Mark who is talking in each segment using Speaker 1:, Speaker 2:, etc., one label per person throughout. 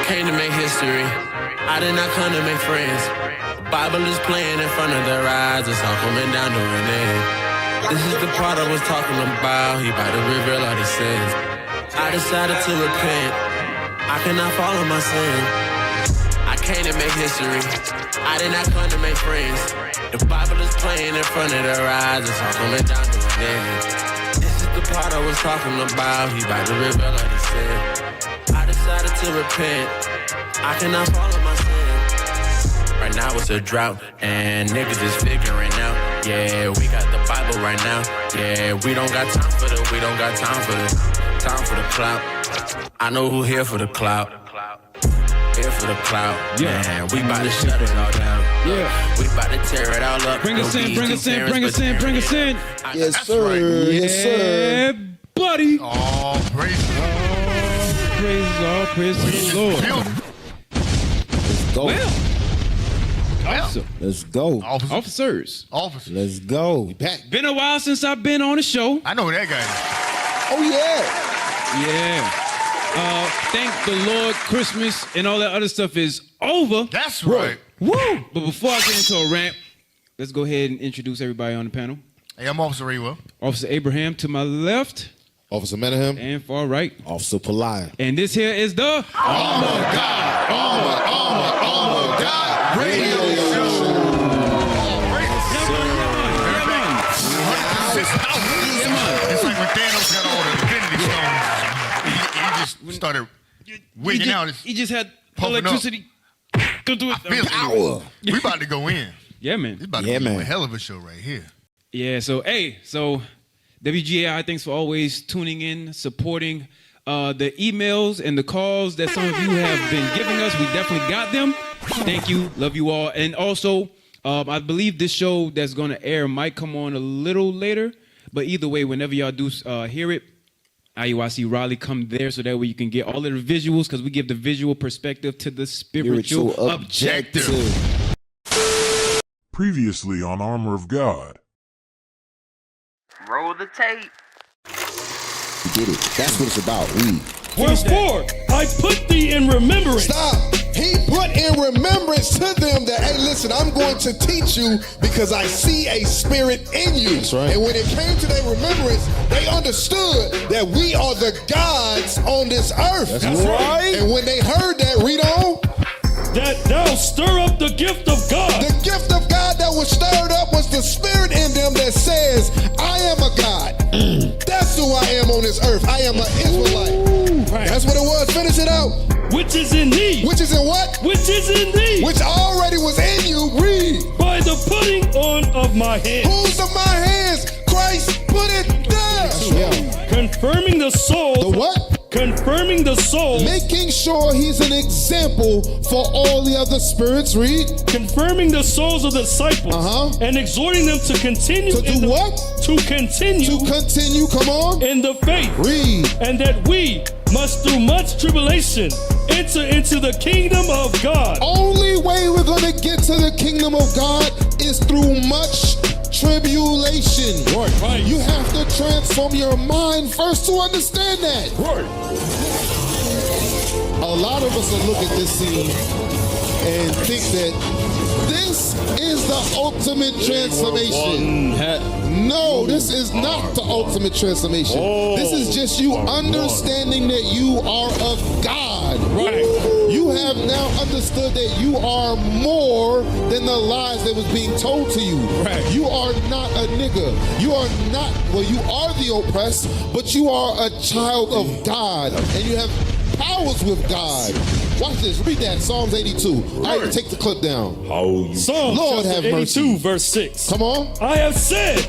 Speaker 1: came to make history. I did not come to make friends. The Bible is playing in front of their eyes. It's all coming down to an end. This is the part I was talking about. He about to reveal all these sins. I decided to repent. I cannot follow my sin. I came to make history. I did not come to make friends. The Bible is playing in front of their eyes. It's all coming down to an end. This is the part I was talking about. He about to reveal all these sins. I decided to repent. I cannot follow my sin. Right now it's a drought, and niggas is figuring out. Yeah, we got the Bible right now. Yeah, we don't got time for the, we don't got time for the clout. I know who here for the clout. Here for the clout.
Speaker 2: Yeah.
Speaker 1: Man, we about to shut it all down.
Speaker 2: Yeah.
Speaker 1: We about to tear it all up.
Speaker 2: Bring us in, bring us in, bring us in, bring us in.
Speaker 3: Yes, sir. Yes, sir.
Speaker 2: Yeah, buddy.
Speaker 4: All praise.
Speaker 2: All praise to the Lord.
Speaker 3: Let's go.
Speaker 2: Officer.
Speaker 3: Let's go.
Speaker 2: Officers.
Speaker 3: Let's go. Back.
Speaker 2: Been a while since I've been on the show.
Speaker 4: I know who that guy is.
Speaker 3: Oh, yeah.
Speaker 2: Yeah. Thank the Lord, Christmas and all that other stuff is over.
Speaker 4: That's right.
Speaker 2: Woo! But before I get into a rant, let's go ahead and introduce everybody on the panel.
Speaker 4: Hey, I'm Officer Raywell.
Speaker 2: Officer Abraham to my left.
Speaker 3: Officer Menahem.
Speaker 2: And far right.
Speaker 3: Officer Peliah.
Speaker 2: And this here is the
Speaker 4: Armor God. Armor God. Radio show. It's like when Thanos got all the Infinity Stones. He just started wigging out.
Speaker 2: He just had
Speaker 4: pumping
Speaker 2: electricity. Go do it.
Speaker 4: I feel it. We about to go in.
Speaker 2: Yeah, man.
Speaker 4: It's about to be a hell of a show right here.
Speaker 2: Yeah, so WGAI, thanks for always tuning in, supporting the emails and the calls that some of you have been giving us. We definitely got them. Thank you. Love you all. And also, I believe this show that's going to air might come on a little later. But either way, whenever y'all do hear it, IUIC Raleigh, come there so that way you can get all of the visuals, because we give the visual perspective to the spiritual objective.
Speaker 5: Previously on Armor of God.
Speaker 6: Roll the tape.
Speaker 3: We did it. That's what it's about.
Speaker 7: Wherefore, I put thee in remembrance.
Speaker 8: Stop. He put in remembrance to them that, hey, listen, I'm going to teach you because I see a spirit in you.
Speaker 3: That's right.
Speaker 8: And when it came to their remembrance, they understood that we are the gods on this earth.
Speaker 3: That's right.
Speaker 8: And when they heard that, read on.
Speaker 7: That thou stir up the gift of God.
Speaker 8: The gift of God that was stirred up was the spirit in them that says, I am a God. That's who I am on this earth. I am an Israelite.
Speaker 7: Right.
Speaker 8: That's what it was. Finish it out.
Speaker 7: Which is in thee.
Speaker 8: Which is in what?
Speaker 7: Which is in thee.
Speaker 8: Which already was in you. Read.
Speaker 7: By the putting on of my hands.
Speaker 8: Whose of my hands? Christ put it there.
Speaker 3: Yeah.
Speaker 7: Confirming the soul.
Speaker 8: The what?
Speaker 7: Confirming the soul.
Speaker 8: Making sure he's an example for all the other spirits. Read.
Speaker 7: Confirming the souls of the disciples. And exhorting them to continue.
Speaker 8: To do what?
Speaker 7: To continue.
Speaker 8: To continue. Come on.
Speaker 7: In the faith.
Speaker 8: Read.
Speaker 7: And that we must through much tribulation enter into the kingdom of God.
Speaker 8: Only way we're going to get to the kingdom of God is through much tribulation.
Speaker 7: Right.
Speaker 8: You have to transform your mind first to understand that.
Speaker 7: Right.
Speaker 8: A lot of us will look at this scene and think that this is the ultimate transformation. No, this is not the ultimate transformation. This is just you understanding that you are of God.
Speaker 7: Right.
Speaker 8: You have now understood that you are more than the lies that was being told to you.
Speaker 7: Right.
Speaker 8: You are not a nigga. You are not, well, you are the oppressed, but you are a child of God. And you have powers with God. Watch this. Read that. Psalms 82. I have to take the clip down.
Speaker 7: Psalms
Speaker 8: Lord have
Speaker 7: 82,
Speaker 8: mercy.
Speaker 7: verse 6.
Speaker 8: Come on.
Speaker 7: I have said,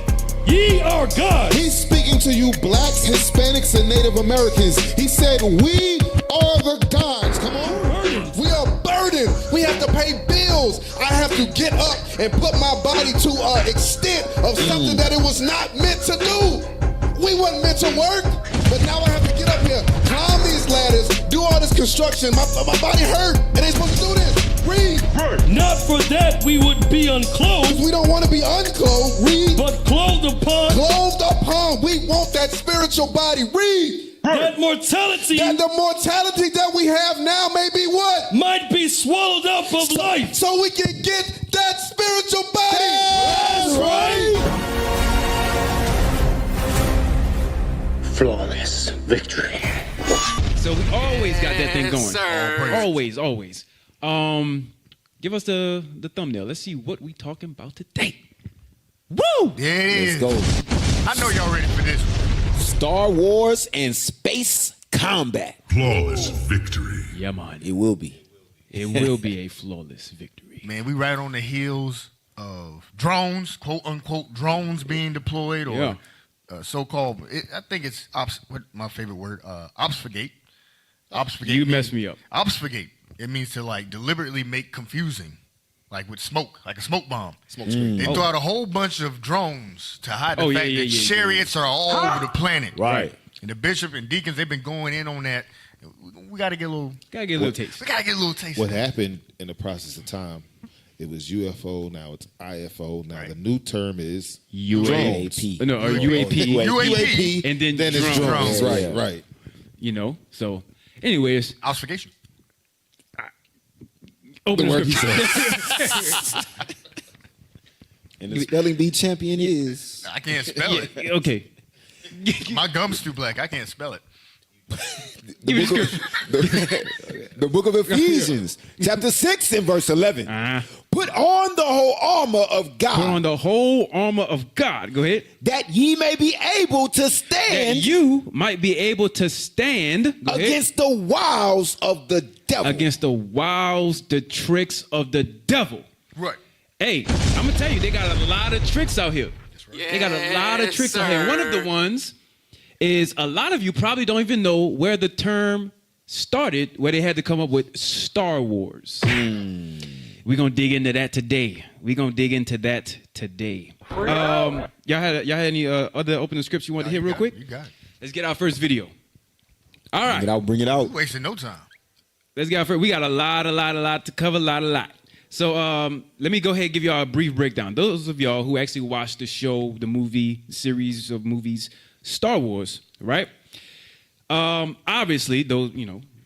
Speaker 7: ye are God.
Speaker 8: He's speaking to you blacks, Hispanics, and Native Americans. He said, we are the gods. Come on.
Speaker 7: Burdened.
Speaker 8: We are burdened. We have to pay bills. I have to get up and put my body to an extent of something that it was not meant to do. We wasn't meant to work, but now I have to get up here, climb these ladders, do all this construction. My body hurt, and they supposed to do this. Read.
Speaker 7: Not for that we would be unclothed.
Speaker 8: We don't want to be unclothed. Read.
Speaker 7: But clothed upon.
Speaker 8: Clothed upon. We want that spiritual body. Read.
Speaker 7: that mortality
Speaker 8: That the mortality that we have now may be what?
Speaker 7: might be swallowed up of life.
Speaker 8: So we can get that spiritual body.
Speaker 7: That's right.
Speaker 5: Flawless victory.
Speaker 2: So we always got that thing going.
Speaker 1: sir.
Speaker 2: Always. Give us the thumbnail. Let's see what we talking about today. Woo!
Speaker 4: There it
Speaker 3: Let's
Speaker 4: is.
Speaker 3: go.
Speaker 4: I know y'all ready for this one.
Speaker 3: Star Wars and space combat.
Speaker 6: Flawless victory.
Speaker 2: Yeah, man.
Speaker 3: It will be.
Speaker 2: It will be a flawless victory.
Speaker 4: Man, we right on the heels of drones, quote unquote, drones being deployed, or so-called. I think it's what my favorite word, obfuscate. Obfuscate.
Speaker 2: You messed me up.
Speaker 4: Obfuscate. It means to like deliberately make confusing, like with smoke, like a smoke bomb.
Speaker 3: Smoke screen.
Speaker 4: They throw out a whole bunch of drones to hide the
Speaker 2: Oh,
Speaker 4: fact
Speaker 2: yeah,
Speaker 4: that chariots are all over the planet.
Speaker 3: Right.
Speaker 4: And the bishop and deacons, they've been going in on that. We got to get a little.
Speaker 2: Gotta get a little taste.
Speaker 4: We got to get a little taste.
Speaker 3: What
Speaker 4: of that.
Speaker 3: happened in the process of time, it was UFO, now it's IFO, now
Speaker 4: Right.
Speaker 3: the new term is
Speaker 2: UAP.
Speaker 3: drones.
Speaker 2: No, or UAP.
Speaker 4: UAP.
Speaker 2: And then
Speaker 3: it's
Speaker 2: drones.
Speaker 3: drones. Right, right.
Speaker 2: You know? So, anyways,
Speaker 4: Obfuscation.
Speaker 2: open
Speaker 3: The
Speaker 2: the
Speaker 3: word he
Speaker 2: scripture.
Speaker 3: said. And the spelling bee champion is
Speaker 4: I can't spell it.
Speaker 2: Okay.
Speaker 4: My gum's too black. I can't spell it.
Speaker 2: Give me the scripture.
Speaker 3: the book of Ephesians, chapter 6 and verse 11.
Speaker 2: Uh-huh.
Speaker 3: Put on the whole armor of God,
Speaker 2: Put on the whole armor of God. Go ahead.
Speaker 3: that ye may be able to
Speaker 2: That
Speaker 3: stand
Speaker 2: you might be able to stand go ahead,
Speaker 3: against the wiles of the devil.
Speaker 2: against the wiles, the tricks of the devil.
Speaker 4: Right.
Speaker 2: Hey, I'm gonna tell you, they got a lot of tricks out here. They got a lot of tricks out here. One of the ones is a lot of you probably don't even know where the term started, where they had to come up with Star Wars. We're gonna dig into that today. Y'all had any other opening scripts you want to hit real quick?
Speaker 4: You got it.
Speaker 2: Let's get our first video. All right.
Speaker 3: Bring it out.
Speaker 4: You wasting no time.
Speaker 2: Let's get our first. We got a lot to cover, a lot. So let me go ahead and give y'all a brief breakdown. Those of y'all who actually watched the show, the movie, series of movies, Star Wars, right? Obviously, those,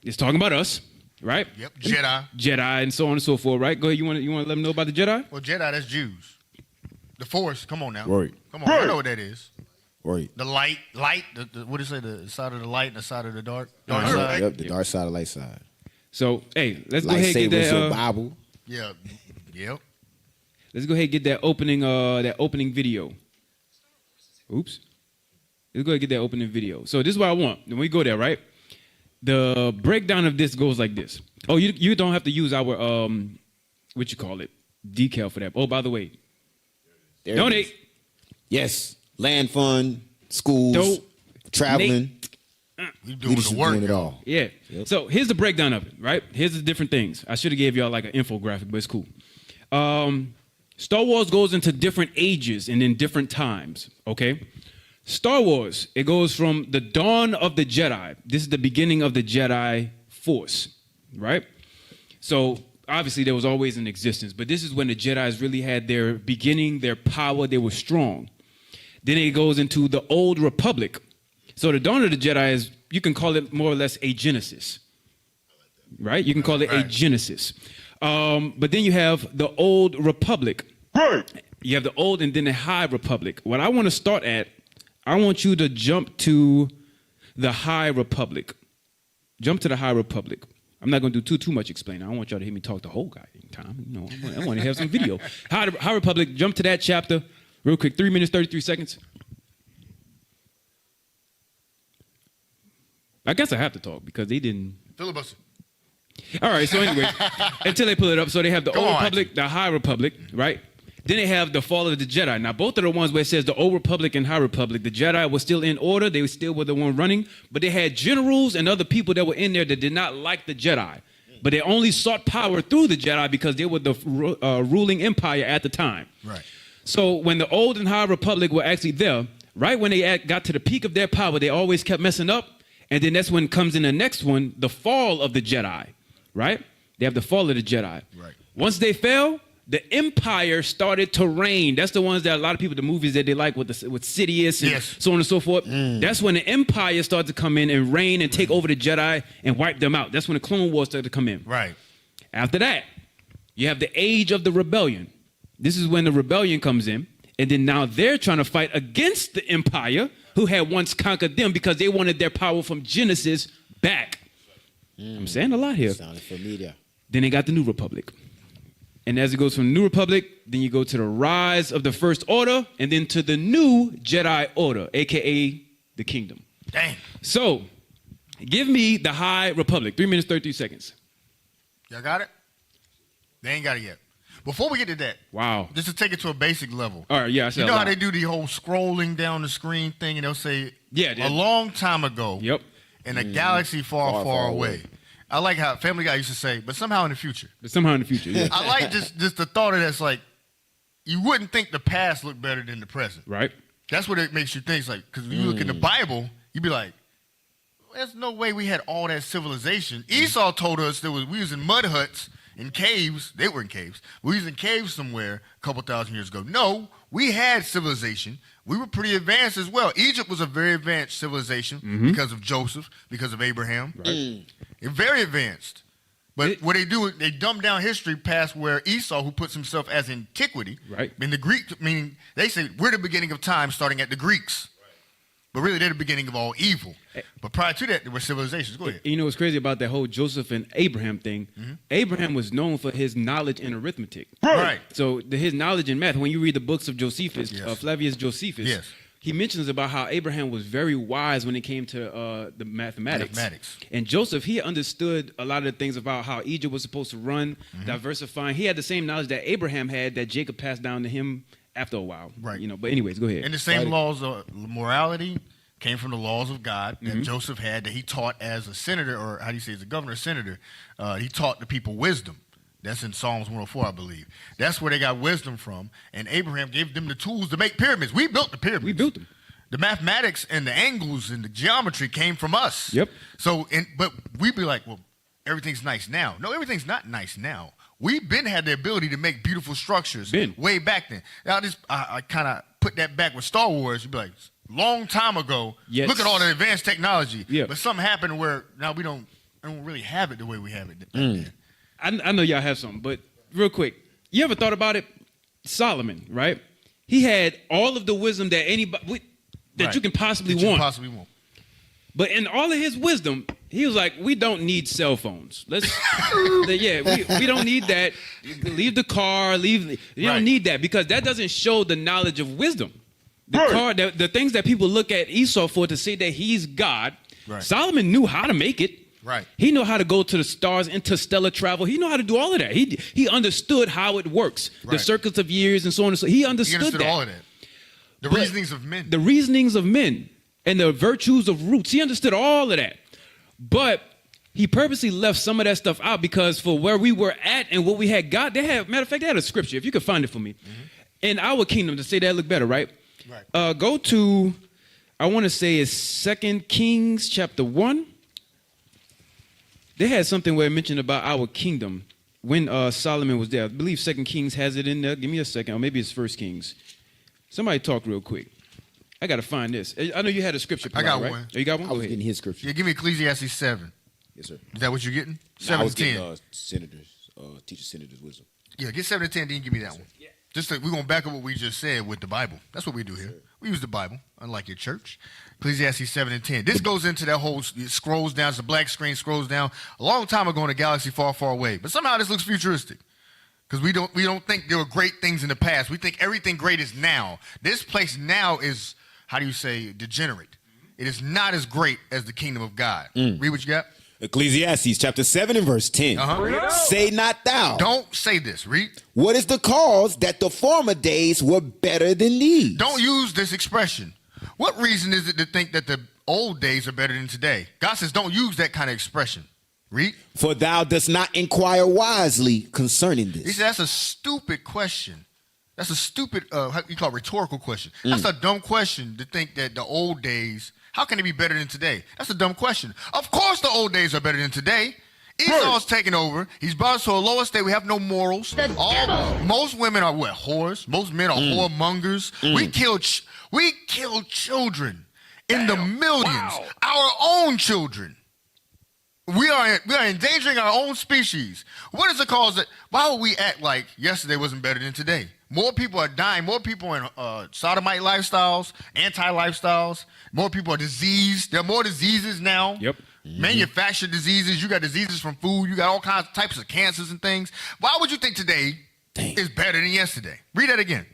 Speaker 2: it's talking about us, right?
Speaker 4: Yep. Jedi.
Speaker 2: And so on and so forth, right? Go ahead. You want to let them know about the Jedi?
Speaker 4: Well, Jedi, that's Jews. The Force, come on now.
Speaker 3: Right.
Speaker 4: Come on, I know what that is.
Speaker 3: Right.
Speaker 4: The light, what do you say, the side of the light and the side of the dark?
Speaker 2: Uh-huh.
Speaker 4: Dark side?
Speaker 3: Yep, the dark side, light side.
Speaker 2: So, hey, let's go ahead and get
Speaker 3: Lightsabers, your
Speaker 2: that.
Speaker 3: Bible.
Speaker 4: Yeah. Yep.
Speaker 2: Let's go ahead and get that opening video. Oops. Let's go ahead and get that opening video. So this is what I want. When we go there, right? The breakdown of this goes like this. Oh, you don't have to use our what you call it, decal for that. Oh, by the way,
Speaker 3: There it
Speaker 2: donate.
Speaker 3: is. Yes. Land fund, schools,
Speaker 2: Dope.
Speaker 3: traveling.
Speaker 4: We doing
Speaker 3: Leadership
Speaker 4: the work.
Speaker 3: doing it all.
Speaker 2: Yeah.
Speaker 3: Yep.
Speaker 2: So here's the breakdown of it, right? Here's the different things. I should have gave y'all like an infographic, but it's cool. Star Wars goes into different ages and in different times, okay? Star Wars, it goes from the dawn of the Jedi. This is the beginning of the Jedi Force, right? So obviously there was always in existence, but this is when the Jedis really had their beginning, their power, they were strong. Then it goes into the Old Republic. So the dawn of the Jedi is, you can call it more or less a Genesis, right? You can call it a Genesis. But then you have the Old Republic. Right. You have the Old and then the High Republic. What I want to start at, I want you to jump to the High Republic. Jump to the High Republic. I'm not going to do too much explaining. I don't want y'all to hear me talk the whole goddamn time. I want to have some video. High Republic, jump to that chapter real quick. 3 minutes, 33 seconds. I guess I have to talk because they didn't.
Speaker 4: Filibuster.
Speaker 2: All right, so anyway, until they pull it up. So they have the
Speaker 4: Go
Speaker 2: Old
Speaker 4: on.
Speaker 2: Republic, the High Republic, right? Then they have the fall of the Jedi. Now, both of the ones where it says the Old Republic and High Republic, the Jedi was still in order. They still were the one running. But they had generals and other people that were in there that did not like the Jedi. But they only sought power through the Jedi because they were the ruling empire at the time.
Speaker 4: Right.
Speaker 2: So when the Old and High Republic were actually there, right when they got to the peak of their power, they always kept messing up. And then that's when comes in the next one, the fall of the Jedi, right? They have the fall of the Jedi.
Speaker 4: Right.
Speaker 2: Once they fell, the empire started to reign. That's the ones that a lot of people, the movies that they like with Sidious and so on and so forth. That's when the empire started to come in and reign and take over the Jedi and wipe them out. That's when the Clone Wars started to come in.
Speaker 4: Right.
Speaker 2: After that, you have the age of the rebellion. This is when the rebellion comes in. And then now they're trying to fight against the empire who had once conquered them because they wanted their power from Genesis back. I'm saying a lot here.
Speaker 5: Sounded familiar.
Speaker 2: Then they got the New Republic. And as it goes from the New Republic, then you go to the rise of the First Order, and then to the new Jedi Order, a.k.a. the Kingdom.
Speaker 4: Dang.
Speaker 2: So, give me the High Republic. 3 minutes, 33 seconds.
Speaker 4: Y'all got it? They ain't got it yet. Before we get to that,
Speaker 2: Wow.
Speaker 4: just to take it to a basic level.
Speaker 2: All right, yeah, I said
Speaker 4: You know
Speaker 2: a
Speaker 4: how
Speaker 2: lot.
Speaker 4: they do the whole scrolling down the screen thing, and they'll say,
Speaker 2: Yeah,
Speaker 4: a long time ago,
Speaker 2: Yep.
Speaker 4: in a galaxy far, far away. I like how Family Guy used to say, but somehow in the future.
Speaker 2: But somehow in the future, yeah.
Speaker 4: I like just the thought of that's like, you wouldn't think the past looked better than the present.
Speaker 2: Right?
Speaker 4: That's what it makes you think. It's like, because when you look in the Bible, you'd be like, there's no way we had all that civilization. Esau told us we was in mud huts, in caves. They were in caves. We was in caves somewhere a couple thousand years ago. No, we had civilization. We were pretty advanced as well. Egypt was a very advanced civilization because of Joseph, because of Abraham. Right. Very advanced. But what they do, they dumb down history past where Esau, who puts himself as antiquity,
Speaker 2: Right.
Speaker 4: in the Greek, meaning they say we're the beginning of time starting at the Greeks. But really, they're the beginning of all evil. But prior to that, there were civilizations. Go ahead.
Speaker 2: You know what's crazy about that whole Joseph and Abraham thing? Abraham was known for his knowledge in arithmetic.
Speaker 4: Right.
Speaker 2: So his knowledge in math, when you read the books of Josephus, Flavius Josephus,
Speaker 4: Yes.
Speaker 2: he mentions about how Abraham was very wise when it came to the mathematics. And Joseph, he understood a lot of the things about how Egypt was supposed to run, diversifying. He had the same knowledge that Abraham had that Jacob passed down to him after a while.
Speaker 4: Right.
Speaker 2: You know, but anyways, go ahead.
Speaker 4: And the same laws of morality came from the laws of God that Joseph had, that he taught as a senator, or how do you say, as a governor, senator. He taught the people wisdom. That's in Psalms 104, I believe. That's where they got wisdom from. And Abraham gave them the tools to make pyramids. We built the pyramids.
Speaker 2: We built them.
Speaker 4: The mathematics and the angles and the geometry came from us.
Speaker 2: Yep.
Speaker 4: So, but we'd be like, well, everything's nice now. No, everything's not nice now. We've been had the ability to make beautiful structures way back then. Now, I kind of put that back with Star Wars. You'd be like, long time ago, look at all the advanced technology.
Speaker 2: Yeah.
Speaker 4: But something happened where now we don't really have it the way we have it back then.
Speaker 2: I know y'all have something, but real quick, you ever thought about it? Solomon, right? He had all of the wisdom that anybody you can possibly want. But in all of his wisdom, he was like, we don't need cell phones. We don't need that. Leave the car, you don't need that, because that doesn't show the knowledge of wisdom. The things that people look at Esau for to say that he's God, Solomon knew how to make it.
Speaker 4: Right.
Speaker 2: He knew how to go to the stars, interstellar travel. He knew how to do all of that. He understood how it works, the circuits of years and so on and so. He understood
Speaker 4: all of that. The reasonings of men.
Speaker 2: The reasonings of men and the virtues of roots. He understood all of that. But he purposely left some of that stuff out because for where we were at and what we had got, matter of fact, they had a scripture, if you could find it for me, in our kingdom to say that look better, right? Go to, I want to say it's 2 Kings chapter 1. They had something where it mentioned about our kingdom when Solomon was there. I believe 2 Kings has it in there. Give me a second, or maybe it's 1 Kings. Somebody talk real quick. I got to find this. I know you had a scripture.
Speaker 4: I got
Speaker 2: right?
Speaker 4: one.
Speaker 2: Oh, you got one?
Speaker 5: I was getting his scripture.
Speaker 4: Yeah, give me Ecclesiastes 7.
Speaker 5: Yes, sir.
Speaker 4: Is that what you're getting?
Speaker 5: I
Speaker 4: 7
Speaker 5: was
Speaker 4: to 10.
Speaker 5: getting teacher senators wisdom.
Speaker 4: Yeah, get 7 to 10, then give me that one. Yeah. We're going to back up what we just said with the Bible. That's what we do here. Sure. We use the Bible, unlike your church. Ecclesiastes 7 and 10. This goes into that whole, it scrolls down, it's a black screen, scrolls down. A long time ago in a galaxy far, far away. But somehow this looks futuristic. Because we don't think there were great things in the past. We think everything great is now. This place now is, how do you say, degenerate. It is not as great as the kingdom of God. Read what you got.
Speaker 5: Ecclesiastes chapter 7 and verse 10. Say not thou.
Speaker 4: Don't say this. Read.
Speaker 5: What is the cause that the former days were better than these?
Speaker 4: Don't use this expression. What reason is it to think that the old days are better than today? God says don't use that kind of expression. Read.
Speaker 5: For thou dost not inquire wisely concerning this.
Speaker 4: He said that's a stupid question. That's a stupid, how you call it, rhetorical question. That's a dumb question to think that the old days, how can it be better than today? That's a dumb question. Of course the old days are better than today. Esau's taking over. He's brought us to a lower state. We have no morals. Most women are what? Whores. Most men are whoremongers. We kill children in the millions. Our own children. We are endangering our own species. What is the cause that? Why would we act like yesterday wasn't better than today? More people are dying. More people in sodomite lifestyles, anti-lifestyles. More people are diseased. There are more diseases now.
Speaker 2: Yep.
Speaker 4: Manufactured diseases. You got diseases from food. You got all kinds of types of cancers and things. Why would you think today is better than yesterday? Read that again.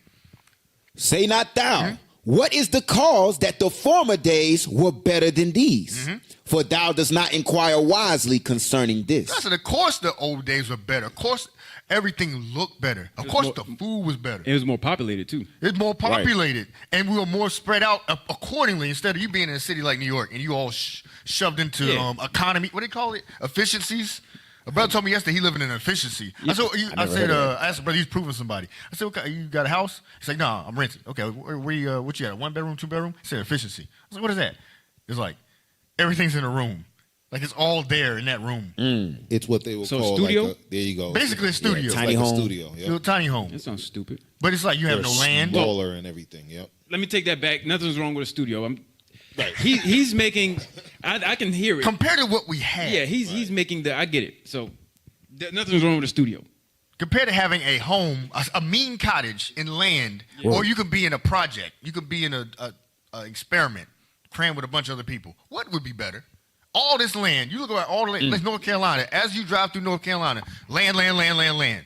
Speaker 5: Say not thou. What is the cause that the former days were better than these? For thou dost not inquire wisely concerning this.
Speaker 4: I said, of course the old days were better. Of course everything looked better. Of course the food was better.
Speaker 2: It was more populated too.
Speaker 4: It's more populated. And we were more spread out accordingly instead of you being in a city like New York and you all shoved into economy. What do they call it? Efficiencies? A brother told me yesterday he living in efficiency. I asked a brother, he's proving somebody. I said, okay, you got a house? He's like, nah, I'm renting. Okay, what you got, a 1 bedroom, 2 bedroom? He said efficiency. I was like, what is that? It's like, everything's in a room. Like it's all there in that room.
Speaker 3: It's what they would call
Speaker 2: studio?
Speaker 3: like there you go.
Speaker 4: Basically a studio.
Speaker 5: Tiny
Speaker 3: like
Speaker 5: home.
Speaker 3: a studio.
Speaker 4: Little tiny home.
Speaker 2: That sounds stupid.
Speaker 4: But it's like you have no land.
Speaker 3: Smaller and everything. Yep.
Speaker 2: Let me take that back. Nothing's wrong with a studio. He's making. I can hear it.
Speaker 4: Compared to what we had.
Speaker 2: Yeah, he's making the. I get it. So nothing's wrong with a studio.
Speaker 4: Compared to having a home, a mean cottage in land, or you could be in a project. You could be in a experiment, crammed with a bunch of other people. What would be better? All this land. You look at all the land. Like North Carolina. As you drive through North Carolina, land.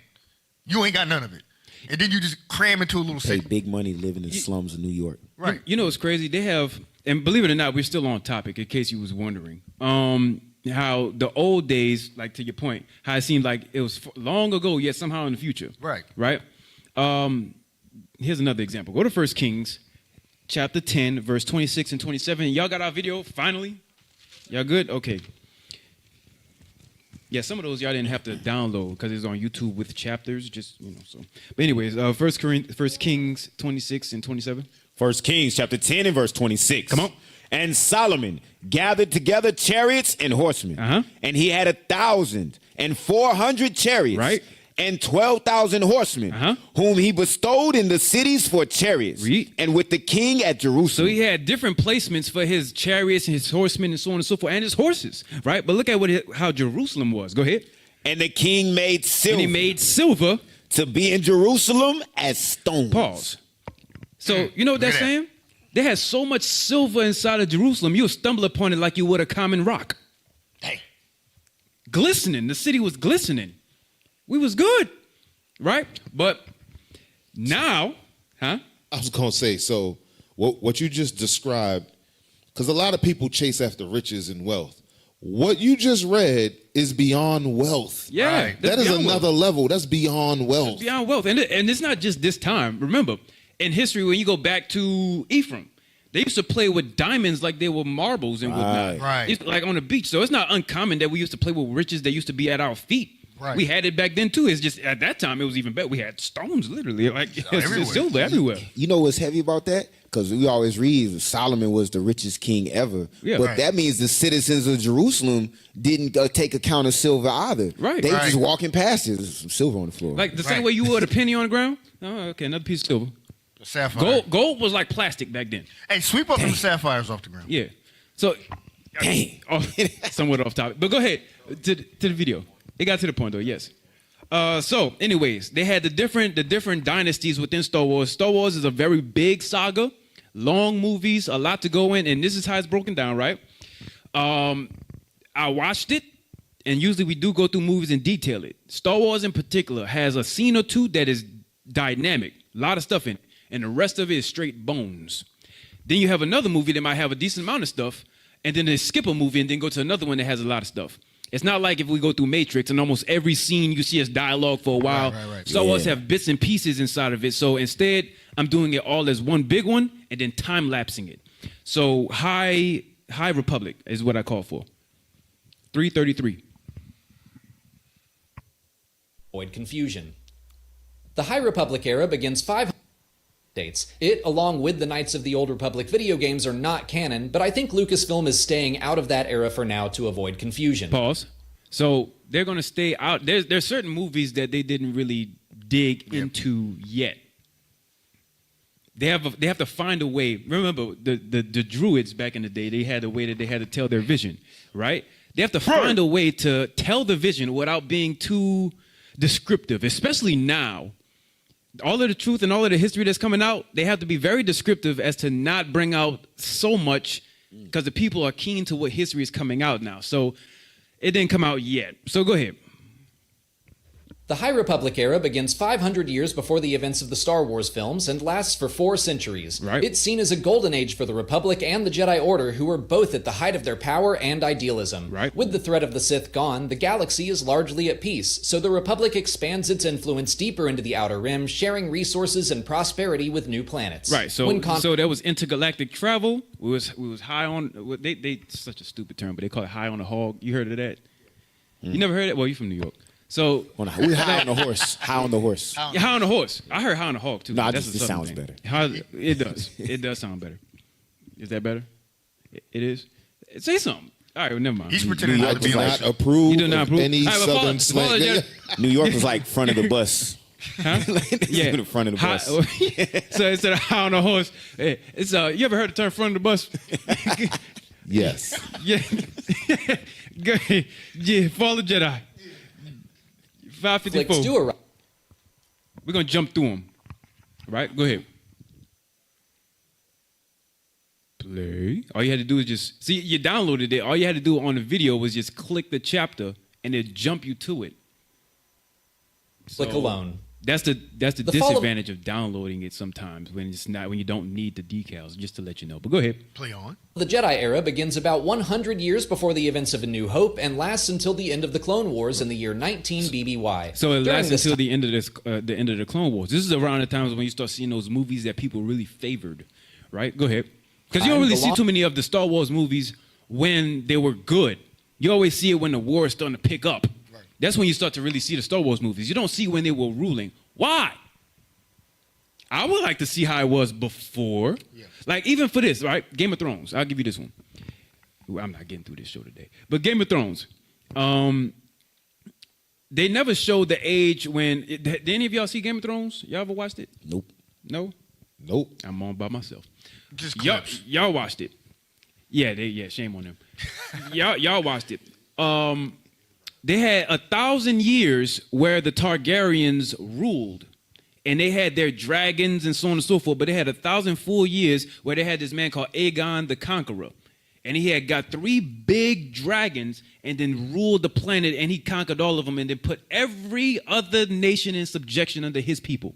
Speaker 4: You ain't got none of it. And then you just cram into a little
Speaker 5: Pay
Speaker 4: city.
Speaker 5: big money living in the slums of New York.
Speaker 4: Right.
Speaker 2: You know what's crazy? They have, and believe it or not, we're still on topic. In case you was wondering, how the old days, like to your point, how it seemed like it was long ago, yet somehow in the future.
Speaker 4: Right.
Speaker 2: Right. Here's another example. Go to 1 Kings, chapter 10, verse 26 and 27. Y'all got our video finally. Y'all good? Okay. Yeah, some of those y'all didn't have to download because it's on YouTube with chapters. Just so. But anyways, 1 Kings 26 and 27.
Speaker 9: 1 Kings chapter 10 and verse 26.
Speaker 2: Come on.
Speaker 9: And Solomon gathered together chariots and horsemen. And he had 1,400 chariots.
Speaker 2: Right.
Speaker 9: And 12,000 horsemen, whom he bestowed in the cities for chariots, and with the king at Jerusalem.
Speaker 2: So he had different placements for his chariots and his horsemen and so on and so forth, and his horses, right? But look at how Jerusalem was. Go ahead.
Speaker 9: And the king made silver.
Speaker 2: And he made silver
Speaker 9: to be in Jerusalem as stones.
Speaker 2: Pause. So you know what that's saying? They had so much silver inside of Jerusalem, you'll stumble upon it like you would a common rock.
Speaker 4: Hey.
Speaker 2: Glistening. The city was glistening. We was good, right? But now,
Speaker 3: I was going to say, so what you just described, because a lot of people chase after riches and wealth. What you just read is beyond wealth.
Speaker 2: Yeah.
Speaker 3: Right. That is another level. That's beyond wealth.
Speaker 2: That's beyond wealth. And it's not just this time. Remember, in history, when you go back to Ephraim, they used to play with diamonds like they were marbles and whatnot.
Speaker 4: Right.
Speaker 2: Like on the beach. So it's not uncommon that we used to play with riches that used to be at our feet.
Speaker 4: Right.
Speaker 2: We had it back then too. It's just at that time it was even better. We had stones literally, like it's silver everywhere.
Speaker 5: You know what's heavy about that? Because we always read Solomon was the richest king ever.
Speaker 2: Yeah.
Speaker 5: But
Speaker 4: Right.
Speaker 5: that means the citizens of Jerusalem didn't take account of silver either.
Speaker 2: Right.
Speaker 5: They were
Speaker 4: Right.
Speaker 5: just walking past it. There's some silver on the floor.
Speaker 2: Like the same
Speaker 4: Right.
Speaker 2: way you would a penny on the ground. Oh, okay, another piece of silver.
Speaker 4: Sapphire.
Speaker 2: Gold was like plastic back then.
Speaker 4: Hey, sweep up some sapphires off the ground.
Speaker 2: Yeah. So, somewhat off topic, but go ahead to the video. It got to the point though. Yes. So, anyways, they had the different dynasties within Star Wars. Star Wars is a very big saga, long movies, a lot to go in, and this is how it's broken down, right? I watched it, and usually we do go through movies and detail it. Star Wars in particular has a scene or two that is dynamic, a lot of stuff in it, and the rest of it is straight bones. Then you have another movie that might have a decent amount of stuff, and then they skip a movie and then go to another one that has a lot of stuff. It's not like if we go through Matrix and almost every scene you see as dialogue for a while.
Speaker 4: Right.
Speaker 2: Star Wars have bits and pieces inside of it. So instead, I'm doing it all as one big one and then time-lapsing it. So High Republic is what I call for. 333.
Speaker 10: Avoid confusion. The High Republic era begins 500 dates. It, along with the Knights of the Old Republic video games, are not canon, but I think Lucasfilm is staying out of that era for now to avoid confusion.
Speaker 2: Pause. So they're going to stay out. There's certain movies that they didn't really dig into yet. They have to find a way. Remember, the Druids back in the day, they had a way that they had to tell their vision, right? They have to find a way to tell the vision without being too descriptive, especially now. All of the truth and all of the history that's coming out, they have to be very descriptive as to not bring out so much because the people are keen to what history is coming out now. So it didn't come out yet. So go ahead.
Speaker 10: The High Republic era begins 500 years before the events of the Star Wars films and lasts for 4 centuries.
Speaker 2: Right.
Speaker 10: It's seen as a golden age for the Republic and the Jedi Order, who are both at the height of their power and idealism.
Speaker 2: Right.
Speaker 10: With the threat of the Sith gone, the galaxy is largely at peace, so the Republic expands its influence deeper into the Outer Rim, sharing resources and prosperity with new planets.
Speaker 2: Right. So so there was intergalactic travel. We was high on. They such a stupid term, but they call it high on the hog. You heard of that? You never heard it? Well, you're from New York. So
Speaker 5: we're high on the horse. High on the horse.
Speaker 2: Yeah, high on the horse. I heard high on the hog too.
Speaker 5: No,
Speaker 2: That's
Speaker 5: it sounds better.
Speaker 2: It does. It does sound better. Is that better? It is. Say something. All right, well, never mind.
Speaker 4: He's pretending
Speaker 3: New
Speaker 4: not
Speaker 3: York
Speaker 4: to be
Speaker 3: does not
Speaker 4: like.
Speaker 3: approve
Speaker 2: You do not
Speaker 3: of
Speaker 2: approve?
Speaker 3: any
Speaker 2: All right, well,
Speaker 3: Southern
Speaker 2: follow
Speaker 3: slang.
Speaker 2: the-
Speaker 5: New York was like front of the bus.
Speaker 2: Huh?
Speaker 5: Yeah, the front of the bus.
Speaker 2: So instead of high on the horse, it's you ever heard the term front of the bus?
Speaker 3: Yes.
Speaker 2: Yeah. Go ahead. Yeah, Fall of Jedi. 554.
Speaker 10: Flicks do arrive.
Speaker 2: We're going to jump through them. Right? Go ahead. Play. All you had to do is just, see, you downloaded it. All you had to do on the video was just click the chapter and it jump you to it.
Speaker 10: Click
Speaker 2: So,
Speaker 10: alone.
Speaker 2: That's the
Speaker 10: The fall of-
Speaker 2: disadvantage of downloading it sometimes when you don't need the decals, just to let you know. But go ahead.
Speaker 4: Play on.
Speaker 10: The Jedi era begins about 100 years before the events of A New Hope and lasts until the end of the Clone Wars in the year 19 BBY.
Speaker 2: So it
Speaker 10: During
Speaker 2: lasts
Speaker 10: this
Speaker 2: until the end of the end of the Clone Wars. This is around the times when you start seeing those movies that people really favored, right? Go ahead, because you don't really see too many of the Star Wars movies when they were good. You always see it when the war is starting to pick up. Right. That's when you start to really see the Star Wars movies. You don't see when they were ruling. Why? I would like to see how it was before. Yeah. Like even for this, right? Game of Thrones. I'll give you this one. Ooh, I'm not getting through this show today. But Game of Thrones. They never showed the age when. Did any of y'all see Game of Thrones? Y'all ever watched it?
Speaker 5: Nope.
Speaker 2: No?
Speaker 3: Nope.
Speaker 2: I'm on by myself.
Speaker 4: Just clips.
Speaker 2: Y'all watched it. Yeah, shame on them. y'all watched it. They had 1,000 years where the Targaryens ruled. And they had their dragons and so on and so forth, but they had 1,000 full years where they had this man called Aegon the Conqueror. And he had got 3 big dragons and then ruled the planet, and he conquered all of them and then put every other nation in subjection under his people.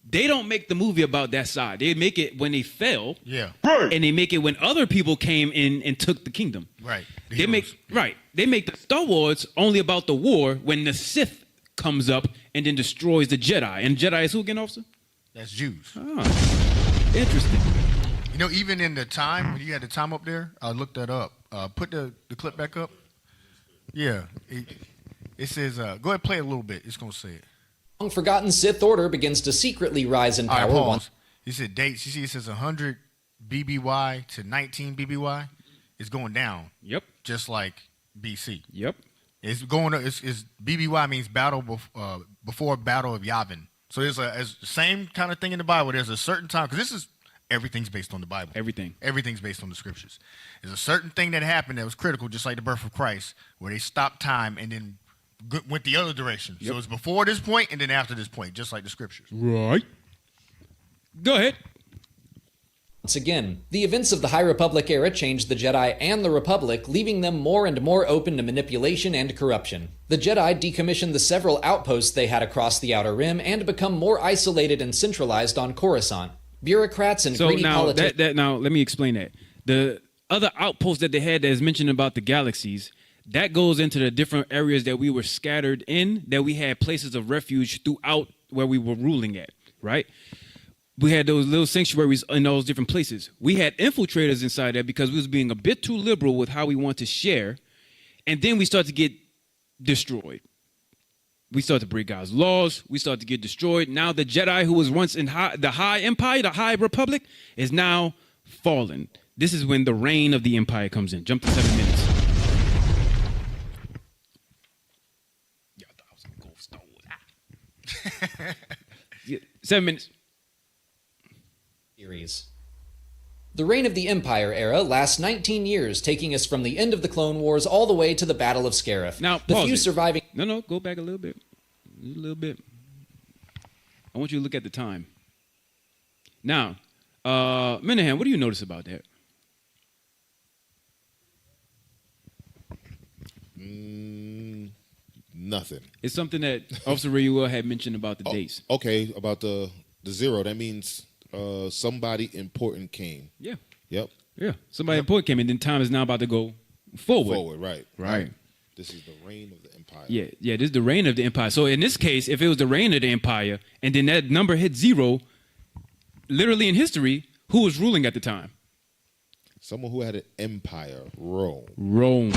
Speaker 2: They don't make the movie about that side. They make it when they fell.
Speaker 4: Yeah.
Speaker 2: And they make it when other people came in and took the kingdom.
Speaker 4: Right.
Speaker 2: They make the Star Wars only about the war when the Sith comes up and then destroys the Jedi. And Jedi is who again, officer?
Speaker 4: That's Jews.
Speaker 2: Ah, interesting.
Speaker 4: You know, even in the time, when you had the time up there, I looked that up. Put the clip back up. Yeah. It says, go ahead and play it a little bit. It's going to say it.
Speaker 10: long-forgotten Sith Order begins to secretly rise in
Speaker 4: All right,
Speaker 10: power.
Speaker 4: pause. He said dates. You see, it says 100 BBY to 19 BBY. It's going down.
Speaker 2: Yep.
Speaker 4: Just like BC.
Speaker 2: Yep.
Speaker 4: It's going. It's BBY means battle before Battle of Yavin. So it's the same kind of thing in the Bible. There's a certain time, because everything's based on the Bible. Everything's based on the scriptures. There's a certain thing that happened that was critical, just like the birth of Christ, where they stopped time and then went the other direction. Yep. So it's before this point and then after this point, just like the scriptures.
Speaker 2: Right. Go ahead.
Speaker 10: Once again, the events of the High Republic era changed the Jedi and the Republic, leaving them more and more open to manipulation and corruption. The Jedi decommissioned the several outposts they had across the Outer Rim and become more isolated and centralized on Coruscant. Bureaucrats and greedy politicians...
Speaker 2: Now, let me explain that. The other outposts that they had that is mentioned about the galaxies, that goes into the different areas that we were scattered in, that we had places of refuge throughout where we were ruling at, right? We had those little sanctuaries in those different places. We had infiltrators inside there because we was being a bit too liberal with how we want to share. And then we start to get destroyed. We start to break God's laws. We start to get destroyed. Now the Jedi who was once in the High Empire, the High Republic, is now fallen. This is when the reign of the Empire comes in. Jump to 7 minutes. 7 minutes.
Speaker 10: Series. The reign of the Empire era lasts 19 years, taking us from the end of the Clone Wars all the way to the Battle of Scarif.
Speaker 2: Now,
Speaker 10: the
Speaker 2: pause
Speaker 10: few
Speaker 2: it.
Speaker 10: surviving.
Speaker 2: No, go back a little bit. A little bit. I want you to look at the time. Now, Minahan, what do you notice about that?
Speaker 3: Nothing.
Speaker 2: It's something that Officer Rayuel had mentioned about the dates.
Speaker 3: Okay, about the 0. That means somebody important came.
Speaker 2: Yeah.
Speaker 3: Yep.
Speaker 2: Yeah. Somebody important came, and then time is now about to go forward.
Speaker 3: Forward, right.
Speaker 2: Right.
Speaker 3: This is the reign of the empire.
Speaker 2: Yeah, this is the reign of the empire. So in this case, if it was the reign of the empire, and then that number hit 0, literally in history, who was ruling at the time?
Speaker 3: Someone who had an empire, Rome.
Speaker 2: Rome.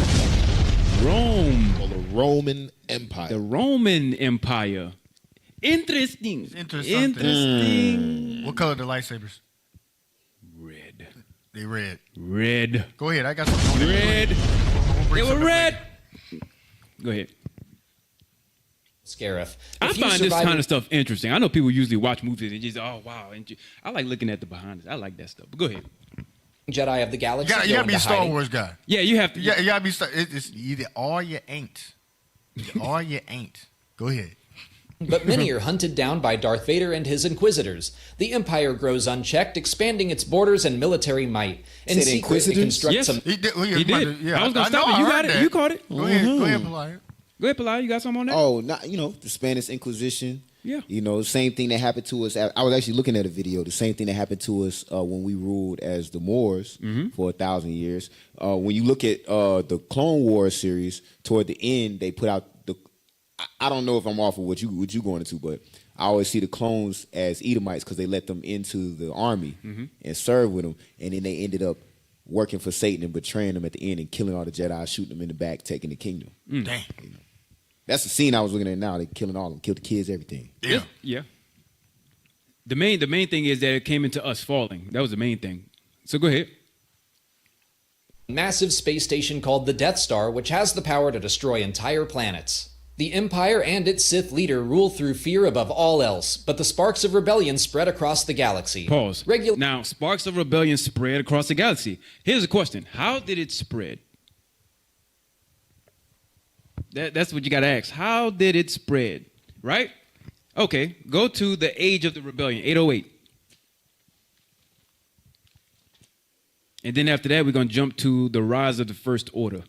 Speaker 3: Well, the Roman Empire.
Speaker 2: The Roman Empire. Interesting. Interesting.
Speaker 4: What color are the lightsabers?
Speaker 2: Red.
Speaker 4: They red.
Speaker 2: Red.
Speaker 4: Go ahead. I got something.
Speaker 2: Red. They were red. Go ahead.
Speaker 10: Scarif.
Speaker 2: I find this kind of stuff interesting. I know people usually watch movies and just, oh, wow. And I like looking at the behind it. I like that stuff. But go ahead.
Speaker 10: Jedi of the Galaxy.
Speaker 4: You gotta be a Star Wars guy.
Speaker 2: Yeah, you have to.
Speaker 4: Yeah, you gotta be. It's either or you ain't. Or you ain't. Go ahead.
Speaker 10: But many are hunted down by Darth Vader and his Inquisitors. The Empire grows unchecked, expanding its borders and military might. In
Speaker 5: Said
Speaker 10: secret, it
Speaker 5: Inquisitors?
Speaker 10: constructs
Speaker 2: Yes.
Speaker 10: some.
Speaker 2: He did.
Speaker 4: Yeah,
Speaker 2: I was going to stop
Speaker 4: know,
Speaker 2: it. You
Speaker 4: I
Speaker 2: got
Speaker 4: heard
Speaker 2: it.
Speaker 4: that.
Speaker 2: You caught it.
Speaker 4: Go ahead, Palaya.
Speaker 2: Go ahead, Palaya. You got something on that?
Speaker 5: Oh, not the Spanish Inquisition.
Speaker 2: Yeah.
Speaker 5: Same thing that happened to us. I was actually looking at a video. The same thing that happened to us when we ruled as the Moors for 1,000 years. When you look at the Clone Wars series, toward the end, they put out the. I don't know if I'm off of what you going into, but I always see the clones as Edomites because they let them into the army and serve with them, and then they ended up working for Satan and betraying them at the end and killing all the Jedi, shooting them in the back, taking the kingdom.
Speaker 4: Damn.
Speaker 5: That's the scene I was looking at now. They killing all of them, killed the kids, everything.
Speaker 4: Yeah.
Speaker 2: Yeah. The main thing is that it came into us falling. That was the main thing. So go ahead.
Speaker 10: Massive space station called the Death Star, which has the power to destroy entire planets. The Empire and its Sith leader rule through fear above all else, but the sparks of rebellion spread across the galaxy.
Speaker 2: Pause. Now, sparks of rebellion spread across the galaxy. Here's a question. How did it spread? That's what you got to ask. How did it spread? Right? Okay, go to the age of the rebellion, 808. And then after that, we're going to jump to the rise of the First Order.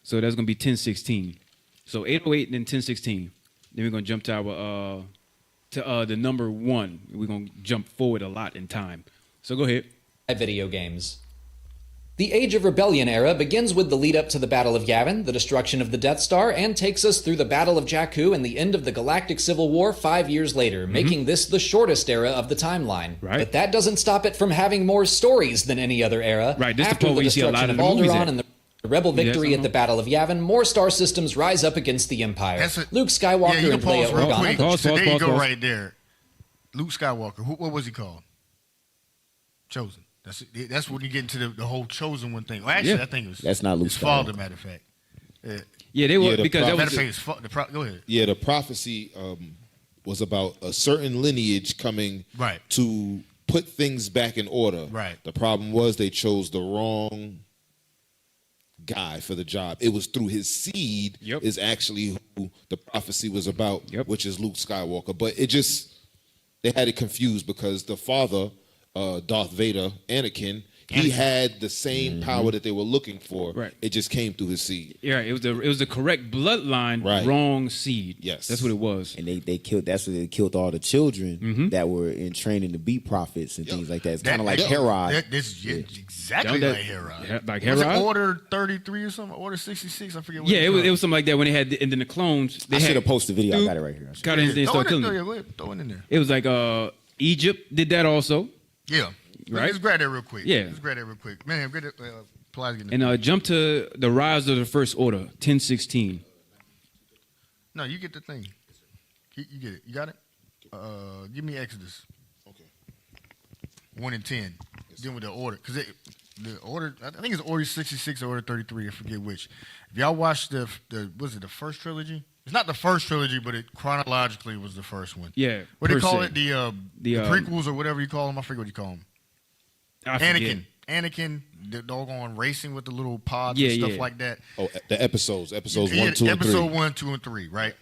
Speaker 2: So that's going to be 1016. So 808 and then 1016. Then we're going to jump to the number 1. We're going to jump forward a lot in time. So go ahead.
Speaker 10: Video games. The Age of Rebellion era begins with the lead up to the Battle of Yavin, the destruction of the Death Star, and takes us through the Battle of Jakku and the end of the Galactic Civil War 5 years later, making this the shortest era of the timeline.
Speaker 2: Right.
Speaker 10: But that doesn't stop it from having more stories than any other era.
Speaker 2: Right, this is the
Speaker 10: After
Speaker 2: point
Speaker 10: the
Speaker 2: where you see a lot
Speaker 10: destruction
Speaker 2: of
Speaker 10: of
Speaker 2: the movies
Speaker 10: Alderaan
Speaker 2: at.
Speaker 10: and the Rebel victory at the Battle of Yavin, more star systems rise up against the Empire.
Speaker 4: Yeah,
Speaker 10: Luke Skywalker
Speaker 4: you
Speaker 10: and
Speaker 4: can
Speaker 10: Leia
Speaker 4: pause real
Speaker 10: Organa.
Speaker 4: quick.
Speaker 2: Pause,
Speaker 4: There you go,
Speaker 2: pause.
Speaker 4: right there. Luke Skywalker. What was he called? Chosen. That's when you get into the whole chosen one thing. Well, actually,
Speaker 2: Yeah.
Speaker 4: I think it was
Speaker 5: That's not Luke
Speaker 4: his father.
Speaker 5: Skywalker.
Speaker 4: Matter of fact.
Speaker 2: Yeah, they were
Speaker 3: Yeah, the
Speaker 2: because that
Speaker 4: Matter
Speaker 2: was
Speaker 4: of fact, go ahead.
Speaker 3: Yeah, the prophecy was about a certain lineage coming
Speaker 4: Right.
Speaker 3: to put things back in order.
Speaker 4: Right.
Speaker 3: The problem was they chose the wrong guy for the job. It was through his seed
Speaker 2: Yep.
Speaker 3: is actually who the prophecy was about,
Speaker 2: Yep.
Speaker 3: which is Luke Skywalker. But they had it confused because the father, Darth Vader, Anakin, he had the same power that they were looking for.
Speaker 2: Right.
Speaker 3: It just came through his seed.
Speaker 2: Yeah, it was the correct bloodline,
Speaker 3: Right.
Speaker 2: wrong seed.
Speaker 3: Yes.
Speaker 2: That's what it was.
Speaker 5: And they killed. That's where they killed all the children that were in training to be prophets and things like that. It's kind of like Herod.
Speaker 4: This is exactly
Speaker 2: That-
Speaker 4: like Herod.
Speaker 2: yeah, like
Speaker 4: Was it
Speaker 2: Herod?
Speaker 4: Order 33 or something? Order 66? I forget what
Speaker 2: Yeah, it was something like that when they had and then the clones. They
Speaker 5: I
Speaker 2: had
Speaker 5: should have posted the video. I got it right here.
Speaker 2: Got it and they
Speaker 4: Throw
Speaker 2: started
Speaker 4: it in
Speaker 2: killing
Speaker 4: there.
Speaker 2: them.
Speaker 4: Go ahead. Throw it in there.
Speaker 2: It was like Egypt did that also.
Speaker 4: Yeah.
Speaker 2: Right?
Speaker 4: Let's grab that real quick.
Speaker 2: Yeah.
Speaker 4: Let's grab that real quick. Man, grab it. Plies getting
Speaker 2: And jump to the rise of the First Order, 1016.
Speaker 4: No, you get the thing. You get it. You got it? Give me Exodus.
Speaker 3: Okay.
Speaker 4: 1 and 10. Then with the order. Because the order, I think it's Order 66 or Order 33. I forget which. If y'all watched the first trilogy? It's not the first trilogy, but it chronologically was the first one.
Speaker 2: Yeah.
Speaker 4: What do you call
Speaker 2: se.
Speaker 4: it? The prequels or whatever you call them. I forget what you call them. Anakin, the doggone racing with the little pods and stuff like that.
Speaker 3: Oh, the episodes 1, 2, and 3.
Speaker 4: Episode 1, 2, and 3, right?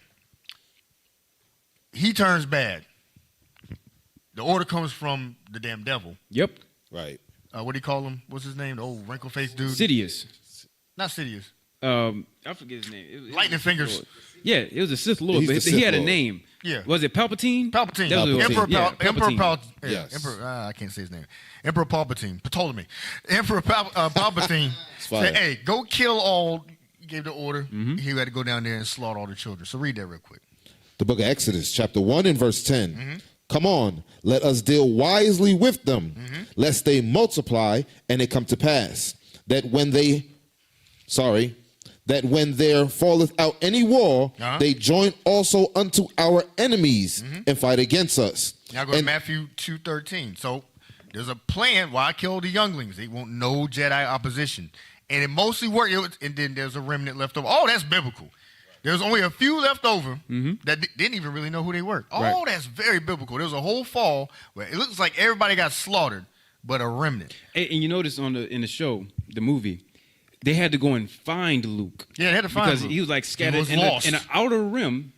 Speaker 4: He turns bad. The order comes from the damn devil.
Speaker 2: Yep.
Speaker 3: Right.
Speaker 4: What do you call him? What's his name? The old wrinkle-faced dude?
Speaker 2: Sidious.
Speaker 4: Not Sidious.
Speaker 2: I forget his name.
Speaker 4: Lightning Fingers.
Speaker 2: Yeah, it was a Sith Lord,
Speaker 3: He's
Speaker 2: but
Speaker 3: the
Speaker 2: he
Speaker 3: Sith
Speaker 2: had a
Speaker 3: Lord.
Speaker 2: name.
Speaker 4: Yeah.
Speaker 2: Was it Palpatine?
Speaker 4: Palpatine.
Speaker 2: That was what it was.
Speaker 4: Emperor
Speaker 2: Palpatine.
Speaker 3: Yes.
Speaker 4: Emperor, I can't say his name. Emperor Palpatine. Ptolemy. Emperor Palpatine said, hey, go kill all. He gave the order. He had to go down there and slaughter all the children. So read that real quick.
Speaker 3: The book of Exodus, chapter 1 and verse 10. Come on, let us deal wisely with them, lest they multiply and it come to pass, that when there falleth out any war, they join also unto our enemies and fight against us.
Speaker 4: Now go to Matthew 2:13. So there's a plan. Why kill the younglings? They want no Jedi opposition. And it mostly worked. And then there's a remnant left over. Oh, that's biblical. There's only a few left over that didn't even really know who they were. Oh, that's very biblical. There was a whole fall where it looks like everybody got slaughtered, but a remnant.
Speaker 2: And you notice in the show, the movie, they had to go and find Luke.
Speaker 4: Yeah, they had to find
Speaker 2: because
Speaker 4: Luke.
Speaker 2: he was like scattered
Speaker 4: He was lost.
Speaker 2: in the outer rim,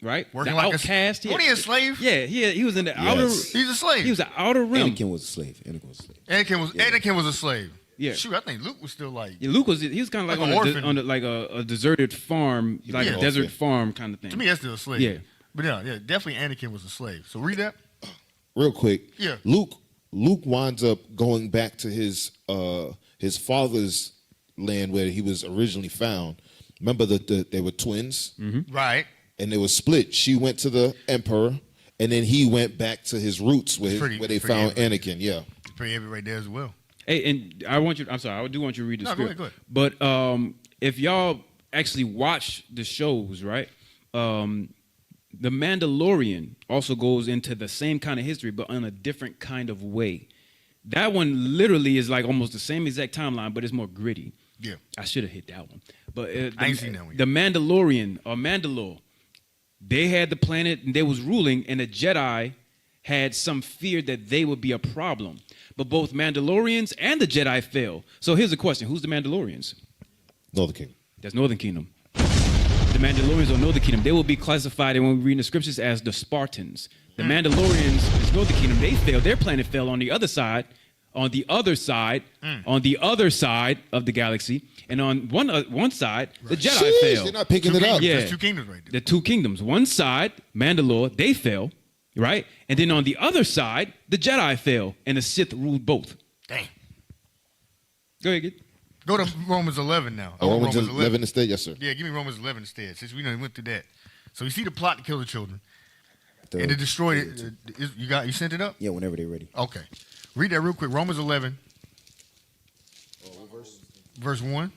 Speaker 2: right?
Speaker 4: Working
Speaker 2: the
Speaker 4: like
Speaker 2: outcast.
Speaker 4: Wasn't he a slave?
Speaker 2: Yeah, he was in the outer.
Speaker 4: He's a slave.
Speaker 2: He was the outer rim.
Speaker 5: Anakin was a slave.
Speaker 4: Anakin was a slave.
Speaker 2: Yeah.
Speaker 4: Shoot, I think Luke was still like.
Speaker 2: Yeah, Luke was kind of like,
Speaker 4: an orphan.
Speaker 2: on a deserted farm, like a desert farm kind of thing.
Speaker 4: To me, that's still a slave.
Speaker 2: Yeah.
Speaker 4: But yeah, definitely Anakin was a slave. So read that.
Speaker 3: Real quick.
Speaker 4: Yeah.
Speaker 3: Luke winds up going back to his father's land where he was originally found. Remember that they were twins?
Speaker 4: Right.
Speaker 3: And they were split. She went to the emperor, and then he went back to his roots where they found Anakin. Yeah.
Speaker 4: It's pretty heavy right there as well.
Speaker 2: Hey, and I do want you to read the script.
Speaker 4: Go ahead.
Speaker 2: But if y'all actually watch the shows, right? The Mandalorian also goes into the same kind of history, but in a different kind of way. That one literally is like almost the same exact timeline, but it's more gritty.
Speaker 4: Yeah.
Speaker 2: I should have hit that one. But
Speaker 4: I ain't seen that one yet.
Speaker 2: The Mandalorian or Mandalore, they had the planet and they was ruling, and the Jedi had some fear that they would be a problem. But both Mandalorians and the Jedi fell. So here's the question. Who's the Mandalorians?
Speaker 3: Northern Kingdom.
Speaker 2: That's Northern Kingdom. The Mandalorians are Northern Kingdom. They will be classified, and when we read in the scriptures, as the Spartans. The Mandalorians is Northern Kingdom. They fell. Their planet fell on the other side, on the other side of the galaxy. And on one side, the Jedi fell.
Speaker 3: They're not picking it up.
Speaker 2: Yeah.
Speaker 4: There's two kingdoms right there.
Speaker 2: The two kingdoms. One side, Mandalore, they fell, right? And then on the other side, the Jedi fell, and the Sith ruled both.
Speaker 4: Dang.
Speaker 2: Go ahead, kid.
Speaker 4: Go to Romans 11 now.
Speaker 3: Romans 11 instead? Yes, sir.
Speaker 4: Yeah, give me Romans 11 instead, since we went through that. So you see the plot to kill the children. And to destroy it. You sent it up?
Speaker 5: Yeah, whenever they're ready.
Speaker 4: Okay. Read that real quick. Romans 11. Verse 1.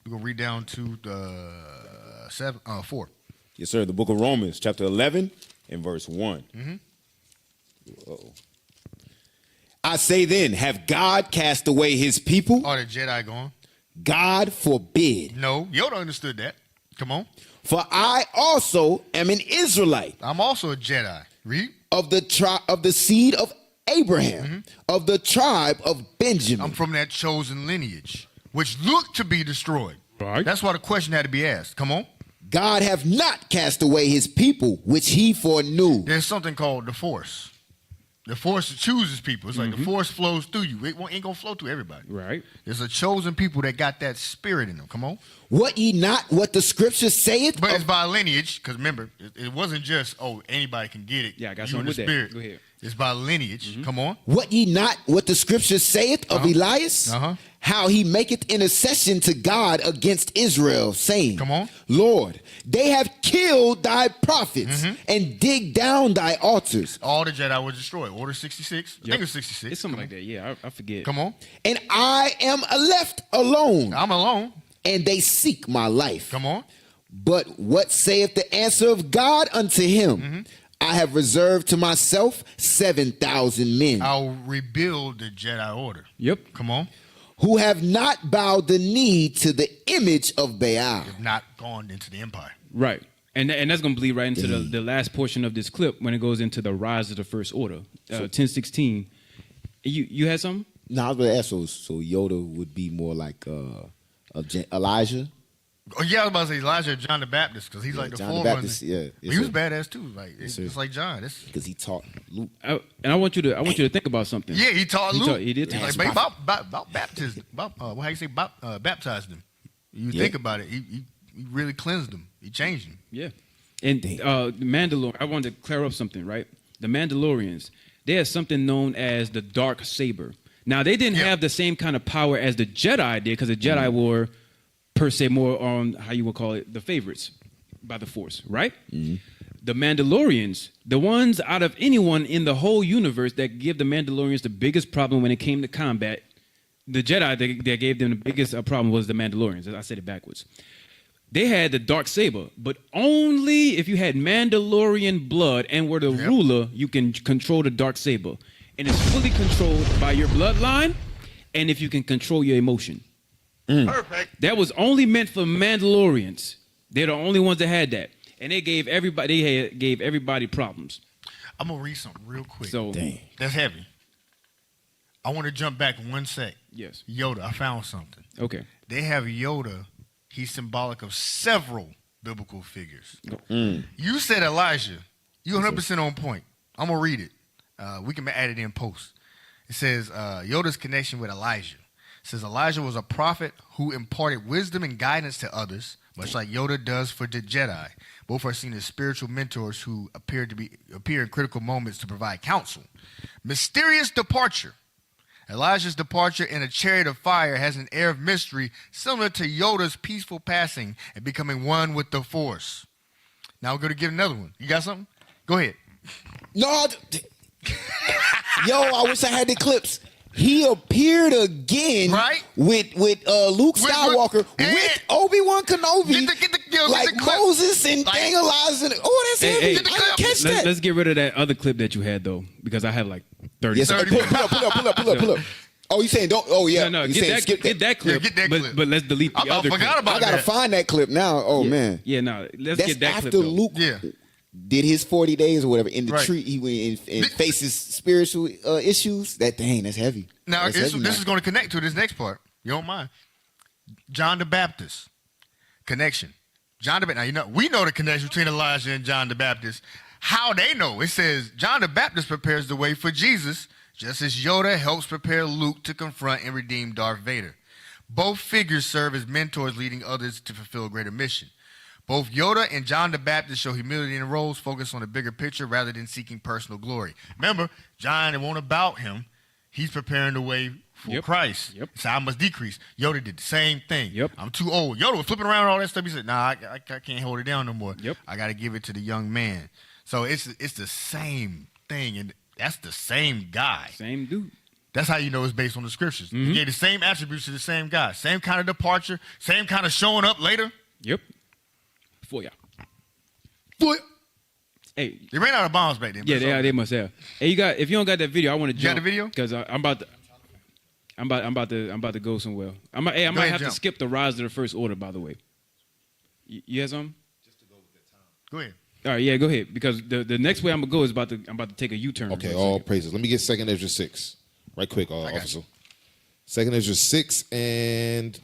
Speaker 4: We're going to read down to the 4.
Speaker 9: Yes, sir. The book of Romans, chapter 11 and verse 1. Uh-oh. I say then, have God cast away his people?
Speaker 4: Oh, the Jedi gone?
Speaker 9: God forbid.
Speaker 4: No, Yoda understood that. Come on.
Speaker 9: For I also am an Israelite.
Speaker 4: I'm also a Jedi. Read.
Speaker 9: Of the seed of Abraham, of the tribe of Benjamin.
Speaker 4: I'm from that chosen lineage, which looked to be destroyed.
Speaker 2: Right.
Speaker 4: That's why the question had to be asked. Come on.
Speaker 9: God hath not cast away his people, which he foreknew.
Speaker 4: There's something called the Force. The Force chooses people. It's like the Force flows through you. It ain't going to flow through everybody.
Speaker 2: Right.
Speaker 4: There's a chosen people that got that spirit in them. Come on.
Speaker 9: What ye not what the scripture saith?
Speaker 4: But it's by lineage, because remember, it wasn't just, anybody can get it.
Speaker 2: Yeah, I got
Speaker 4: you
Speaker 2: something
Speaker 4: in
Speaker 2: with
Speaker 4: the
Speaker 2: that.
Speaker 4: spirit.
Speaker 2: Go ahead.
Speaker 4: It's by lineage. Come on.
Speaker 9: What ye not what the scripture saith of Elias? How he maketh intercession to God against Israel, saying,
Speaker 4: Come on.
Speaker 9: Lord, they have killed thy prophets and dig down thy altars.
Speaker 4: All the Jedi were destroyed. Order 66. I think it was 66.
Speaker 2: It's something like that. Yeah, I forget.
Speaker 4: Come on.
Speaker 9: And I am left alone,
Speaker 4: I'm alone.
Speaker 9: and they seek my life.
Speaker 4: Come on.
Speaker 9: But what saith the answer of God unto him? I have reserved to myself 7,000 men
Speaker 4: I'll rebuild the Jedi Order.
Speaker 2: Yep.
Speaker 4: Come on.
Speaker 9: who have not bowed the knee to the image of Baal.
Speaker 4: Have not gone into the empire.
Speaker 2: Right. And that's going to bleed right into the last portion of this clip when it goes into the rise of the First Order, 10:16. You had something?
Speaker 5: No, I was going to ask, so Yoda would be more like Elijah?
Speaker 4: Oh, yeah, I was about to say Elijah or John the Baptist, because he's like the
Speaker 5: John the
Speaker 4: forerunner.
Speaker 5: Baptist, yeah.
Speaker 4: But he was badass too. Like it's just like John.
Speaker 5: Because he taught Luke.
Speaker 2: And I want you to think about something.
Speaker 4: Yeah, he taught Luke.
Speaker 2: He did.
Speaker 4: Like about baptism. How you say baptized him. You think about it, he really cleansed him. He changed him.
Speaker 2: Yeah. And the Mandalorian, I wanted to clear up something, right? The Mandalorians, they had something known as the dark saber. Now, they didn't have the same kind of power as the Jedi did, because the Jedi were, per se, more on, how you would call it, the favorites by the Force, right? Mm-hmm. The Mandalorians, the ones out of anyone in the whole universe that give the Mandalorians the biggest problem when it came to combat, the Jedi that gave them the biggest problem was the Mandalorians. I said it backwards. They had the dark saber, but only if you had Mandalorian blood and were the ruler, you can control the dark saber. And it's fully controlled by your bloodline, and if you can control your emotion.
Speaker 4: Perfect.
Speaker 2: That was only meant for Mandalorians. They're the only ones that had that, and they gave everybody problems.
Speaker 4: I'm gonna read something real quick.
Speaker 2: So
Speaker 4: that's heavy. I want to jump back 1 sec.
Speaker 2: Yes.
Speaker 4: Yoda, I found something.
Speaker 2: Okay.
Speaker 4: They have Yoda. He's symbolic of several biblical figures. You said Elijah. You're 100% on point. I'm going to read it. We can add it in post. It says Yoda's connection with Elijah. It says Elijah was a prophet who imparted wisdom and guidance to others, much like Yoda does for the Jedi. Both are seen as spiritual mentors who appear in critical moments to provide counsel. Mysterious departure. Elijah's departure in a chariot of fire has an air of mystery similar to Yoda's peaceful passing and becoming one with the Force. Now we're going to get another one. You got something? Go ahead.
Speaker 5: No. Yo, I wish I had the clips. He appeared again with Luke Skywalker with Obi-Wan Kenobi, like Moses and Dang Elijah. Oh, that's heavy. I didn't catch that.
Speaker 2: Let's get rid of that other clip that you had, though, because I have like 30 seconds.
Speaker 5: Pull up. Oh, you saying don't? Oh, yeah.
Speaker 2: No, get that clip.
Speaker 4: Get that clip.
Speaker 2: But let's delete the other clip.
Speaker 5: I gotta find that clip now. Oh man.
Speaker 2: Yeah, no. Let's
Speaker 5: That's
Speaker 2: get that
Speaker 5: after
Speaker 2: clip. Though.
Speaker 5: Luke did his 40 days or whatever in the tree. He went and faces spiritual issues. That's heavy.
Speaker 4: Now
Speaker 5: this
Speaker 4: is going to connect to this next part. You don't mind? John the Baptist connection. John the Baptist. Now we know the connection between Elijah and John the Baptist. How they know? It says John the Baptist prepares the way for Jesus, just as Yoda helps prepare Luke to confront and redeem Darth Vader. Both figures serve as mentors, leading others to fulfill a greater mission. Both Yoda and John the Baptist show humility in roles, focus on the bigger picture rather than seeking personal glory. Remember, John, it won't about him. He's preparing the way for Christ. So I must decrease. Yoda did the same thing. I'm too old. Yoda was flipping around all that stuff. He said, nah, I can't hold it down no more. I got to give it to the young man. So it's the same thing, and that's the same guy.
Speaker 2: Same dude.
Speaker 4: That's how you know it's based on the scriptures. He gave the same attributes to the same guy. Same kind of departure, same kind of showing up later.
Speaker 2: For y'all. Hey,
Speaker 4: they ran out of bombs back then.
Speaker 2: Yeah, they must have. Hey, if you don't got that video, I want to jump.
Speaker 4: You got the video?
Speaker 2: Because I'm about to go somewhere. I might have to skip the rise of the First Order. By the way, you have something? Just to go with the time. Go ahead. All right, go ahead. Because the next way I'm gonna go is I'm about to take a U-turn.
Speaker 3: Okay, all praises. Let me get 2 Ezra 6, right quick, officer. 2 Ezra 6, and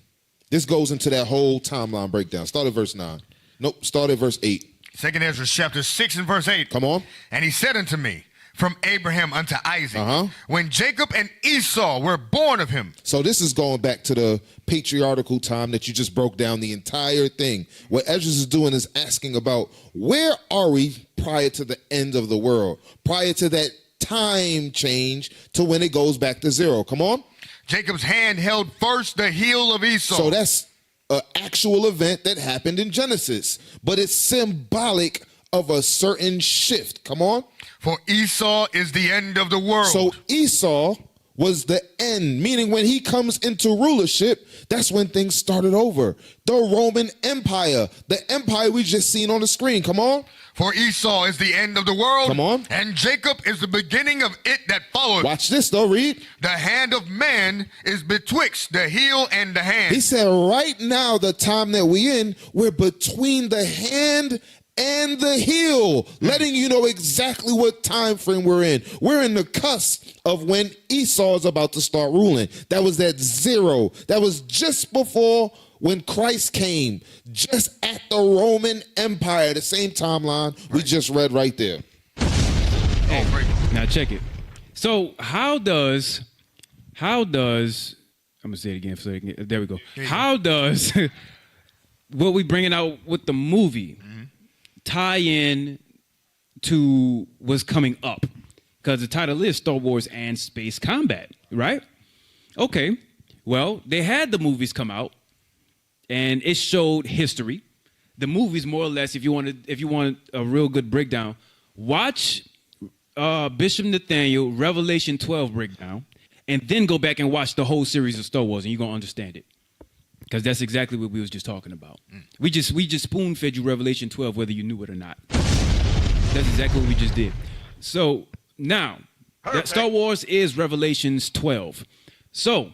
Speaker 3: this goes into that whole timeline breakdown. Start at verse 9. Nope, start at verse 8.
Speaker 4: 2 Ezra chapter 6 and verse 8.
Speaker 3: Come on.
Speaker 4: And he said unto me, from Abraham unto Isaac, when Jacob and Esau were born of him.
Speaker 3: So this is going back to the patriarchal time that you just broke down the entire thing. What Ezra is doing is asking about where are we prior to the end of the world, prior to that time change to when it goes back to zero. Come on.
Speaker 4: Jacob's hand held first the heel of Esau.
Speaker 3: So that's an actual event that happened in Genesis, but it's symbolic of a certain shift. Come on.
Speaker 4: For Esau is the end of the world.
Speaker 3: So Esau was the end, meaning when he comes into rulership, that's when things started over. The Roman Empire, the empire we just seen on the screen. Come on.
Speaker 4: For Esau is the end of the world.
Speaker 3: Come on.
Speaker 4: And Jacob is the beginning of it that followed.
Speaker 3: Watch this though, read.
Speaker 4: The hand of man is betwixt the heel and the hand.
Speaker 3: He said right now, the time that we in, we're between the hand and the heel, letting you know exactly what time frame we're in. We're in the cusp of when Esau is about to start ruling. That was that 0. That was just before when Christ came, just at the Roman Empire, the same timeline we just read right there.
Speaker 2: Hey, now check it. So how does I'm gonna say it again. There we go. How does what we bringing out with the movie tie in to what's coming up? Because the title is Star Wars and Space Combat, right? Okay. Well, they had the movies come out, and it showed history. The movies, more or less, if you want a real good breakdown, watch Bishop Nathaniel Revelation 12 breakdown, and then go back and watch the whole series of Star Wars, and you're gonna understand it. Because that's exactly what we was just talking about. We just spoon-fed you Revelation 12, whether you knew it or not. That's exactly what we just did. So now, that Star Wars is Revelations 12. So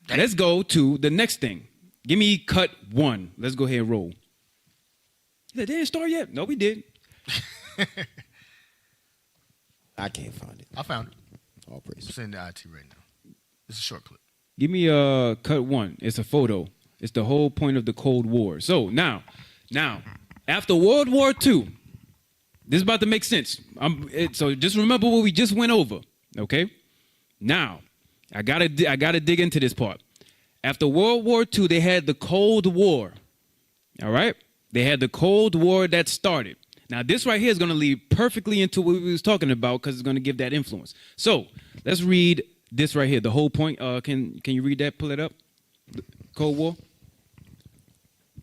Speaker 2: let's go to the next thing. Give me cut 1. Let's go ahead and roll. They didn't start yet. No, we did.
Speaker 5: I can't find it.
Speaker 4: I found it.
Speaker 5: All praise.
Speaker 4: I'm sending the IT right now. It's a short clip.
Speaker 2: Give me cut 1. It's a photo. It's the whole point of the Cold War. So now, after World War II, this is about to make sense. So just remember what we just went over, okay? Now, I gotta dig into this part. After World War II, they had the Cold War. All right? They had the Cold War that started. Now, this right here is going to lead perfectly into what we was talking about because it's going to give that influence. So, let's read this right here. The whole point. Can you read that? Pull it up. Cold War.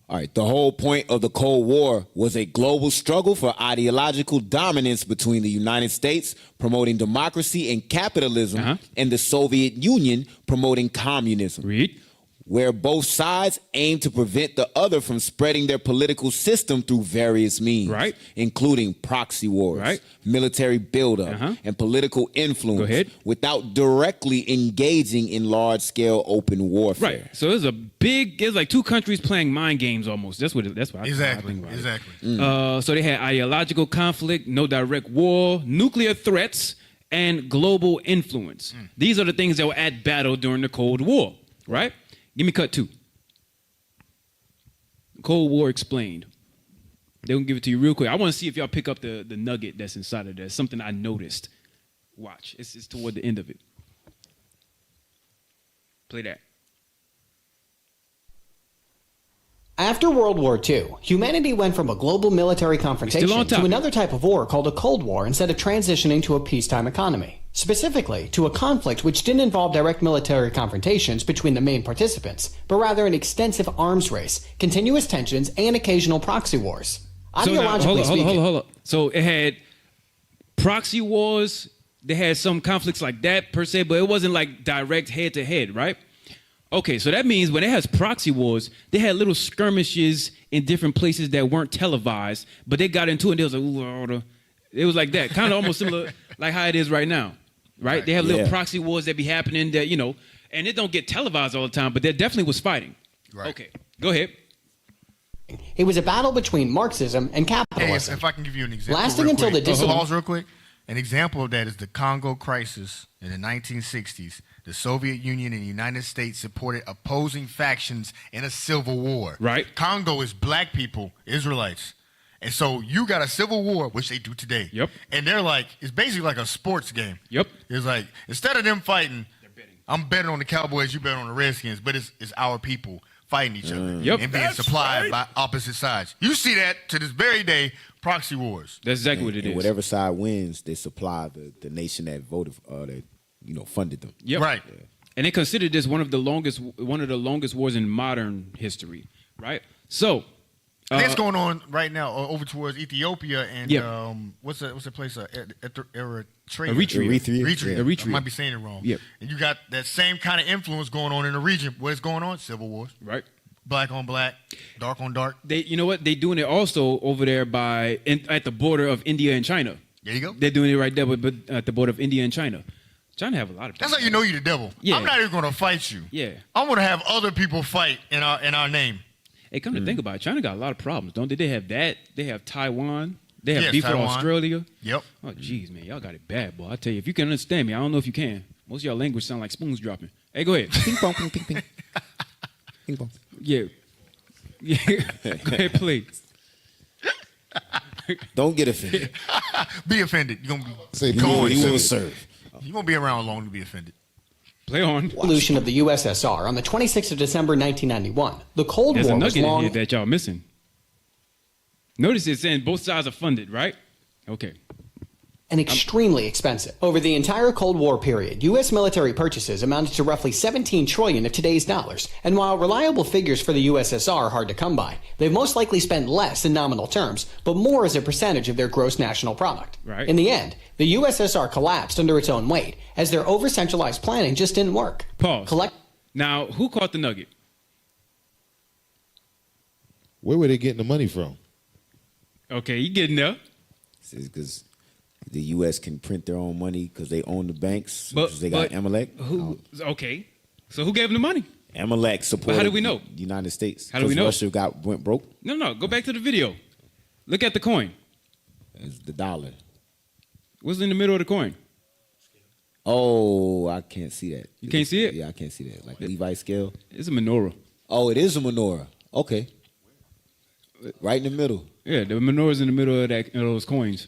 Speaker 5: All right. The whole point of the Cold War was a global struggle for ideological dominance between the United States, promoting democracy and capitalism, and the Soviet Union, promoting communism.
Speaker 2: Read.
Speaker 5: Where both sides aim to prevent the other from spreading their political system through various means, including proxy wars, military buildup, and political influence, without directly engaging in large-scale open warfare.
Speaker 2: Right. So it's like two countries playing mind games almost. That's what I think about it.
Speaker 4: Exactly.
Speaker 2: So they had ideological conflict, no direct war, nuclear threats, and global influence. These are the things that were at battle during the Cold War, right? Give me cut 2. Cold War explained. They're going to give it to you real quick. I want to see if y'all pick up the nugget that's inside of there. It's something I noticed. Watch. It's toward the end of it. Play that.
Speaker 11: After World War II, humanity went from a global military confrontation to another type of war called a Cold War instead of transitioning to a peacetime economy. Specifically, to a conflict which didn't involve direct military confrontations between the main participants, but rather an extensive arms race, continuous tensions, and occasional proxy wars. Ideologically speaking...
Speaker 2: Hold up. So it had proxy wars, they had some conflicts like that per se, but it wasn't like direct head-to-head, right? Okay, so that means when it has proxy wars, they had little skirmishes in different places that weren't televised, but they got into it and they was like, ooh, it was like that, kind of almost similar like how it is right now, right? They have little proxy wars that be happening that, and it don't get televised all the time, but there definitely was fighting. Right. Okay, go ahead.
Speaker 11: It was a battle between Marxism and capitalism.
Speaker 4: Hey, if I can give you an example
Speaker 11: lasting until the
Speaker 4: pause real quick. An example of that is the Congo crisis in the 1960s. The Soviet Union and the United States supported opposing factions in a civil war.
Speaker 2: Right.
Speaker 4: Congo is black people, Israelites. And so you got a civil war, which they do today.
Speaker 2: Yep.
Speaker 4: And they're like, it's basically like a sports game.
Speaker 2: Yep.
Speaker 4: It's like, instead of them fighting, I'm betting on the Cowboys, you bet on the Redskins, but it's our people fighting each other and being supplied by opposite sides. You see that to this very day, proxy wars.
Speaker 2: That's exactly what it is.
Speaker 5: Whatever side wins, they supply the nation that voted, that funded them.
Speaker 2: Yep.
Speaker 4: Right.
Speaker 2: Yeah. And they considered this one of the longest wars in modern history, right? So
Speaker 4: that's going on right now over towards Ethiopia and what's the place? Eritrea.
Speaker 2: Eritrea.
Speaker 4: I might be saying it wrong.
Speaker 2: Yep.
Speaker 4: And you got that same kind of influence going on in the region. What's going on? Civil wars.
Speaker 2: Right.
Speaker 4: Black on black, dark on dark.
Speaker 2: You know what? They're doing it also over there at the border of India and China.
Speaker 4: There you go.
Speaker 2: They're doing it right there, but at the border of India and China. China have a lot of people.
Speaker 4: That's how you know you're the devil.
Speaker 2: Yeah.
Speaker 4: I'm not even going to fight you.
Speaker 2: Yeah.
Speaker 4: I'm going to have other people fight in our name.
Speaker 2: Hey, come to think about it, China got a lot of problems, don't they? They have that. They have Taiwan. They have
Speaker 4: Yes,
Speaker 2: beef with
Speaker 4: Taiwan.
Speaker 2: Australia.
Speaker 4: Yep.
Speaker 2: Oh, jeez, man. Y'all got it bad, boy. I tell you, if you can understand me, I don't know if you can. Most of y'all language sound like spoons dropping. Hey, go ahead.
Speaker 5: Ping pong, ping, ping, ping. Ping pong.
Speaker 2: Yeah. Yeah. Go ahead, please.
Speaker 5: Don't get offended.
Speaker 4: Be offended. You're gonna be
Speaker 3: Say
Speaker 5: You
Speaker 3: please.
Speaker 5: will serve.
Speaker 4: You won't be around long to be offended.
Speaker 2: Play on.
Speaker 11: Revolution of the USSR on the 26th of December 1991. The Cold
Speaker 2: There's a
Speaker 11: War was
Speaker 2: nugget in
Speaker 11: long
Speaker 2: here that y'all missing. Notice it's saying both sides are funded, right? Okay.
Speaker 11: and extremely expensive. Over the entire Cold War period, U.S. military purchases amounted to roughly $17 trillion of today's dollars, and while reliable figures for the USSR are hard to come by, they've most likely spent less in nominal terms, but more as a percentage of their gross national product.
Speaker 2: Right.
Speaker 11: In the end, the USSR collapsed under its own weight, as their over-centralized planning just didn't work.
Speaker 2: Pause. Now, who caught the nugget?
Speaker 3: Where were they getting the money from?
Speaker 2: Okay, you getting there.
Speaker 5: Because the U.S. can print their own money because they own the banks.
Speaker 2: But
Speaker 5: Because they got Amalek.
Speaker 2: Okay, so who gave them the money?
Speaker 5: Amalek supported.
Speaker 2: How do we know?
Speaker 5: The United States.
Speaker 2: How do we know?
Speaker 5: Russia went broke.
Speaker 2: No. Go back to the video. Look at the coin.
Speaker 5: It's the dollar.
Speaker 2: What's in the middle of the coin?
Speaker 5: Oh, I can't see that.
Speaker 2: You can't see it?
Speaker 5: Yeah, I can't see that. Like Levi scale.
Speaker 2: It's a menorah.
Speaker 5: Oh, it is a menorah. Okay. Right in the middle.
Speaker 2: Yeah, the menorah's in the middle of those coins.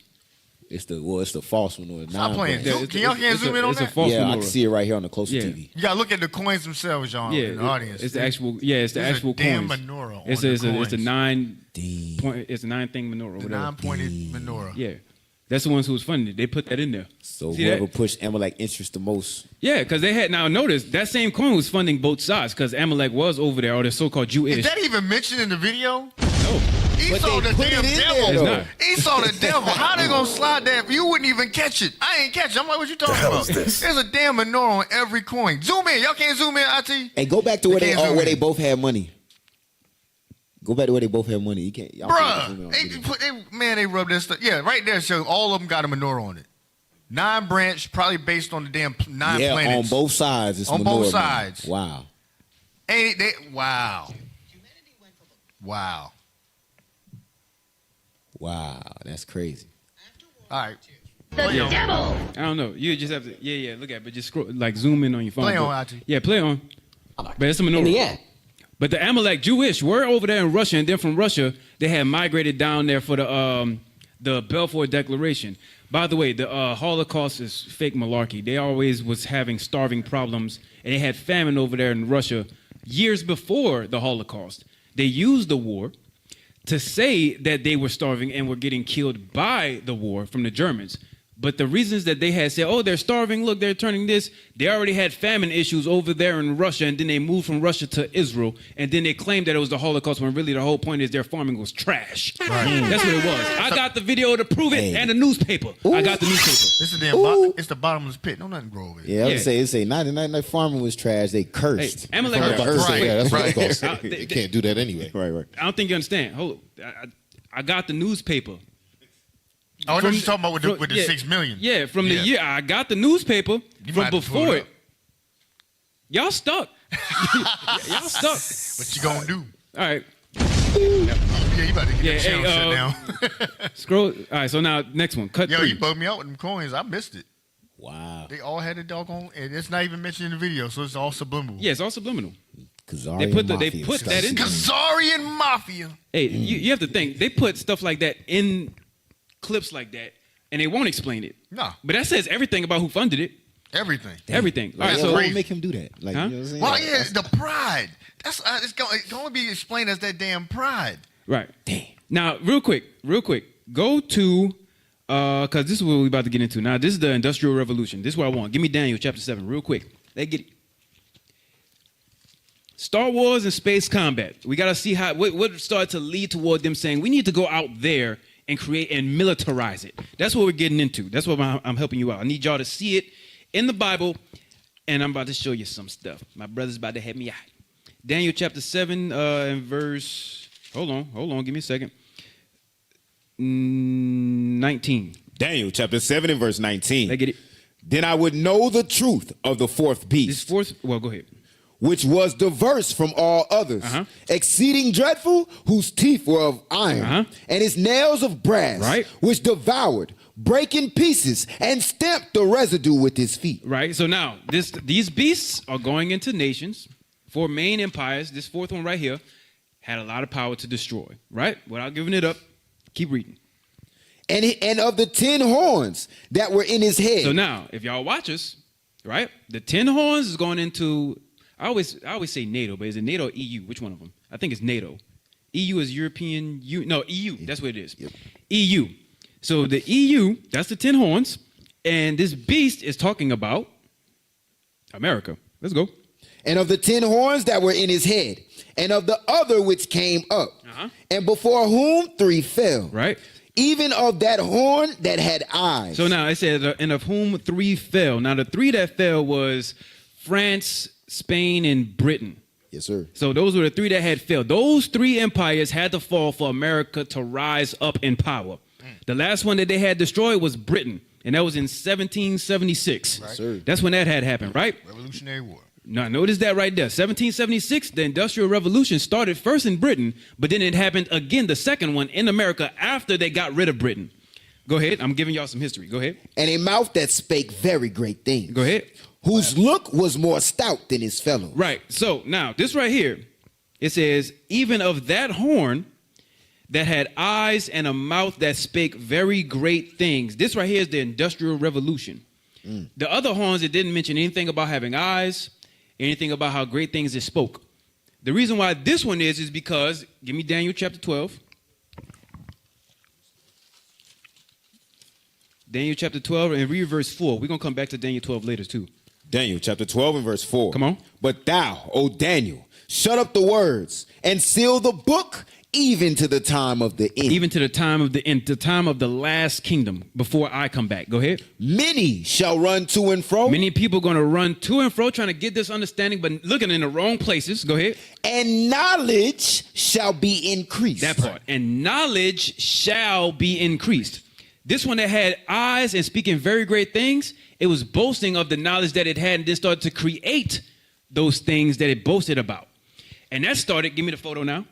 Speaker 5: It's the false menorah.
Speaker 4: Stop playing. Y'all can't zoom in on that?
Speaker 5: Yeah, I can see it right here on the closer TV.
Speaker 4: You gotta look at the coins themselves, y'all, in the audience.
Speaker 2: It's the actual. Yeah, it's the
Speaker 4: There's
Speaker 2: actual
Speaker 4: a damn
Speaker 2: coins.
Speaker 4: menorah.
Speaker 2: It's
Speaker 4: on
Speaker 2: a
Speaker 4: the
Speaker 2: it's a
Speaker 4: coins.
Speaker 2: 9 thing menorah.
Speaker 4: The
Speaker 2: Whatever.
Speaker 4: 9-pointed menorah.
Speaker 2: Yeah, that's the ones who was funding it. They put that in there.
Speaker 5: So
Speaker 2: See
Speaker 5: whoever
Speaker 2: that?
Speaker 5: pushed Amalek interest the most.
Speaker 2: Yeah, because they had now notice that same coin was funding both sides because Amalek was over there, or the so-called Jewish.
Speaker 4: Is that even mentioned in the video?
Speaker 2: No.
Speaker 4: Esau the
Speaker 5: put it
Speaker 4: damn
Speaker 5: in
Speaker 4: devil.
Speaker 5: there,
Speaker 2: It's not.
Speaker 4: Esau the devil. How they gonna slide that? You wouldn't even catch it. I ain't catch it. I'm like, what you talking about? There's a damn menorah on every coin. Zoom in. Y'all can't zoom in, IT?
Speaker 5: Hey, go back to where
Speaker 4: They
Speaker 5: they
Speaker 4: can't zoom
Speaker 5: where they
Speaker 4: in.
Speaker 5: both had money. Go back to where they both had money. You can't. Y'all can't zoom in on the video.
Speaker 4: They rubbed that stuff. Yeah, right there. So all of them got a menorah on it. 9 branch, probably based on the damn 9
Speaker 5: Yeah,
Speaker 4: planets.
Speaker 5: on both sides. It's
Speaker 4: On
Speaker 5: menorah
Speaker 4: both
Speaker 5: money.
Speaker 4: sides.
Speaker 5: Wow.
Speaker 4: Wow. Wow.
Speaker 5: Wow, that's crazy.
Speaker 4: All right.
Speaker 2: I don't know. You just have to. Yeah. Look at it, but just scroll, like zoom in on your phone.
Speaker 4: Play
Speaker 2: But-
Speaker 4: on, IT.
Speaker 2: Yeah, play on. But it's a menorah.
Speaker 11: In the end,
Speaker 2: But the Amalek Jewish were over there in Russia, and then from Russia they had migrated down there for the Balfour Declaration. By the way, the Holocaust is fake malarkey. They always was having starving problems, and they had famine over there in Russia years before the Holocaust. They used the war to say that they were starving and were getting killed by the war from the Germans. But the reasons that they had said, oh, they're starving, look, they're turning this, they already had famine issues over there in Russia, and then they moved from Russia to Israel, and then they claimed that it was the Holocaust, when really the whole point is their farming was trash. That's what it was. I got the video to prove it, and the newspaper. I got the newspaper.
Speaker 4: It's the it's the bottomless pit. No nothing grow over here.
Speaker 5: Yeah, I would say 99 farming was trash. They cursed.
Speaker 2: Hey, Amalek-
Speaker 3: I was about to say, yeah, that's what
Speaker 4: Right.
Speaker 3: it's called. They can't do that anyway.
Speaker 5: Right.
Speaker 2: I don't think you understand. Hold on. I got the newspaper.
Speaker 4: Oh, I know
Speaker 2: From-
Speaker 4: you're talking about with the
Speaker 2: yeah,
Speaker 4: 6 million.
Speaker 2: Yeah, from the year. I got the newspaper
Speaker 4: You
Speaker 2: from
Speaker 4: might have to pull
Speaker 2: before
Speaker 4: it
Speaker 2: it. Y'all stuck. Y'all stuck.
Speaker 4: What you gonna do?
Speaker 2: All right.
Speaker 4: Yeah, you about to get
Speaker 2: Yeah,
Speaker 4: the channel
Speaker 2: hey,
Speaker 4: shut down.
Speaker 2: Scroll. All right, so now next one. Cut
Speaker 4: Yo,
Speaker 2: 3.
Speaker 4: you bugged me out with them coins. I missed it.
Speaker 5: Wow.
Speaker 4: They all had a doggone, and it's not even mentioned in the video, so it's all subliminal.
Speaker 2: Yeah, it's all subliminal.
Speaker 5: Kazarian
Speaker 2: They put
Speaker 5: Mafia.
Speaker 2: that in.
Speaker 4: Khazarian Mafia.
Speaker 2: Hey, you have to think. They put stuff like that in clips like that, and they won't explain it.
Speaker 4: No.
Speaker 2: But that says everything about who funded it.
Speaker 4: Everything.
Speaker 2: Everything. All right,
Speaker 5: Why
Speaker 2: so
Speaker 5: would make him do that? Like,
Speaker 2: Huh?
Speaker 5: you know what I'm saying?
Speaker 4: Well,
Speaker 5: Like,
Speaker 4: yeah, the pride. That's it can only be explained as that damn pride.
Speaker 2: right. Damn. Now, real quick, go to because this is what we're about to get into. Now, this is the Industrial Revolution. This is what I want. Give me Daniel chapter 7, real quick. Let's get it. Star Wars and space combat. We got to see how what started to lead toward them saying we need to go out there and create and militarize it. That's what we're getting into. That's what I'm helping you out. I need y'all to see it in the Bible, and I'm about to show you some stuff. My brother's about to help me out. Daniel chapter 7 and verse. Hold on. Give me a second. 19.
Speaker 9: Daniel chapter 7 and verse 19.
Speaker 2: Let's get it.
Speaker 9: Then I would know the truth of the fourth
Speaker 2: This
Speaker 9: beast,
Speaker 2: fourth. Well, go ahead.
Speaker 9: which was diverse from all others, exceeding dreadful, whose teeth were of iron, and his nails of brass, which devoured, break in pieces, and stamped the residue with his feet.
Speaker 2: Right. So now these beasts are going into nations, 4 main empires. This 4th one right here had a lot of power to destroy. Right. Without giving it up, keep reading.
Speaker 9: And of the 10 horns that were in his head.
Speaker 2: So now, if y'all watch us, right, the 10 horns is going into. I always say NATO, but is it NATO or EU? Which one of them? I think it's NATO. EU is European. EU. That's what it is. Yep. EU. So the EU, that's the 10 horns, and this beast is talking about America. Let's go.
Speaker 9: And of the 10 horns that were in his head, and of the other which came up, and before whom 3 fell.
Speaker 2: Right.
Speaker 9: Even of that horn that had eyes.
Speaker 2: So now it says, and of whom 3 fell. Now the 3 that fell was France, Spain, and Britain.
Speaker 9: Yes, sir.
Speaker 2: So those were the 3 that had failed. Those 3 empires had to fall for America to rise up in power. The last one that they had destroyed was Britain, and that was in 1776.
Speaker 4: Right.
Speaker 9: Sir.
Speaker 2: That's when that had happened, right?
Speaker 4: Revolutionary War.
Speaker 2: Now, notice that right there. 1776, the Industrial Revolution started first in Britain, but then it happened again, the second one, in America after they got rid of Britain. Go ahead. I'm giving y'all some history. Go ahead.
Speaker 9: And a mouth that spake very great things.
Speaker 2: Go ahead.
Speaker 9: Whose look was more stout than his fellow.
Speaker 2: Right. So now, this right here, it says, even of that horn that had eyes and a mouth that spake very great things. This right here is the Industrial Revolution. The other horns, it didn't mention anything about having eyes, anything about how great things it spoke. The reason why this one is because, give me Daniel chapter 12. Daniel chapter 12 and read verse 4. We're going to come back to Daniel 12 later too.
Speaker 9: Daniel chapter 12 and verse 4.
Speaker 2: Come on.
Speaker 9: But thou, O Daniel, shut up the words and seal the book even to the time of the end.
Speaker 2: Even to the time of the end, the time of the last kingdom before I come back. Go ahead.
Speaker 9: Many shall run to and fro.
Speaker 2: Many people are going to run to and fro trying to get this understanding, but looking in the wrong places. Go ahead.
Speaker 9: And knowledge shall be increased.
Speaker 2: That part. And knowledge shall be increased. This one that had eyes and speaking very great things, it was boasting of the knowledge that it had and then started to create those things that it boasted about. And that started, give me the photo now.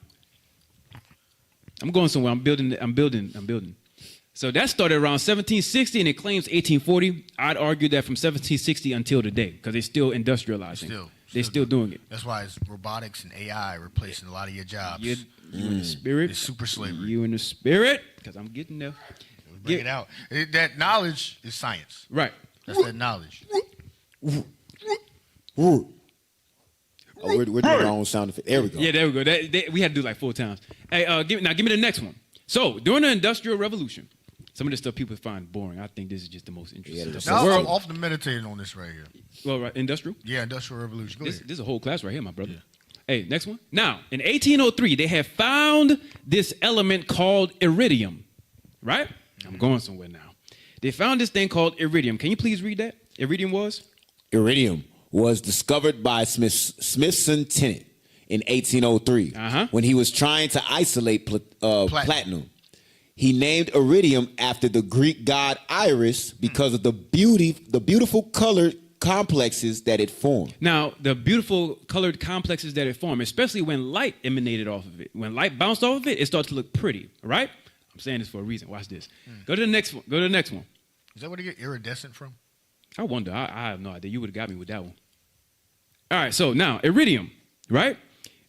Speaker 2: I'm going somewhere. I'm building. So that started around 1760 and it claims 1840. I'd argue that from 1760 until today because they're still industrializing. They're still doing it.
Speaker 4: That's why it's robotics and AI replacing a lot of your jobs.
Speaker 2: You in the spirit.
Speaker 4: It's super slavery.
Speaker 2: You in the spirit because I'm getting there.
Speaker 4: Bring it out. That knowledge is science.
Speaker 2: Right.
Speaker 4: That's that knowledge.
Speaker 9: Oh, we're doing our own sound effect. There we go.
Speaker 2: Yeah, there we go. We had to do like 4 times. Hey, give me the next one. So during the Industrial Revolution, some of the stuff people find boring. I think this is just the most interesting.
Speaker 4: I'm often meditating on this right here.
Speaker 2: Well, right, industrial?
Speaker 4: Yeah, Industrial Revolution. Go ahead.
Speaker 2: This is a whole class right here, my brother. Yeah. Hey, next one. Now, in 1803, they have found this element called iridium, right? I'm going somewhere now. They found this thing called iridium. Can you please read that? Iridium was?
Speaker 9: Iridium was discovered by Smithson Tennant in 1803 when he was trying to isolate platinum. He named iridium after the Greek god Iris because of the beautiful colored complexes that it formed.
Speaker 2: Now, the beautiful colored complexes that it formed, especially when light emanated off of it. When light bounced off of it, it started to look pretty, right? I'm saying this for a reason. Watch this. Go to the next one. Go to the next one.
Speaker 4: Is that where they get iridescent from?
Speaker 2: I wonder. I have no idea. You would have got me with that one. All right. So now, iridium, right?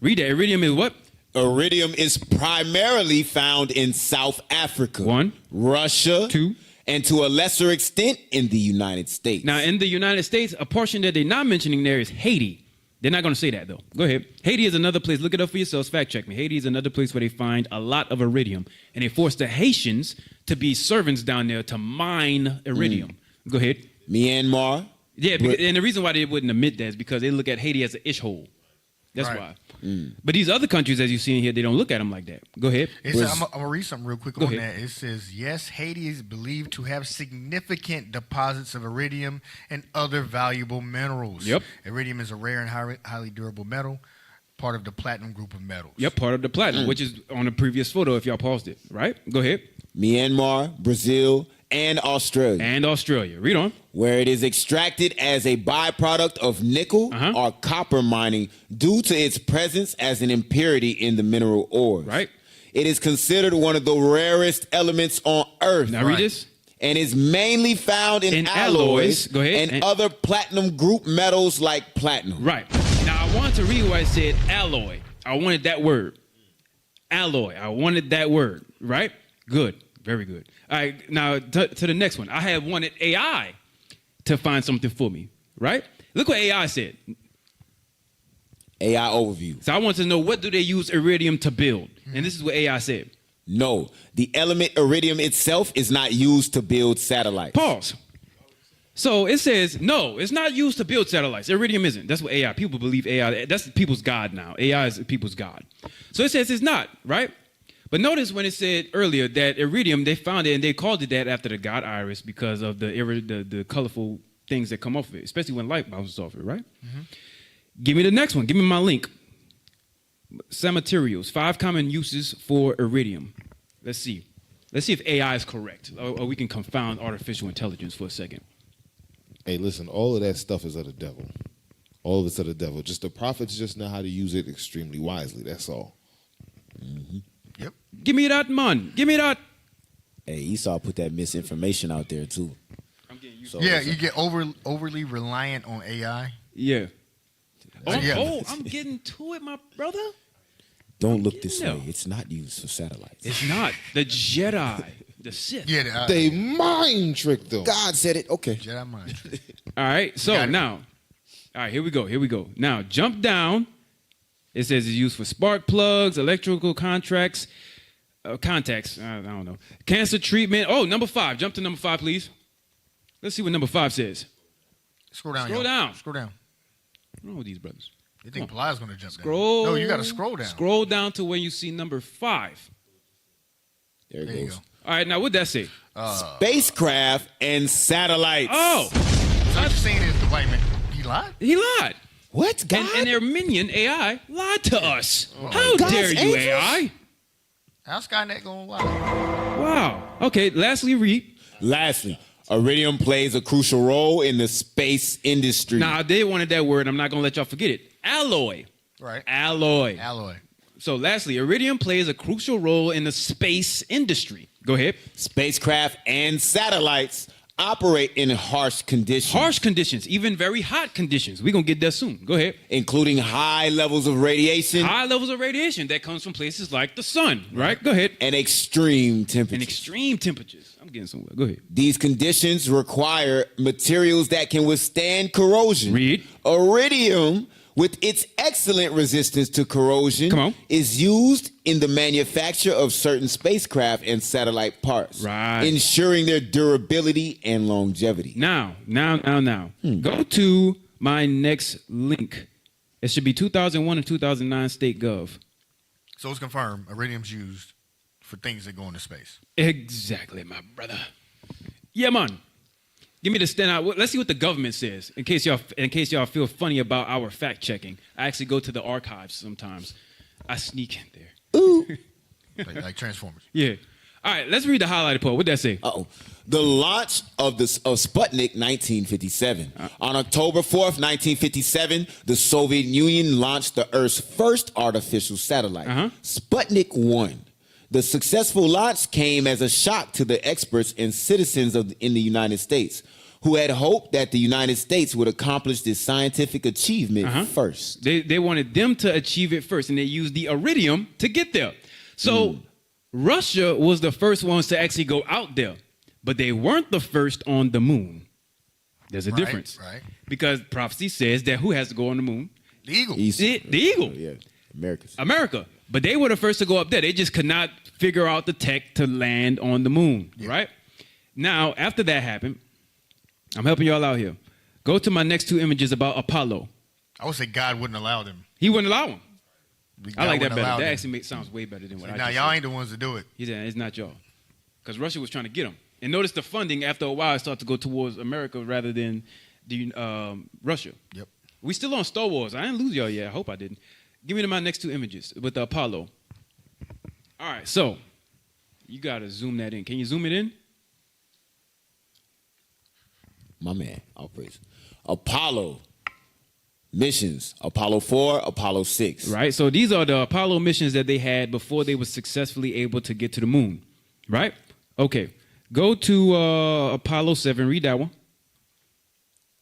Speaker 2: Read that. Iridium is what?
Speaker 9: Iridium is primarily found in South Africa,
Speaker 2: 1,
Speaker 9: Russia,
Speaker 2: 2,
Speaker 9: and to a lesser extent in the United States.
Speaker 2: Now, in the United States, a portion that they're not mentioning there is Haiti. They're not going to say that, though. Go ahead. Haiti is another place. Look it up for yourselves. Fact check me. Haiti is another place where they find a lot of iridium. And they force the Haitians to be servants down there to mine iridium. Go ahead.
Speaker 9: Myanmar.
Speaker 2: Yeah, and the reason why they wouldn't admit that is because they look at Haiti as an ish hole. That's why. But these other countries, as you see in here, they don't look at them like that. Go ahead.
Speaker 4: I'm going to read something real quick on that. It says, yes, Haiti is believed to have significant deposits of iridium and other valuable minerals.
Speaker 2: Yep.
Speaker 4: Iridium is a rare and highly durable metal, part of the platinum group of metals.
Speaker 2: Yep, part of the platinum, which is on the previous photo if y'all paused it, right? Go ahead.
Speaker 9: Myanmar, Brazil, and Australia.
Speaker 2: Read on.
Speaker 9: Where it is extracted as a byproduct of nickel or copper mining due to its presence as an impurity in the mineral ores.
Speaker 2: Right.
Speaker 9: It is considered one of the rarest elements on Earth.
Speaker 2: Now read this.
Speaker 9: And is mainly found in alloys
Speaker 2: Go ahead.
Speaker 9: and other platinum group metals like platinum.
Speaker 2: Right. Now, I wanted to read what I said, alloy. I wanted that word. Alloy. I wanted that word. Right? Good. Very good. All right. Now, to the next one. I had wanted AI to find something for me. Right? Look what AI said.
Speaker 9: AI overview.
Speaker 2: So I want to know, what do they use iridium to build? And this is what AI said.
Speaker 9: No, the element iridium itself is not used to build satellites.
Speaker 2: Pause. So it says, no, it's not used to build satellites. Iridium isn't. That's what AI, people believe AI, that's people's God now. AI is people's God. So it says it's not, right? But notice when it said earlier that iridium, they found it and they called it that after the god Iris because of the colorful things that come off of it, especially when light bounces off it, right? Give me the next one. Give me my link. Some materials, 5 common uses for iridium. Let's see. Let's see if AI is correct, or we can confound artificial intelligence for a second.
Speaker 3: Hey, listen, all of that stuff is of the devil. All of it's of the devil. Just the prophets just know how to use it extremely wisely. That's all.
Speaker 4: Yep.
Speaker 2: Give me that, man. Give me that.
Speaker 9: Hey, Esau put that misinformation out there too.
Speaker 4: You get overly reliant on AI.
Speaker 2: Yeah.
Speaker 4: Yeah.
Speaker 2: Oh, I'm getting to it, my brother.
Speaker 9: Don't look this way. It's not used for satellites.
Speaker 2: It's not. The Jedi, the Sith.
Speaker 4: Yeah,
Speaker 3: They mind tricked them.
Speaker 9: God said it. Okay.
Speaker 4: Jedi mind.
Speaker 2: All right. So now, all right, here we go. Now, jump down. It says it's used for spark plugs, electrical contacts. I don't know. Cancer treatment. Oh, number 5. Jump to number 5, please. Let's see what number 5 says.
Speaker 4: Scroll down.
Speaker 2: Scroll down.
Speaker 4: Scroll down.
Speaker 2: What's wrong with these brothers?
Speaker 4: You think Pala's going to jump
Speaker 2: Scroll.
Speaker 4: down? No, you got to scroll down.
Speaker 2: Scroll down to where you see number 5.
Speaker 9: There it
Speaker 4: There you
Speaker 9: goes.
Speaker 4: go.
Speaker 2: All right, now what'd that say?
Speaker 9: Spacecraft and satellites.
Speaker 2: Oh,
Speaker 4: So what you're saying is the white man, he lied?
Speaker 2: he lied.
Speaker 9: What? God?
Speaker 2: And their minion, AI, lied to us. How
Speaker 9: God's
Speaker 2: dare you,
Speaker 9: angels?
Speaker 2: AI?
Speaker 4: How's Skynet going to lie?
Speaker 2: Wow. Okay, lastly, read.
Speaker 9: Lastly, iridium plays a crucial role in the space industry.
Speaker 2: Now, I did wanted that word. I'm not going to let y'all forget it. Alloy.
Speaker 4: Right.
Speaker 2: Alloy.
Speaker 4: Alloy.
Speaker 2: So lastly, iridium plays a crucial role in the space industry. Go ahead.
Speaker 9: Spacecraft and satellites operate in harsh conditions.
Speaker 2: Harsh conditions, even very hot conditions. We're going to get there soon. Go ahead.
Speaker 9: Including high levels of radiation.
Speaker 2: High levels of radiation that comes from places like the sun, right? Go ahead.
Speaker 9: And extreme temperatures.
Speaker 2: And extreme temperatures. I'm getting somewhere. Go ahead.
Speaker 9: These conditions require materials that can withstand corrosion.
Speaker 2: Read.
Speaker 9: Iridium, with its excellent resistance to corrosion, is used in the manufacture of certain spacecraft and satellite parts, ensuring their durability and longevity.
Speaker 2: Now. Go to my next link. It should be 2001 and 2009 State Gov.
Speaker 4: So it's confirmed iridium's used for things that go into space.
Speaker 2: Exactly, my brother. Yeah, man. Give me the standout. Let's see what the government says. In case y'all feel funny about our fact checking, I actually go to the archives sometimes. I sneak in there.
Speaker 9: Ooh.
Speaker 4: like Transformers.
Speaker 2: Yeah. All right. Let's read the highlighted part. What'd that say?
Speaker 9: The launch of Sputnik 1957. On October 4th, 1957, the Soviet Union launched the Earth's first artificial satellite, Sputnik 1. The successful launch came as a shock to the experts and citizens in the United States, who had hoped that the United States would accomplish this scientific achievement first.
Speaker 2: They wanted them to achieve it first, and they used the iridium to get there. So Russia was the first ones to actually go out there, but they weren't the first on the moon. There's a difference.
Speaker 4: Right.
Speaker 2: Because prophecy says that who has to go on the moon?
Speaker 4: The Eagle.
Speaker 2: The Eagle.
Speaker 9: Yeah,
Speaker 2: America. But they were the first to go up there. They just could not figure out the tech to land on the moon, right? Now, after that happened, I'm helping y'all out here. Go to my next 2 images about Apollo.
Speaker 4: I would say God wouldn't allow them.
Speaker 2: He wouldn't allow them. I like that
Speaker 4: wouldn't
Speaker 2: better.
Speaker 4: allow
Speaker 2: That
Speaker 4: them.
Speaker 2: actually sounds way better than what I
Speaker 4: Now,
Speaker 2: just
Speaker 4: y'all
Speaker 2: said.
Speaker 4: ain't the ones to do it.
Speaker 2: He said, it's not y'all. Because Russia was trying to get them. And notice the funding, after a while, it started to go towards America rather than Russia.
Speaker 4: Yep.
Speaker 2: We still on Star Wars. I didn't lose y'all yet. I hope I didn't. Give me my next 2 images with the Apollo. All right, so you got to zoom that in. Can you zoom it in?
Speaker 9: My man, all praise. Apollo missions, Apollo 4, Apollo 6.
Speaker 2: Right, so these are the Apollo missions that they had before they were successfully able to get to the moon, right? Okay, go to Apollo 7, read that one.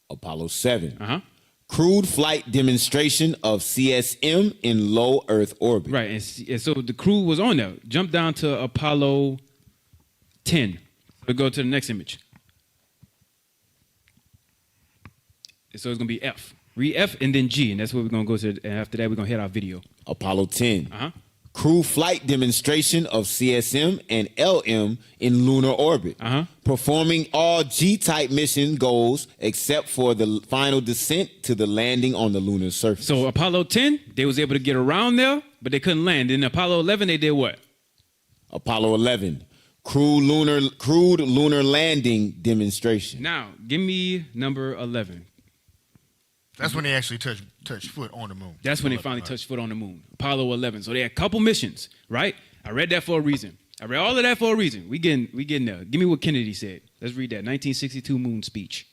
Speaker 9: Apollo 7.
Speaker 2: Uh-huh.
Speaker 9: Crewed flight demonstration of CSM in low Earth orbit.
Speaker 2: Right, and so the crew was on there. Jump down to Apollo 10. We'll go to the next image. So it's going to be F. Read F and then G, and that's what we're going to go to. And after that, we're going to hit our video.
Speaker 9: Apollo 10.
Speaker 2: Uh-huh.
Speaker 9: Crew flight demonstration of CSM and LM in lunar orbit.
Speaker 2: Uh-huh.
Speaker 9: Performing all G-type mission goals except for the final descent to the landing on the lunar surface.
Speaker 2: So Apollo 10, they was able to get around there, but they couldn't land. In Apollo 11, they did what?
Speaker 9: Apollo 11. Crewed lunar landing demonstration.
Speaker 2: Now, give me number 11.
Speaker 4: That's when they actually touched foot on the moon.
Speaker 2: That's when they finally touched foot on the moon. Apollo 11. So they had a couple missions, right? I read that for a reason. I read all of that for a reason. We getting there. Give me what Kennedy said. Let's read that. 1962 moon speech.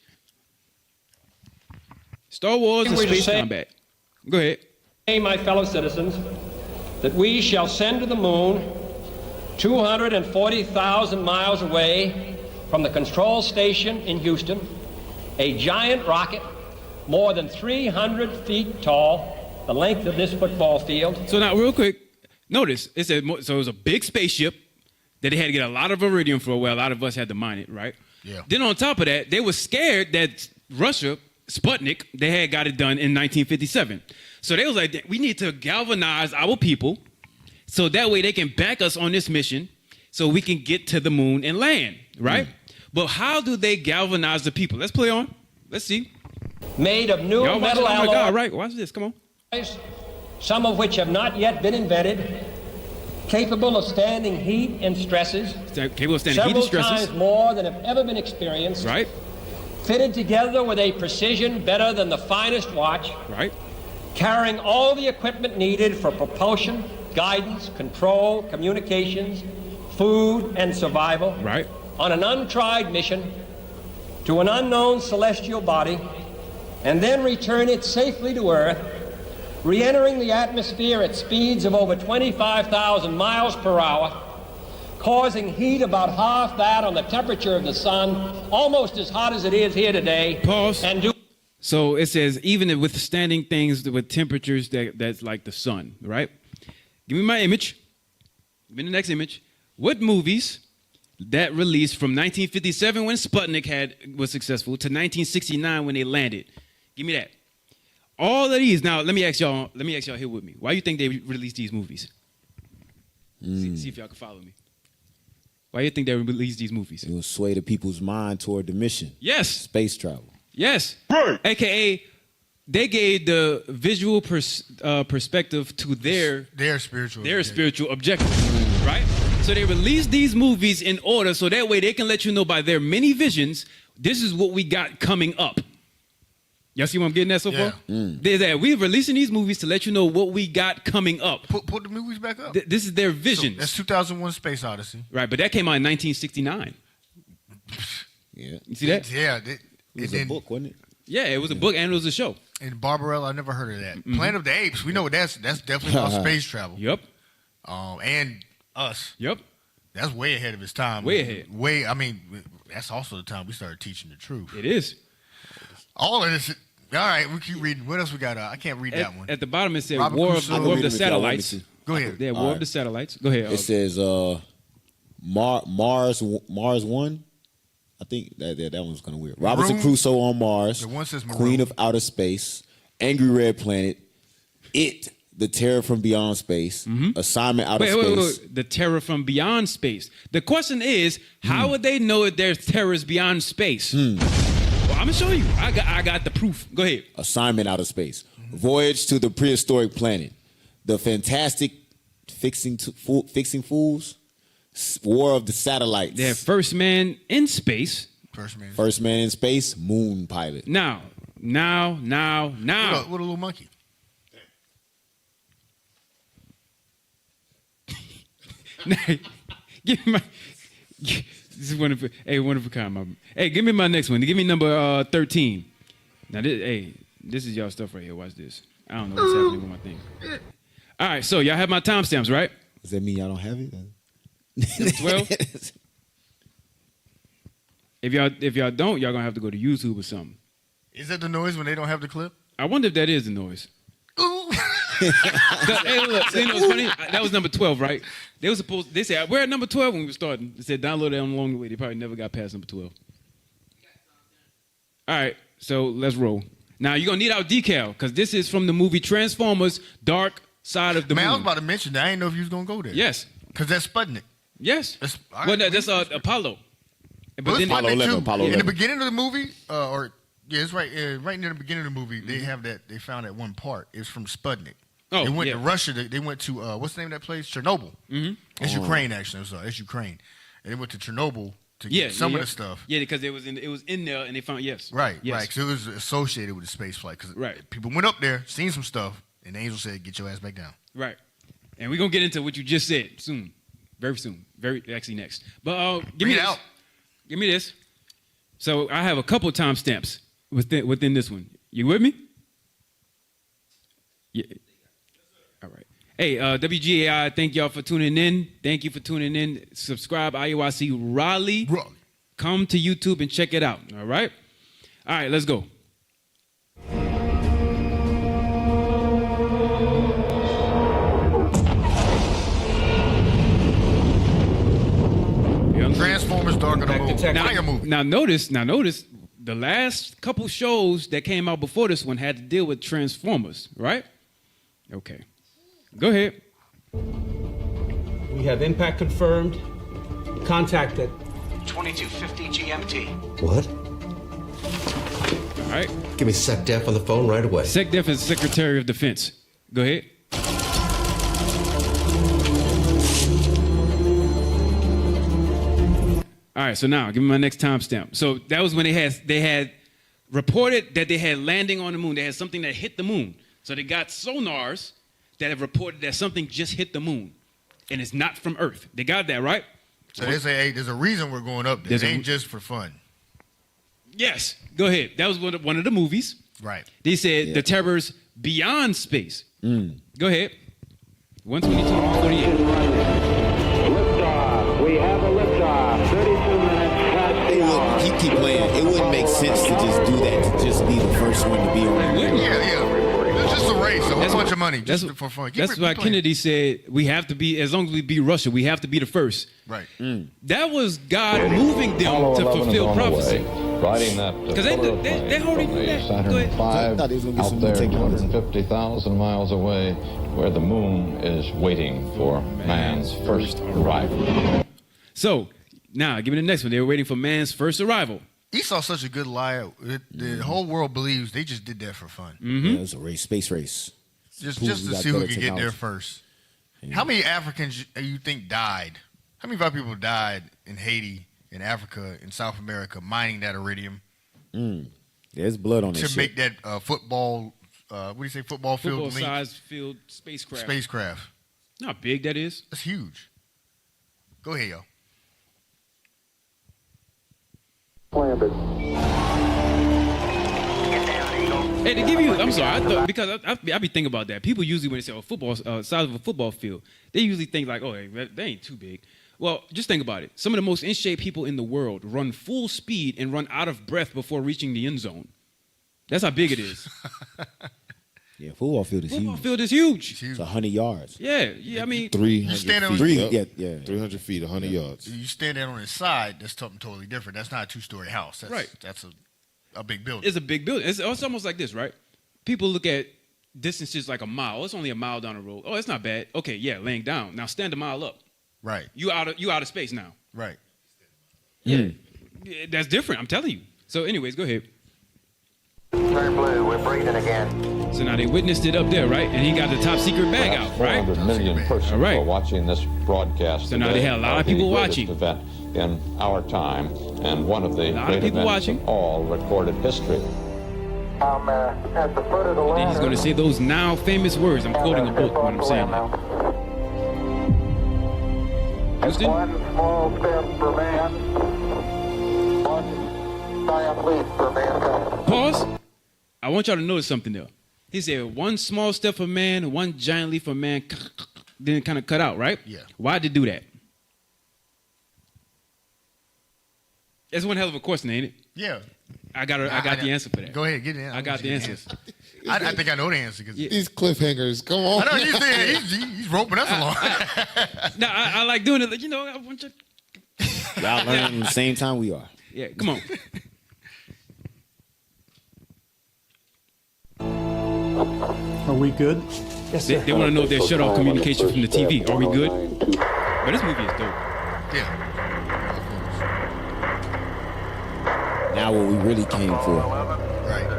Speaker 2: Star Wars and space combat. Go ahead.
Speaker 12: Hey, my fellow citizens, that we shall send to the moon 240,000 miles away from the control station in Houston, a giant rocket more than 300 feet tall, the length of this football field.
Speaker 2: So now, real quick, notice, it said, so it was a big spaceship that they had to get a lot of iridium for. Well, a lot of us had to mine it, right?
Speaker 4: Yeah.
Speaker 2: Then on top of that, they were scared that Russia, Sputnik, they had got it done in 1957. So they was like, we need to galvanize our people so that way they can back us on this mission so we can get to the moon and land, right? But how do they galvanize the people? Let's play on. Let's see.
Speaker 12: Made of new metal alloy.
Speaker 2: Oh my God, right, watch this, come on.
Speaker 12: Some of which have not yet been invented, capable of standing heat and stresses,
Speaker 2: capable of standing heat and stresses,
Speaker 12: several times more than have ever been experienced,
Speaker 2: right?
Speaker 12: Fitted together with a precision better than the finest watch,
Speaker 2: right?
Speaker 12: Carrying all the equipment needed for propulsion, guidance, control, communications, food, and survival,
Speaker 2: right?
Speaker 12: On an untried mission to an unknown celestial body, and then return it safely to Earth, re-entering the atmosphere at speeds of over 25,000 miles per hour, causing heat about half that on the temperature of the sun, almost as hot as it is here today.
Speaker 2: Pause. So it says even withstanding things with temperatures that's like the sun, right? Give me my image. Give me the next image. What movies that released from 1957 when Sputnik was successful to 1969 when they landed? Give me that. All of these. Now let me ask y'all here with me. Why do you think they released these movies? See if y'all can follow me. Why do you think they released these movies?
Speaker 9: It will sway the people's mind toward the mission.
Speaker 2: Yes.
Speaker 9: Space travel.
Speaker 2: Yes. Right. AKA, they gave the visual perspective to their spiritual objective, right? So they released these movies in order so that way they can let you know by their many visions, this is what we got coming up. Y'all see what I'm getting at so far? We're releasing these movies to let you know what we got coming up.
Speaker 4: Put the movies back up.
Speaker 2: This is their vision.
Speaker 4: So that's 2001 Space Odyssey.
Speaker 2: Right, but that came out in 1969.
Speaker 9: Yeah.
Speaker 2: You see that?
Speaker 4: Yeah.
Speaker 9: It was a book, wasn't it?
Speaker 2: Yeah, it was a book and it was a show.
Speaker 4: And Barbarella, I never heard of that. Planet of the Apes, we know what that's definitely about space travel.
Speaker 2: Yep.
Speaker 4: And us.
Speaker 2: Yep.
Speaker 4: That's way ahead of its time.
Speaker 2: Way ahead.
Speaker 4: I mean, that's also the time we started teaching the truth.
Speaker 2: It is.
Speaker 4: All of this. All right, we keep reading. What else we got? I can't read that one.
Speaker 2: At the bottom it said War of the Satellites.
Speaker 4: Go ahead.
Speaker 2: Yeah, War of the Satellites. Go ahead.
Speaker 9: It says Mars 1. I think that one's kind of weird. Robinson Crusoe on Mars.
Speaker 4: The one says
Speaker 9: Queen of Outer Space. Angry Red Planet. It. The Terror from Beyond Space. Assignment Outer Space.
Speaker 2: Wait. The Terror from Beyond Space. The question is, how would they know that there's terrors beyond space? Well, I'm gonna show you. I got the proof. Go ahead.
Speaker 9: Assignment Outer Space. Voyage to the Prehistoric Planet. The Fantastic Fixing Fools. War of the Satellites.
Speaker 2: They're First Man in Space.
Speaker 9: First Man in Space. Moon Pilot.
Speaker 2: Now.
Speaker 4: What a little monkey.
Speaker 2: Give me This is one of a kind. Hey, give me my next one. Give me number 13. Now, this is y'all stuff right here. Watch this. I don't know what's happening with my thing. All right, so y'all have my timestamps, right?
Speaker 5: Does that mean y'all don't have it?
Speaker 2: 12. If y'all don't, y'all gonna have to go to YouTube or something.
Speaker 4: Is that the noise when they don't have the clip?
Speaker 2: I wonder if that is the noise.
Speaker 4: Ooh.
Speaker 2: Hey, look, see, you know what's funny? That was number 12, right? They said, we're at number 12 when we were starting. They said, download it along the way. They probably never got past number 12. All right, so let's roll. Now, you're going to need our decal, because this is from the movie Transformers, Dark Side of the Moon.
Speaker 4: Man, I was about to mention that. I didn't know if you was going to go there.
Speaker 2: Yes.
Speaker 4: Because that's Sputnik.
Speaker 2: Yes. That's Apollo.
Speaker 4: But then
Speaker 3: Apollo 11.
Speaker 4: In the beginning of the movie, it's right near the beginning of the movie, they have that, they found that one part. It's from Sputnik.
Speaker 2: Oh,
Speaker 4: they went to Russia. They went to, what's the name of that place? Chernobyl. Mm-hmm. It's Ukraine, actually. It's Ukraine. And they went to Chernobyl to get some of the stuff.
Speaker 2: Yeah, because it was in there, and they found,
Speaker 4: Right,
Speaker 2: yes.
Speaker 4: right. So it was associated with the space flight. Because people went up there, seen some stuff, and the angel said, get your ass back down.
Speaker 2: Right. And we're going to get into what you just said soon. Very soon. Actually next. But give me this.
Speaker 4: Out.
Speaker 2: Give me this. So I have a couple timestamps within this one. You with me? Yeah. All right. Hey, WGAI, thank y'all for tuning in. Thank you for tuning in. Subscribe, IUIC Raleigh. Come to YouTube and check it out. All right? All right, let's go.
Speaker 4: Transformers Dark of the Moon.
Speaker 2: Now notice, the last couple shows that came out before this one had to deal with Transformers, right? Okay. Go ahead.
Speaker 13: We have impact confirmed. Contact at 2250 GMT.
Speaker 14: What?
Speaker 2: All right.
Speaker 14: Give me SecDef on the phone right away.
Speaker 2: SecDef is Secretary of Defense. Go ahead. All right, so now give me my next timestamp. So that was when they had reported that they had landing on the moon. They had something that hit the moon. So they got sonars that have reported that something just hit the moon, and it's not from Earth. They got that, right?
Speaker 4: So they say, hey, there's a reason we're going up there. It ain't just for fun.
Speaker 2: Yes, go ahead. That was one of the movies.
Speaker 4: Right.
Speaker 2: They said the terrors beyond space. Go ahead. 122, 48.
Speaker 15: We have a liftoff. 32 minutes past the hour.
Speaker 5: Keep playing. It wouldn't make sense to just do that, to just be the first one to be on the moon.
Speaker 4: Yeah. It's just a race, a whole bunch of money, just for fun.
Speaker 2: That's why Kennedy said we have to be, as long as we beat Russia, we have to be the first.
Speaker 4: Right.
Speaker 2: That was God moving them to fulfill prophecy.
Speaker 16: Riding that
Speaker 2: because they already knew that.
Speaker 16: Saturn V out there 250,000 miles away, where the moon is waiting for man's first arrival.
Speaker 2: So now, give me the next one. They were waiting for man's first arrival.
Speaker 4: Esau's such a good liar. The whole world believes they just did that for fun.
Speaker 5: Yeah, it was a race, space race.
Speaker 4: Just to see who could get there first. Yeah. How many Africans you think died? How many of our people died in Haiti, in Africa, in South America, mining that iridium?
Speaker 5: There's blood on this
Speaker 4: to make that football. What do you say? Football field.
Speaker 2: Football-sized field spacecraft.
Speaker 4: Spacecraft.
Speaker 2: You know how big that is?
Speaker 4: That's huge. Go ahead, yo.
Speaker 2: Hey, to give you, I'm sorry, I thought, because I be thinking about that. People usually, when they say football, size of a football field, they usually think like, oh, they ain't too big. Well, just think about it. Some of the most in shape people in the world run full speed and run out of breath before reaching the end zone. That's how big it is.
Speaker 5: Yeah, football field is huge.
Speaker 2: Football field is huge.
Speaker 5: It's 100 yards.
Speaker 2: Yeah, I mean,
Speaker 3: 300 feet. Yeah, 300 feet, 100 yards.
Speaker 4: You stand there on the side, that's something totally different. That's not a two-story house. That's,
Speaker 2: right.
Speaker 4: That's a big building.
Speaker 2: It's a big building. It's almost like this, right? People look at distances like a mile. It's only a mile down the road. Oh, it's not bad. Okay, yeah, laying down. Now stand a mile up.
Speaker 4: Right.
Speaker 2: You out of space now.
Speaker 4: Right.
Speaker 2: Yeah. That's different, I'm telling you. So anyways, go ahead.
Speaker 15: Turn blue, we're breathing again.
Speaker 2: So now they witnessed it up there, right? And he got the top secret bag out, right?
Speaker 16: 400 million persons are watching this broadcast.
Speaker 2: So now they had a lot of people watching.
Speaker 16: Event in our time, and one of the great events of all recorded history.
Speaker 15: At the foot of the ladder.
Speaker 2: And he's going to say those now famous words. I'm quoting a book when I'm saying that. Houston?
Speaker 15: One small step for man, one giant leap for mankind.
Speaker 2: Pause. I want y'all to notice something there. He said, one small step for man, one giant leap for man. Then kind of cut out, right?
Speaker 4: Yeah.
Speaker 2: Why'd they do that? That's one hell of a question, ain't it?
Speaker 4: Yeah.
Speaker 2: I got the answer for that.
Speaker 4: Go ahead, get it.
Speaker 2: I got the answer.
Speaker 4: I think I know the answer. Cause
Speaker 3: These cliffhangers, come on.
Speaker 4: I know he's roping us along.
Speaker 2: No, I like doing it. Like, you know, I want you.
Speaker 5: Y'all learning at the same time we are.
Speaker 2: Yeah, come on.
Speaker 17: Are we good?
Speaker 2: Yes, sir. They want to know if they're shut off communication from the TV. Are we good? But this movie is dope.
Speaker 4: Yeah.
Speaker 5: Now what we really came for.
Speaker 4: Right.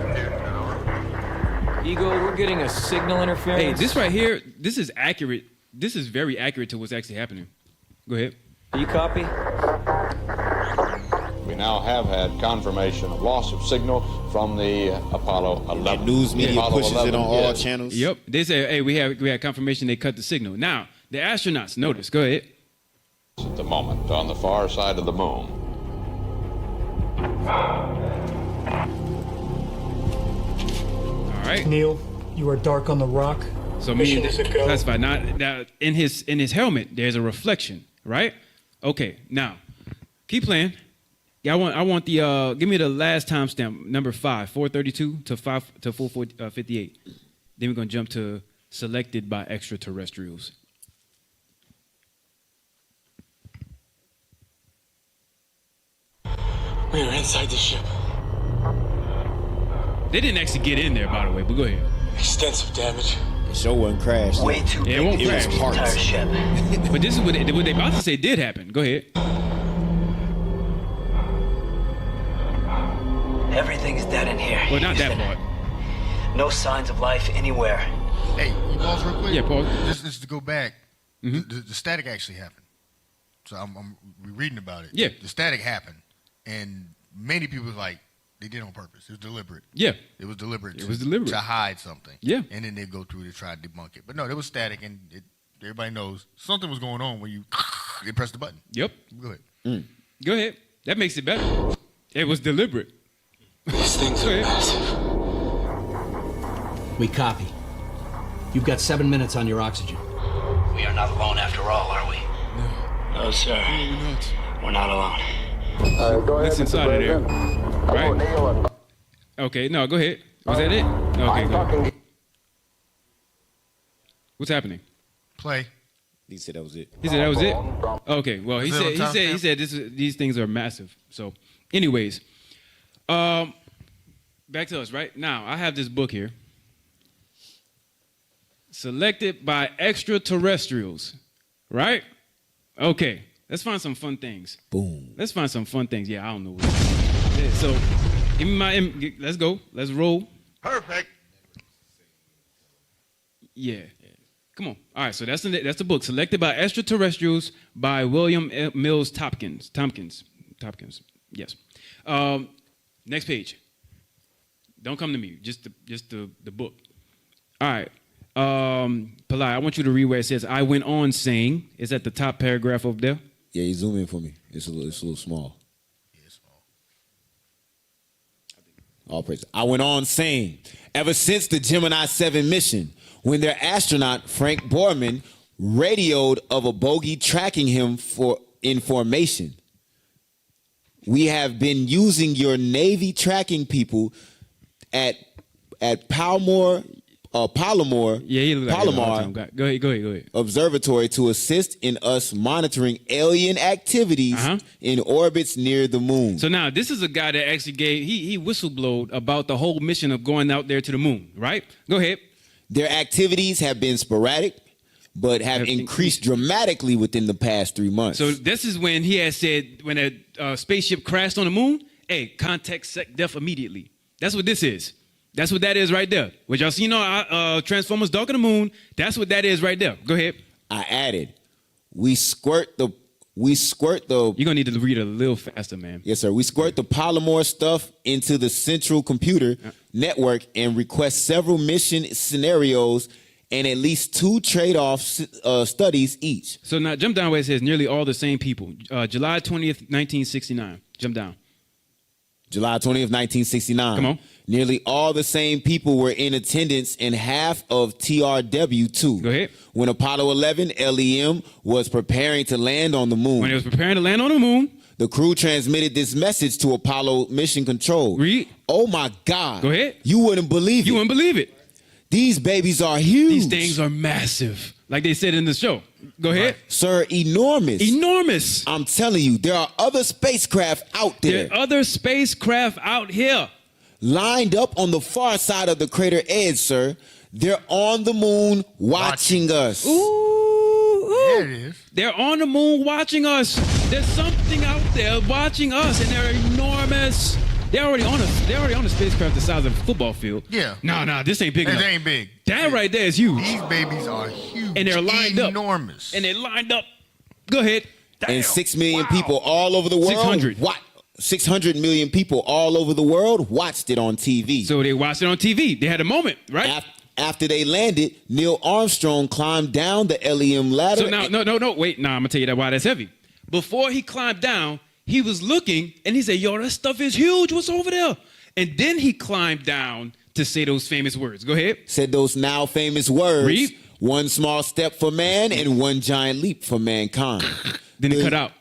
Speaker 18: Eagle, we're getting a signal interference.
Speaker 2: Hey, this right here, this is accurate. This is very accurate to what's actually happening. Go ahead.
Speaker 18: Do you copy?
Speaker 16: We now have had confirmation of loss of signal from the Apollo 11.
Speaker 5: The news media
Speaker 16: Apollo
Speaker 5: pushes
Speaker 16: 11,
Speaker 5: it on all
Speaker 16: yes.
Speaker 5: channels.
Speaker 2: Yep. They say, hey, we had confirmation they cut the signal. Now, the astronauts, notice. Go ahead.
Speaker 16: At the moment, on the far side of the moon.
Speaker 2: All right.
Speaker 17: Neil, you are dark on the rock.
Speaker 2: So
Speaker 17: Mission
Speaker 2: me
Speaker 17: is a go.
Speaker 2: classified. Now in his helmet, there's a reflection, right? Okay. Now, keep playing. Yeah, I want the give me the last timestamp, number 5, 432 to 458. Then we're gonna jump to selected by extraterrestrials.
Speaker 19: We are inside the ship.
Speaker 2: They didn't actually get in there, by the way, but go ahead.
Speaker 19: Extensive damage.
Speaker 5: The show wasn't crashed.
Speaker 19: Way too
Speaker 2: Yeah, it won't
Speaker 19: big
Speaker 2: crash.
Speaker 19: to use the entire ship.
Speaker 2: But this is what they about to say did happen. Go ahead.
Speaker 19: Everything's dead in here.
Speaker 2: Well, not that
Speaker 19: Houston.
Speaker 2: part.
Speaker 19: No signs of life anywhere.
Speaker 4: Hey, you pause real quick?
Speaker 2: Yeah, pause.
Speaker 4: This is to go back. The static actually happened. So we're reading about it.
Speaker 2: Yeah.
Speaker 4: The static happened. And many people like, they did it on purpose. It was deliberate.
Speaker 2: Yeah.
Speaker 4: It was deliberate.
Speaker 2: It was deliberate.
Speaker 4: To hide something.
Speaker 2: Yeah.
Speaker 4: And then they go through to try to debunk it. But no, it was static, and everybody knows something was going on when you they pressed the button.
Speaker 2: Yep.
Speaker 4: Go ahead.
Speaker 2: Go ahead. That makes it better. It was deliberate.
Speaker 19: These things
Speaker 2: Go
Speaker 19: are
Speaker 2: ahead.
Speaker 19: massive.
Speaker 13: We copy. You've got 7 minutes on your oxygen.
Speaker 19: We are not alone after all, are we? No, sir. We're not alone.
Speaker 2: What's inside of there? Right? Okay, no, go ahead. Was that it? Okay, go ahead. What's happening?
Speaker 4: Play.
Speaker 5: He said that was it.
Speaker 2: He said that was it? Okay, well, he
Speaker 4: Is it on
Speaker 2: said these things are massive. So, anyways, back to us, right? Now, I have this book here. Selected by extraterrestrials, right? Okay, let's find some fun things.
Speaker 5: Boom.
Speaker 2: Let's find some fun things. Yeah, I don't know. Yeah, so, give me let's go. Let's roll.
Speaker 4: Perfect.
Speaker 2: Yeah. Come on. All right, so that's the book. Selected by Extraterrestrials by William Mills Tompkins. Yes. Next page. Don't come to me. Just the book. All right. Palai, I want you to read where it says, I went on saying. Is that the top paragraph over there?
Speaker 5: Yeah, you zoom in for me. It's a little small.
Speaker 4: Yeah, it's small.
Speaker 5: All praise. I went on saying, ever since the Gemini 7 mission, when their astronaut, Frank Borman, radioed of a bogey tracking him for information, we have been using your Navy tracking people at Palomar
Speaker 2: Go ahead.
Speaker 5: Observatory to assist in us monitoring alien activities in orbits near the moon.
Speaker 2: So now this is a guy that actually he whistleblowed about the whole mission of going out there to the moon, right? Go ahead.
Speaker 5: Their activities have been sporadic, but have increased dramatically within the past 3 months.
Speaker 2: So this is when he had said when a spaceship crashed on the moon, hey, contact SecDef immediately. That's what this is. That's what that is right there. What y'all seen on Transformers Dark of the Moon, that's what that is right there. Go ahead.
Speaker 5: I added, we squirt the.
Speaker 2: You're gonna need to read a little faster, man.
Speaker 5: Yes, sir. We squirt the Palomar stuff into the central computer network and request several mission scenarios
Speaker 9: and at least 2 trade-off studies each.
Speaker 2: So now jump down where it says nearly all the same people. July 20th, 1969. Jump down.
Speaker 9: July 20th, 1969.
Speaker 2: Come on.
Speaker 9: Nearly all the same people were in attendance in half of TRW-2.
Speaker 2: Go ahead.
Speaker 9: When Apollo 11 LEM was preparing to land on the moon.
Speaker 2: When it was preparing to land on the moon.
Speaker 9: The crew transmitted this message to Apollo Mission Control.
Speaker 2: Read.
Speaker 9: Oh my God.
Speaker 2: Go ahead.
Speaker 9: You wouldn't believe it.
Speaker 2: You wouldn't believe it.
Speaker 9: These babies are huge.
Speaker 2: These things are massive. Like they said in the show. Go ahead.
Speaker 9: Sir, enormous.
Speaker 2: Enormous.
Speaker 9: I'm telling you, there are other spacecraft out there.
Speaker 2: There are other spacecraft out here.
Speaker 9: Lined up on the far side of the crater edge, sir. They're on the moon watching us.
Speaker 2: Ooh.
Speaker 4: There it is.
Speaker 2: They're on the moon watching us. There's something out there watching us, and they're enormous. They're already on a spacecraft the size of a football field.
Speaker 4: Yeah.
Speaker 2: No, this ain't big
Speaker 4: It
Speaker 2: enough.
Speaker 4: ain't big.
Speaker 2: That right there is huge.
Speaker 4: These babies are huge.
Speaker 2: And they're lined up.
Speaker 4: Enormous.
Speaker 2: And they're lined up. Go ahead.
Speaker 9: And 6 million people all over the world.
Speaker 2: 600.
Speaker 9: 600 million people all over the world watched it on TV.
Speaker 2: So they watched it on TV. They had a moment, right?
Speaker 9: After they landed, Neil Armstrong climbed down the LEM ladder.
Speaker 2: So now, no, wait. Nah, I'm going to tell you why that's heavy. Before he climbed down, he was looking, and he said, yo, that stuff is huge. What's over there? And then he climbed down to say those famous words. Go ahead.
Speaker 9: Said those now famous words.
Speaker 2: Read.
Speaker 9: One small step for man and one giant leap for mankind.
Speaker 2: Then it cut out.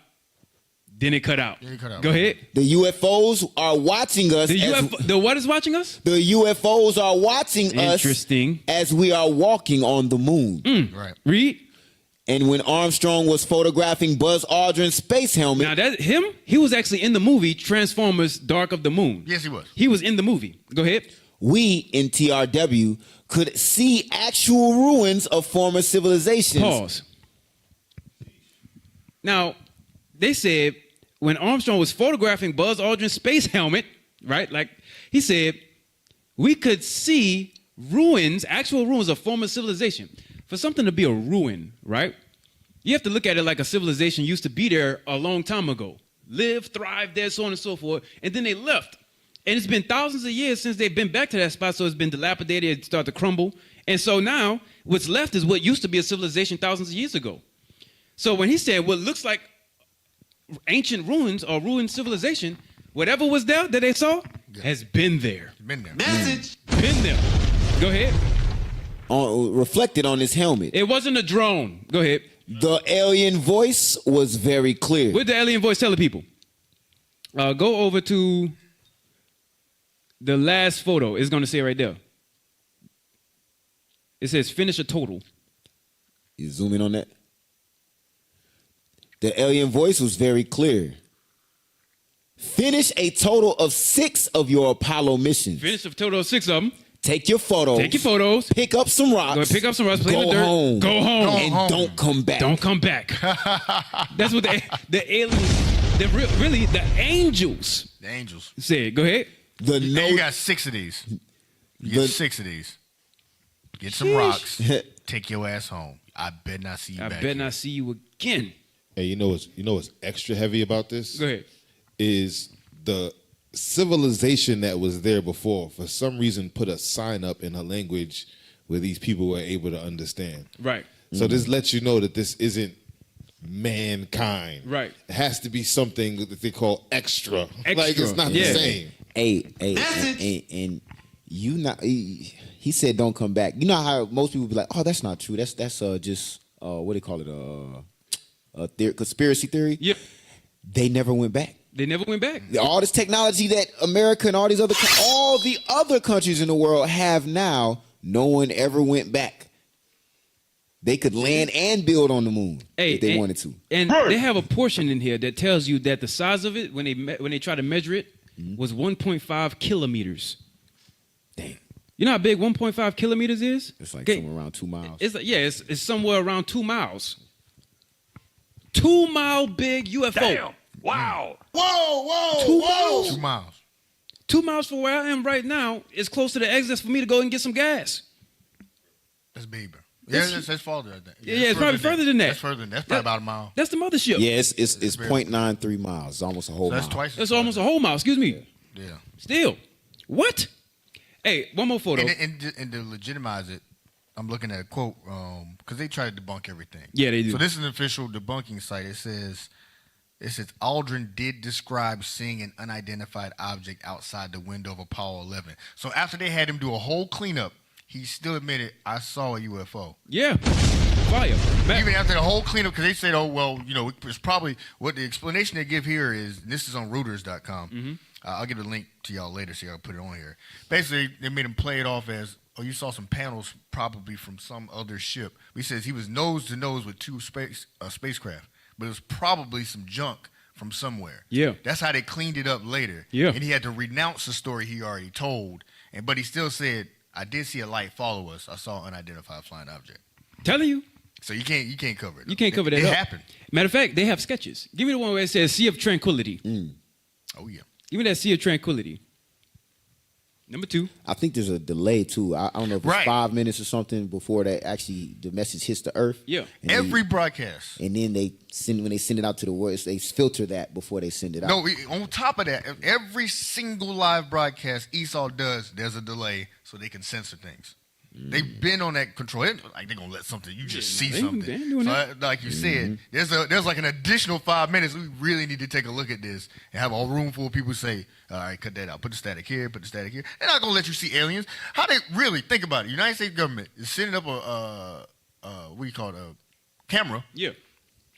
Speaker 2: Go ahead.
Speaker 9: The UFOs are watching us.
Speaker 2: The what is watching us?
Speaker 9: The UFOs are watching us.
Speaker 2: Interesting.
Speaker 9: As we are walking on the moon.
Speaker 4: Right.
Speaker 2: Read.
Speaker 9: And when Armstrong was photographing Buzz Aldrin's space helmet.
Speaker 2: Now he was actually in the movie Transformers: Dark of the Moon.
Speaker 4: Yes, he was.
Speaker 2: He was in the movie. Go ahead.
Speaker 9: We in TRW could see actual ruins of former civilizations.
Speaker 2: Pause. Now, they said when Armstrong was photographing Buzz Aldrin's space helmet, right? Like he said, we could see actual ruins of former civilization. For something to be a ruin, right? You have to look at it like a civilization used to be there a long time ago. Live, thrive there, so on and so forth. And then they left. And it's been thousands of years since they've been back to that spot, so it's been dilapidated, it started to crumble. And so now, what's left is what used to be a civilization thousands of years ago. So when he said what looks like ancient ruins or ruined civilization, whatever was there that they saw has been there.
Speaker 4: Been there.
Speaker 2: Message. Been there. Go ahead.
Speaker 9: Reflected on his helmet.
Speaker 2: It wasn't a drone. Go ahead.
Speaker 9: The alien voice was very clear.
Speaker 2: What the alien voice telling people? Go over to the last photo. It's going to say right there. It says finish a total.
Speaker 9: You zoom in on that. The alien voice was very clear. Finish a total of 6 of your Apollo missions.
Speaker 2: Finish a total of 6 of them.
Speaker 9: Take your photos.
Speaker 2: Pick
Speaker 9: up some rocks.
Speaker 2: Go pick up some rocks. Play in the dirt. Go home.
Speaker 9: And don't come back.
Speaker 2: Don't come back. That's what the aliens, the angels.
Speaker 4: The angels
Speaker 2: said. Go ahead.
Speaker 4: You got 6 of these. You get 6 of these. Get some rocks. Take your ass home. I bet not see you back.
Speaker 2: I bet not see you again.
Speaker 3: Hey, you know what's extra heavy about this?
Speaker 2: Go ahead.
Speaker 3: Is the civilization that was there before, for some reason, put a sign up in a language where these people were able to understand.
Speaker 2: Right.
Speaker 3: So this lets you know that this isn't mankind.
Speaker 2: Right.
Speaker 3: It has to be something that they call extra.
Speaker 2: Extra.
Speaker 3: Like it's not the same.
Speaker 9: And you not. He said, "Don't come back." You know how most people be like, "Oh, that's not true. That's just what do they call it? Conspiracy theory."
Speaker 2: Yep.
Speaker 9: They never went back.
Speaker 2: They never went back.
Speaker 9: All this technology that America and all the other countries in the world have now, no one ever went back. They could land and build on the moon if they wanted to.
Speaker 2: And they have a portion in here that tells you that the size of it, when they try to measure it, was 1.5 kilometers.
Speaker 9: Dang.
Speaker 2: You know how big 1.5 kilometers is?
Speaker 9: It's like somewhere around 2 miles.
Speaker 2: It's like, it's somewhere around 2 miles. 2 mile big UFO.
Speaker 4: Damn. Wow.
Speaker 8: Whoa.
Speaker 2: 2 miles.
Speaker 4: 2 miles.
Speaker 2: 2 miles from where I am right now is close to the exit for me to go and get some gas.
Speaker 4: That's big, bro. Yeah, that's farther than that.
Speaker 2: Yeah, it's probably further than that.
Speaker 4: That's further than that. That's probably about a mile.
Speaker 2: That's the mothership.
Speaker 9: Yeah, it's 0.93 miles. It's almost a whole mile.
Speaker 4: That's twice.
Speaker 2: That's almost a whole mile. Excuse me.
Speaker 4: Yeah.
Speaker 2: Still. What? Hey, one more photo.
Speaker 4: And to legitimize it, I'm looking at a quote because they try to debunk everything.
Speaker 2: Yeah, they do.
Speaker 4: So this is an official debunking site. It says Aldrin did describe seeing an unidentified object outside the window of Apollo 11. So after they had him do a whole cleanup, he still admitted, I saw a UFO.
Speaker 2: Yeah. Fire.
Speaker 4: Even after the whole cleanup, because they said, oh, well, it's probably, what the explanation they give here is, and this is on Reuters.com.
Speaker 2: Mm-hmm.
Speaker 4: I'll give a link to y'all later so y'all put it on here. Basically, they made him play it off as, oh, you saw some panels probably from some other ship. He says he was nose to nose with two spacecraft, but it was probably some junk from somewhere.
Speaker 2: Yeah.
Speaker 4: That's how they cleaned it up later.
Speaker 2: Yeah.
Speaker 4: And he had to renounce the story he already told, but he still said, I did see a light follow us. I saw an unidentified flying object.
Speaker 2: Telling you.
Speaker 4: So you can't cover it.
Speaker 2: You can't cover that
Speaker 4: It
Speaker 2: up.
Speaker 4: happened.
Speaker 2: Matter of fact, they have sketches. Give me the one where it says Sea of Tranquility.
Speaker 4: Oh, yeah.
Speaker 2: Give me that Sea of Tranquility. Number 2.
Speaker 5: I think there's a delay too. I don't know if it's 5 minutes or something before the message hits the earth.
Speaker 2: Yeah.
Speaker 5: And
Speaker 4: Every broadcast.
Speaker 5: And then when they send it out to the world, they filter that before they send it out.
Speaker 4: No, on top of that, every single live broadcast Esau does, there's a delay so they can censor things. They've been on that control. Like they're gonna let something you just see something. So like you said, there's like an additional 5 minutes. We really need to take a look at this and have a room full of people say, all right, cut that out. Put the static here. Put the static here. They're not gonna let you see aliens. How they really think about it? The United States government is sending up a camera.
Speaker 2: Yeah.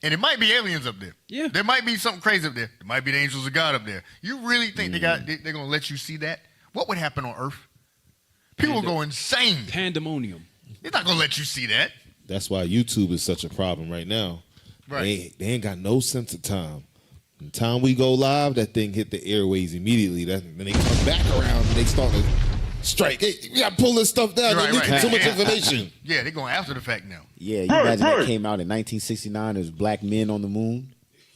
Speaker 4: And it might be aliens up there.
Speaker 2: Yeah.
Speaker 4: There might be something crazy up there. There might be the angels of God up there. You really think they're gonna let you see that? What would happen on Earth? People go insane.
Speaker 2: Pandemonium.
Speaker 4: They're not gonna let you see that.
Speaker 3: That's why YouTube is such a problem right now.
Speaker 4: Right.
Speaker 3: They ain't got no sense of time. The time we go live, that thing hit the airways immediately. Then they come back around and they start to strike. Hey, we got to pull this stuff down. They're leaking too much information.
Speaker 4: Yeah, they're going after the fact now.
Speaker 5: Yeah, you imagine that came out in 1969. There's black men on the moon.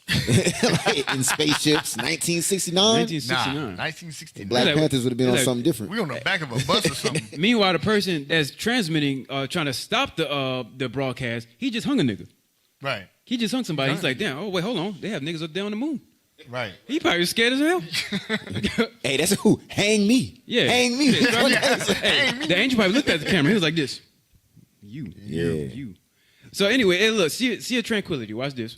Speaker 5: In spaceships, 1969.
Speaker 4: 1969.
Speaker 5: Black Panthers would have been on something different.
Speaker 4: We on the back of a bus or something.
Speaker 2: Meanwhile, the person that's transmitting, trying to stop the broadcast, he just hung a nigga.
Speaker 4: Right.
Speaker 2: He just hung somebody. He's like, damn. Oh wait, hold on. They have niggas up there on the moon.
Speaker 4: Right.
Speaker 2: He probably scared as hell.
Speaker 5: Hey, that's who? Hang me.
Speaker 2: Yeah.
Speaker 5: Hang me.
Speaker 2: Hey, the angel probably looked at the camera. He was like this. You. So anyway, hey, look, see a tranquility. Watch this.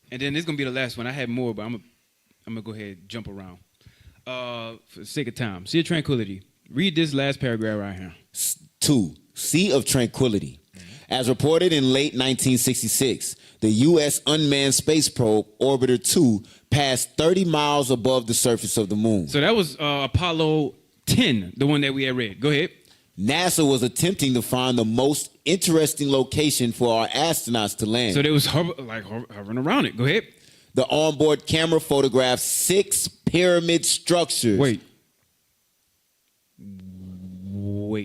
Speaker 2: And then this is gonna be the last one. I had more, but I'm gonna go ahead and jump around. For the sake of time. Sea of Tranquility. Read this last paragraph right here.
Speaker 9: 2. Sea of Tranquility. As reported in late 1966, the U.S. unmanned space probe Orbiter 2 passed 30 miles above the surface of the moon.
Speaker 2: So that was Apollo 10, the one that we had read. Go ahead.
Speaker 9: NASA was attempting to find the most interesting location for our astronauts to land.
Speaker 2: So they was hovering around it. Go ahead.
Speaker 9: The onboard camera photographed 6 pyramid structures.
Speaker 2: Wait.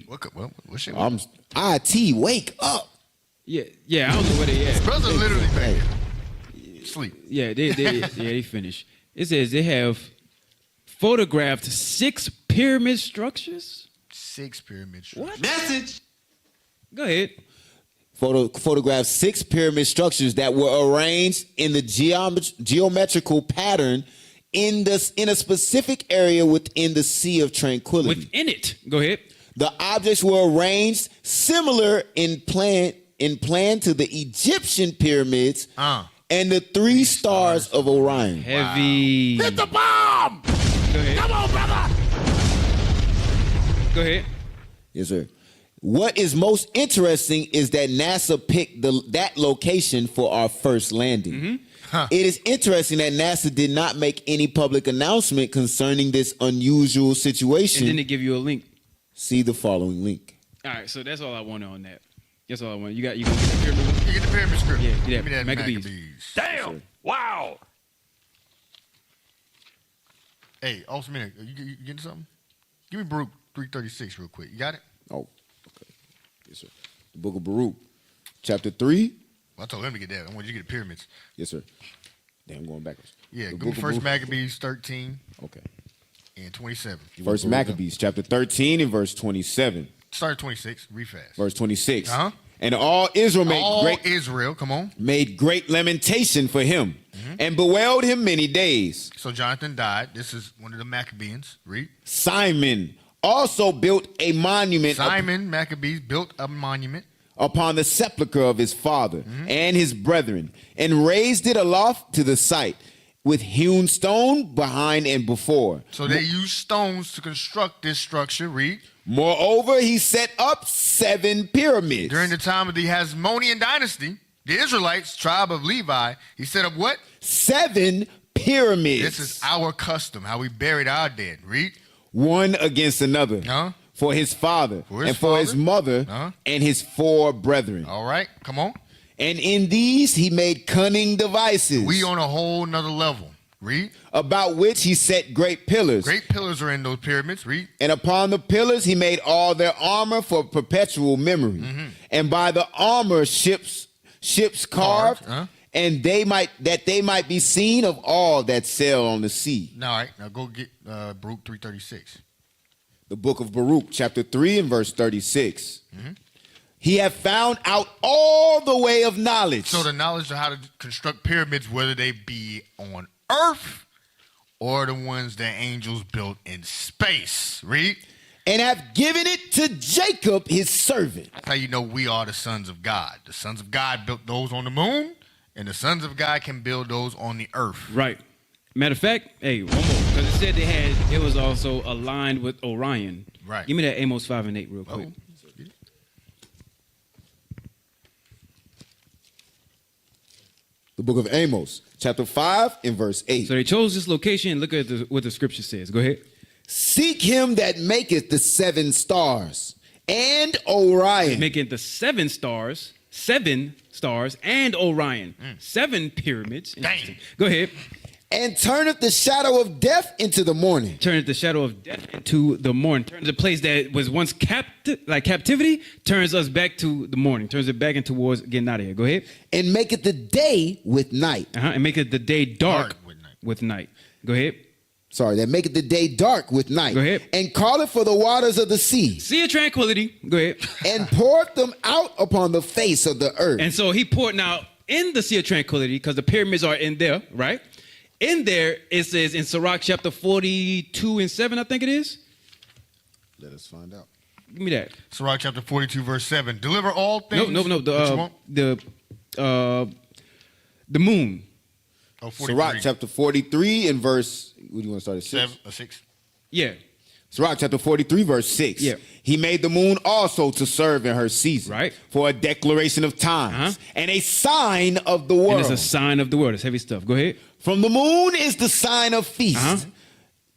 Speaker 4: What shit?
Speaker 9: IT, wake up.
Speaker 2: Yeah, I don't know where they at.
Speaker 4: Brother literally back here. Sleep.
Speaker 2: Yeah, they finished. It says they have photographed 6 pyramid structures.
Speaker 4: 6 pyramid
Speaker 2: structures. What? Message. Go ahead.
Speaker 9: Photographed 6 pyramid structures that were arranged in the geometrical pattern in a specific area within the Sea of Tranquility.
Speaker 2: Within it. Go ahead.
Speaker 9: The objects were arranged similar in plan to the Egyptian pyramids and the 3 stars of Orion.
Speaker 2: Heavy.
Speaker 9: Wow. Hit the bomb!
Speaker 2: Go ahead.
Speaker 9: Come on, brother!
Speaker 2: Go ahead.
Speaker 9: Yes, sir. What is most interesting is that NASA picked that location for our first landing.
Speaker 2: Mm-hmm.
Speaker 9: It is interesting that NASA did not make any public announcement concerning this unusual situation.
Speaker 2: And then they give you a link.
Speaker 9: See the following link.
Speaker 2: All right, so that's all I wanted on that. That's all I want. You gonna get the pyramid one?
Speaker 4: You get the pyramid script.
Speaker 2: Yeah,
Speaker 4: give me that
Speaker 2: Maccabees.
Speaker 4: Damn! Wow! Hey, also, minute, you getting something? Give me Baruch 336 real quick. You got it?
Speaker 5: Oh, okay. Yes, sir. The book of Baruch, chapter 3.
Speaker 4: Well, I told him to get that. I want you to get the pyramids.
Speaker 5: Yes, sir. Damn, I'm going backwards.
Speaker 4: Yeah,
Speaker 5: the
Speaker 4: go first Maccabees 13.
Speaker 5: Okay.
Speaker 4: And 27.
Speaker 5: First Maccabees, chapter 13 and verse 27.
Speaker 4: Start at 26. Read fast.
Speaker 9: Verse 26.
Speaker 4: Uh-huh.
Speaker 9: And all Israel
Speaker 4: made
Speaker 9: great lamentation for him and bewailed him many days.
Speaker 4: So Jonathan died. This is one of the Maccabees. Read.
Speaker 9: Simon also built a monument.
Speaker 4: Simon Maccabees built a monument
Speaker 9: upon the sepulchre of his father and his brethren, and raised it aloft to the site, with hewn stone behind and before.
Speaker 4: So they used stones to construct this structure. Read.
Speaker 9: Moreover, he set up 7 pyramids.
Speaker 4: During the time of the Hasmonean dynasty, the Israelites, tribe of Levi, he set up what?
Speaker 9: 7 pyramids.
Speaker 4: This is our custom, how we buried our dead. Read.
Speaker 9: One against another. For his father, for his mother, and his 4 brethren.
Speaker 4: All right, come on.
Speaker 9: And in these he made cunning devices.
Speaker 4: We on a whole nother level. Read.
Speaker 9: About which he set great pillars.
Speaker 4: Great pillars are in those pyramids. Read.
Speaker 9: And upon the pillars he made all their armor for perpetual memory. And by the armor ships carved, and they might be seen of all that sail on the sea.
Speaker 4: All right, now go get Baruch 3:36.
Speaker 9: The book of Baruch, chapter 3 and verse 36. He have found out all the way of knowledge.
Speaker 4: So the knowledge of how to construct pyramids, whether they be on earth or the ones that angels built in space. Read.
Speaker 9: And have given it to Jacob, his servant.
Speaker 4: That's how you know we are the sons of God. The sons of God built those on the moon, and the sons of God can build those on the earth.
Speaker 2: Right. Matter of fact, hey, one more, because it said it was also aligned with Orion.
Speaker 4: Right.
Speaker 2: Give me that Amos 5 and 8 real quick.
Speaker 9: The book of Amos, chapter 5 and verse 8.
Speaker 2: So they chose this location, and look at what the scripture says. Go ahead.
Speaker 9: Seek him that maketh the 7 stars and Orion.
Speaker 2: Making the 7 stars, and Orion. 7 pyramids. Interesting. Go ahead.
Speaker 9: And turneth the shadow of death into the morning.
Speaker 2: Turneth the shadow of death into the morning. Turns a place that was once captivity, turns us back to the morning. Turns it back into towards getting out of here. Go ahead.
Speaker 9: And maketh the day with night.
Speaker 2: And maketh the day dark with night. Go ahead.
Speaker 9: Sorry, that maketh the day dark with night.
Speaker 2: Go ahead.
Speaker 9: And calleth for the waters of the sea.
Speaker 2: Sea of tranquility. Go ahead.
Speaker 9: And poureth them out upon the face of the earth.
Speaker 2: And so he poured out in the Sea of Tranquility, because the pyramids are in there, right? In there, it says in Sirach chapter 42 and 7, I think it is.
Speaker 3: Let us find out.
Speaker 2: Give me that.
Speaker 4: Sirach chapter 42, verse 7. Deliver all things.
Speaker 2: No. The moon.
Speaker 4: Oh,
Speaker 9: Sirach chapter 43 and verse, what do you want to start at
Speaker 4: 6?
Speaker 2: Yeah.
Speaker 9: Sirach chapter 43, verse 6.
Speaker 2: Yeah.
Speaker 9: He made the moon also to serve in her season.
Speaker 2: Right.
Speaker 9: For a declaration of times. And a sign of the world.
Speaker 2: And it's a sign of the world. It's heavy stuff. Go ahead.
Speaker 9: From the moon is the sign of feast.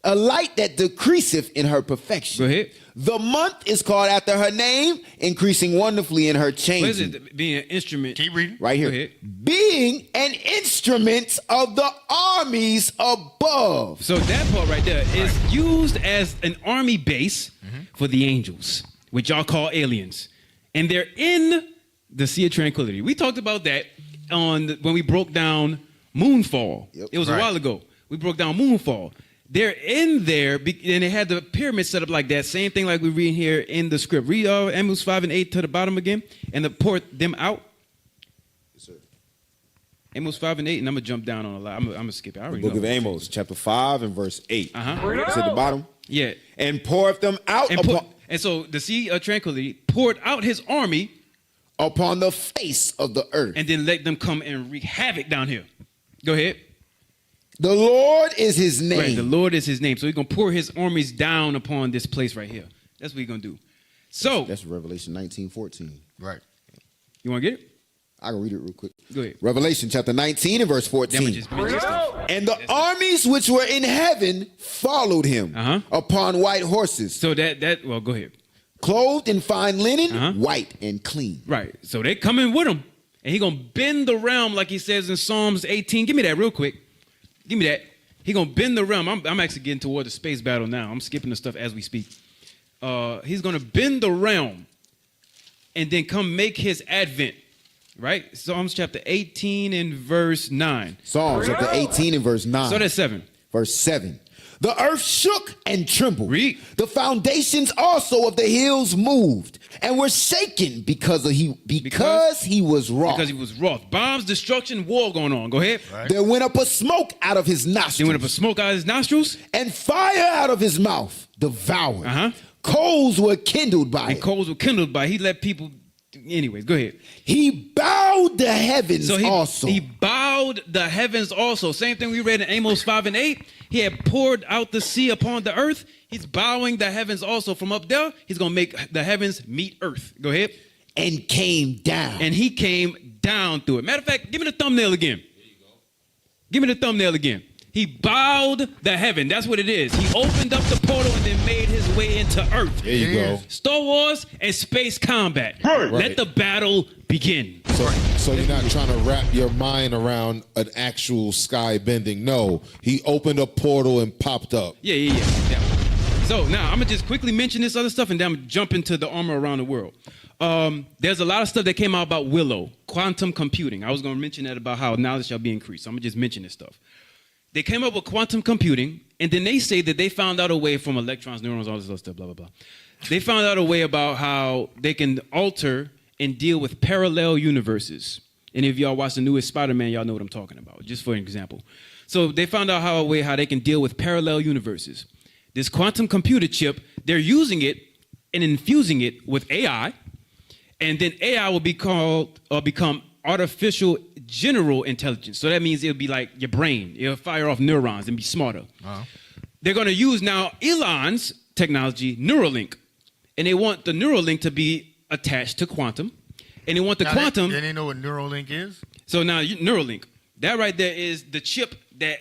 Speaker 9: A light that decreaseth in her perfection.
Speaker 2: Go ahead.
Speaker 9: The month is called after her name, increasing wonderfully in her changing.
Speaker 2: What is it? Being an instrument.
Speaker 4: Keep reading.
Speaker 9: Right here.
Speaker 2: Go ahead.
Speaker 9: Being an instrument of the armies above.
Speaker 2: So that part right there is used as an army base for the angels, which y'all call aliens. And they're in the Sea of Tranquility. We talked about that when we broke down Moonfall.
Speaker 3: Yep.
Speaker 2: It was a while ago. We broke down Moonfall. They're in there, and they had the pyramid set up like that. Same thing like we read here in the script. Read Amos 5 and 8 to the bottom again, and pour them out.
Speaker 3: Yes, sir.
Speaker 2: Amos 5 and 8, and I'm going to jump down on a lot. I'm going to skip it. I already
Speaker 9: The book
Speaker 2: know.
Speaker 9: of Amos, chapter 5 and verse 8. It's at the bottom.
Speaker 2: Yeah.
Speaker 9: And poureth them out
Speaker 2: and so the Sea of Tranquility poured out his army
Speaker 9: upon the face of the earth.
Speaker 2: And then let them come and wreak havoc down here. Go ahead.
Speaker 9: The Lord is his name.
Speaker 2: Right, the Lord is his name. So he's going to pour his armies down upon this place right here. That's what he's going to do. So.
Speaker 3: That's Revelation 19:14.
Speaker 4: Right.
Speaker 2: You want to get it?
Speaker 3: I can read it real quick.
Speaker 2: Go ahead.
Speaker 9: Revelation chapter 19 and verse 14. And the armies which were in heaven followed him upon white horses.
Speaker 2: So well, go ahead.
Speaker 9: Clothed in fine linen, white and clean.
Speaker 2: Right. So they coming with him. And he's going to bend the realm like he says in Psalms 18. Give me that real quick. Give me that. He's going to bend the realm. I'm actually getting toward the space battle now. I'm skipping the stuff as we speak. He's going to bend the realm and then come make his advent. Right? Psalms chapter 18 and verse 9.
Speaker 9: Psalms chapter 18 and verse 9.
Speaker 2: So that's 7.
Speaker 9: Verse 7. The earth shook and trembled.
Speaker 2: Read.
Speaker 9: The foundations also of the hills moved and were shaken because he was wroth.
Speaker 2: Because he was wroth. Bombs, destruction, war going on. Go ahead.
Speaker 9: Right. There went up a smoke out of his nostrils.
Speaker 2: There went up a smoke out of his nostrils.
Speaker 9: And fire out of his mouth devoured. coals were kindled by it.
Speaker 2: Coals were kindled by it. He let people. Anyways, go ahead.
Speaker 9: He bowed the heavens also.
Speaker 2: He bowed the heavens also. Same thing we read in Amos 5 and 8. He had poured out the sea upon the earth. He's bowing the heavens also. From up there, he's going to make the heavens meet earth. Go ahead.
Speaker 9: And came down.
Speaker 2: And he came down through it. Matter of fact, give me the thumbnail again. There you go. Give me the thumbnail again. He bowed the heaven. That's what it is. He opened up the portal and then made his way into earth.
Speaker 3: There you go.
Speaker 2: Star Wars and space combat.
Speaker 3: Right.
Speaker 2: Let the battle begin.
Speaker 3: So you're not trying to wrap your mind around an actual sky bending. No, he opened a portal and popped up.
Speaker 2: Yeah. So now I'm gonna just quickly mention this other stuff and then I'm gonna jump into the armor around the world. There's a lot of stuff that came out about Willow, quantum computing. I was gonna mention that about how knowledge shall be increased. So I'm gonna just mention this stuff. They came up with quantum computing, and then they say that they found out a way from electrons, neurons, all this other stuff, blah, blah, blah. They found out a way about how they can alter and deal with parallel universes. And if y'all watch the newest Spider-Man, y'all know what I'm talking about, just for an example. So they found out how they can deal with parallel universes. This quantum computer chip, they're using it and infusing it with AI, and then AI will become artificial general intelligence. So that means it'll be like your brain. It'll fire off neurons and be smarter. They're going to use now Elon's technology, Neuralink. And they want the Neuralink to be attached to quantum. And they want the quantum...
Speaker 4: They know what Neuralink is?
Speaker 2: So now, Neuralink, that right there is the chip that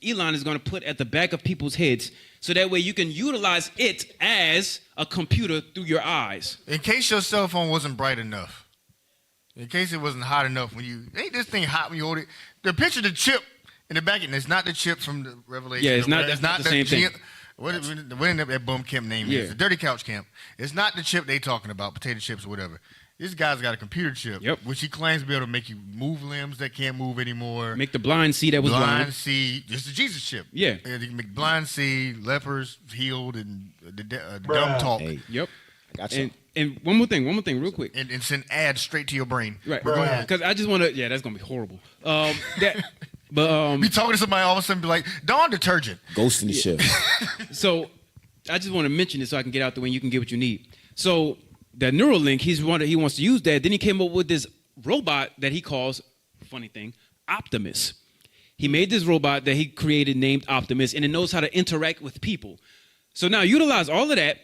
Speaker 2: Elon is going to put at the back of people's heads so that way you can utilize it as a computer through your eyes.
Speaker 4: In case your cell phone wasn't bright enough. In case it wasn't hot enough when you... Ain't this thing hot when you hold it? The picture of the chip in the back, and it's not the chip from the Revelation.
Speaker 2: Yeah, it's not the same thing.
Speaker 4: What that bum camp name is? The Dirty Couch Camp. It's not the chip they talking about, potato chips or whatever. This guy's got a computer chip, which he claims to be able to make you move limbs that can't move anymore.
Speaker 2: Make the blind see that was blind.
Speaker 4: Blind see. It's the Jesus chip.
Speaker 2: Yeah.
Speaker 4: You can make blind see, lepers healed, and the dumb talk.
Speaker 2: Hey. Yep. I got you. And one more thing, real quick.
Speaker 4: And send ads straight to your brain.
Speaker 2: Right. Go ahead. Because I just want to, that's going to be horrible.
Speaker 4: Be talking to somebody all of a sudden be like, Dawn detergent.
Speaker 9: Ghost in the ship.
Speaker 2: So I just want to mention this so I can get out the way and you can get what you need. So that Neuralink, he wants to use that. Then he came up with this robot that he calls, funny thing, Optimus. He made this robot that he created named Optimus, and it knows how to interact with people. So now utilize all of that.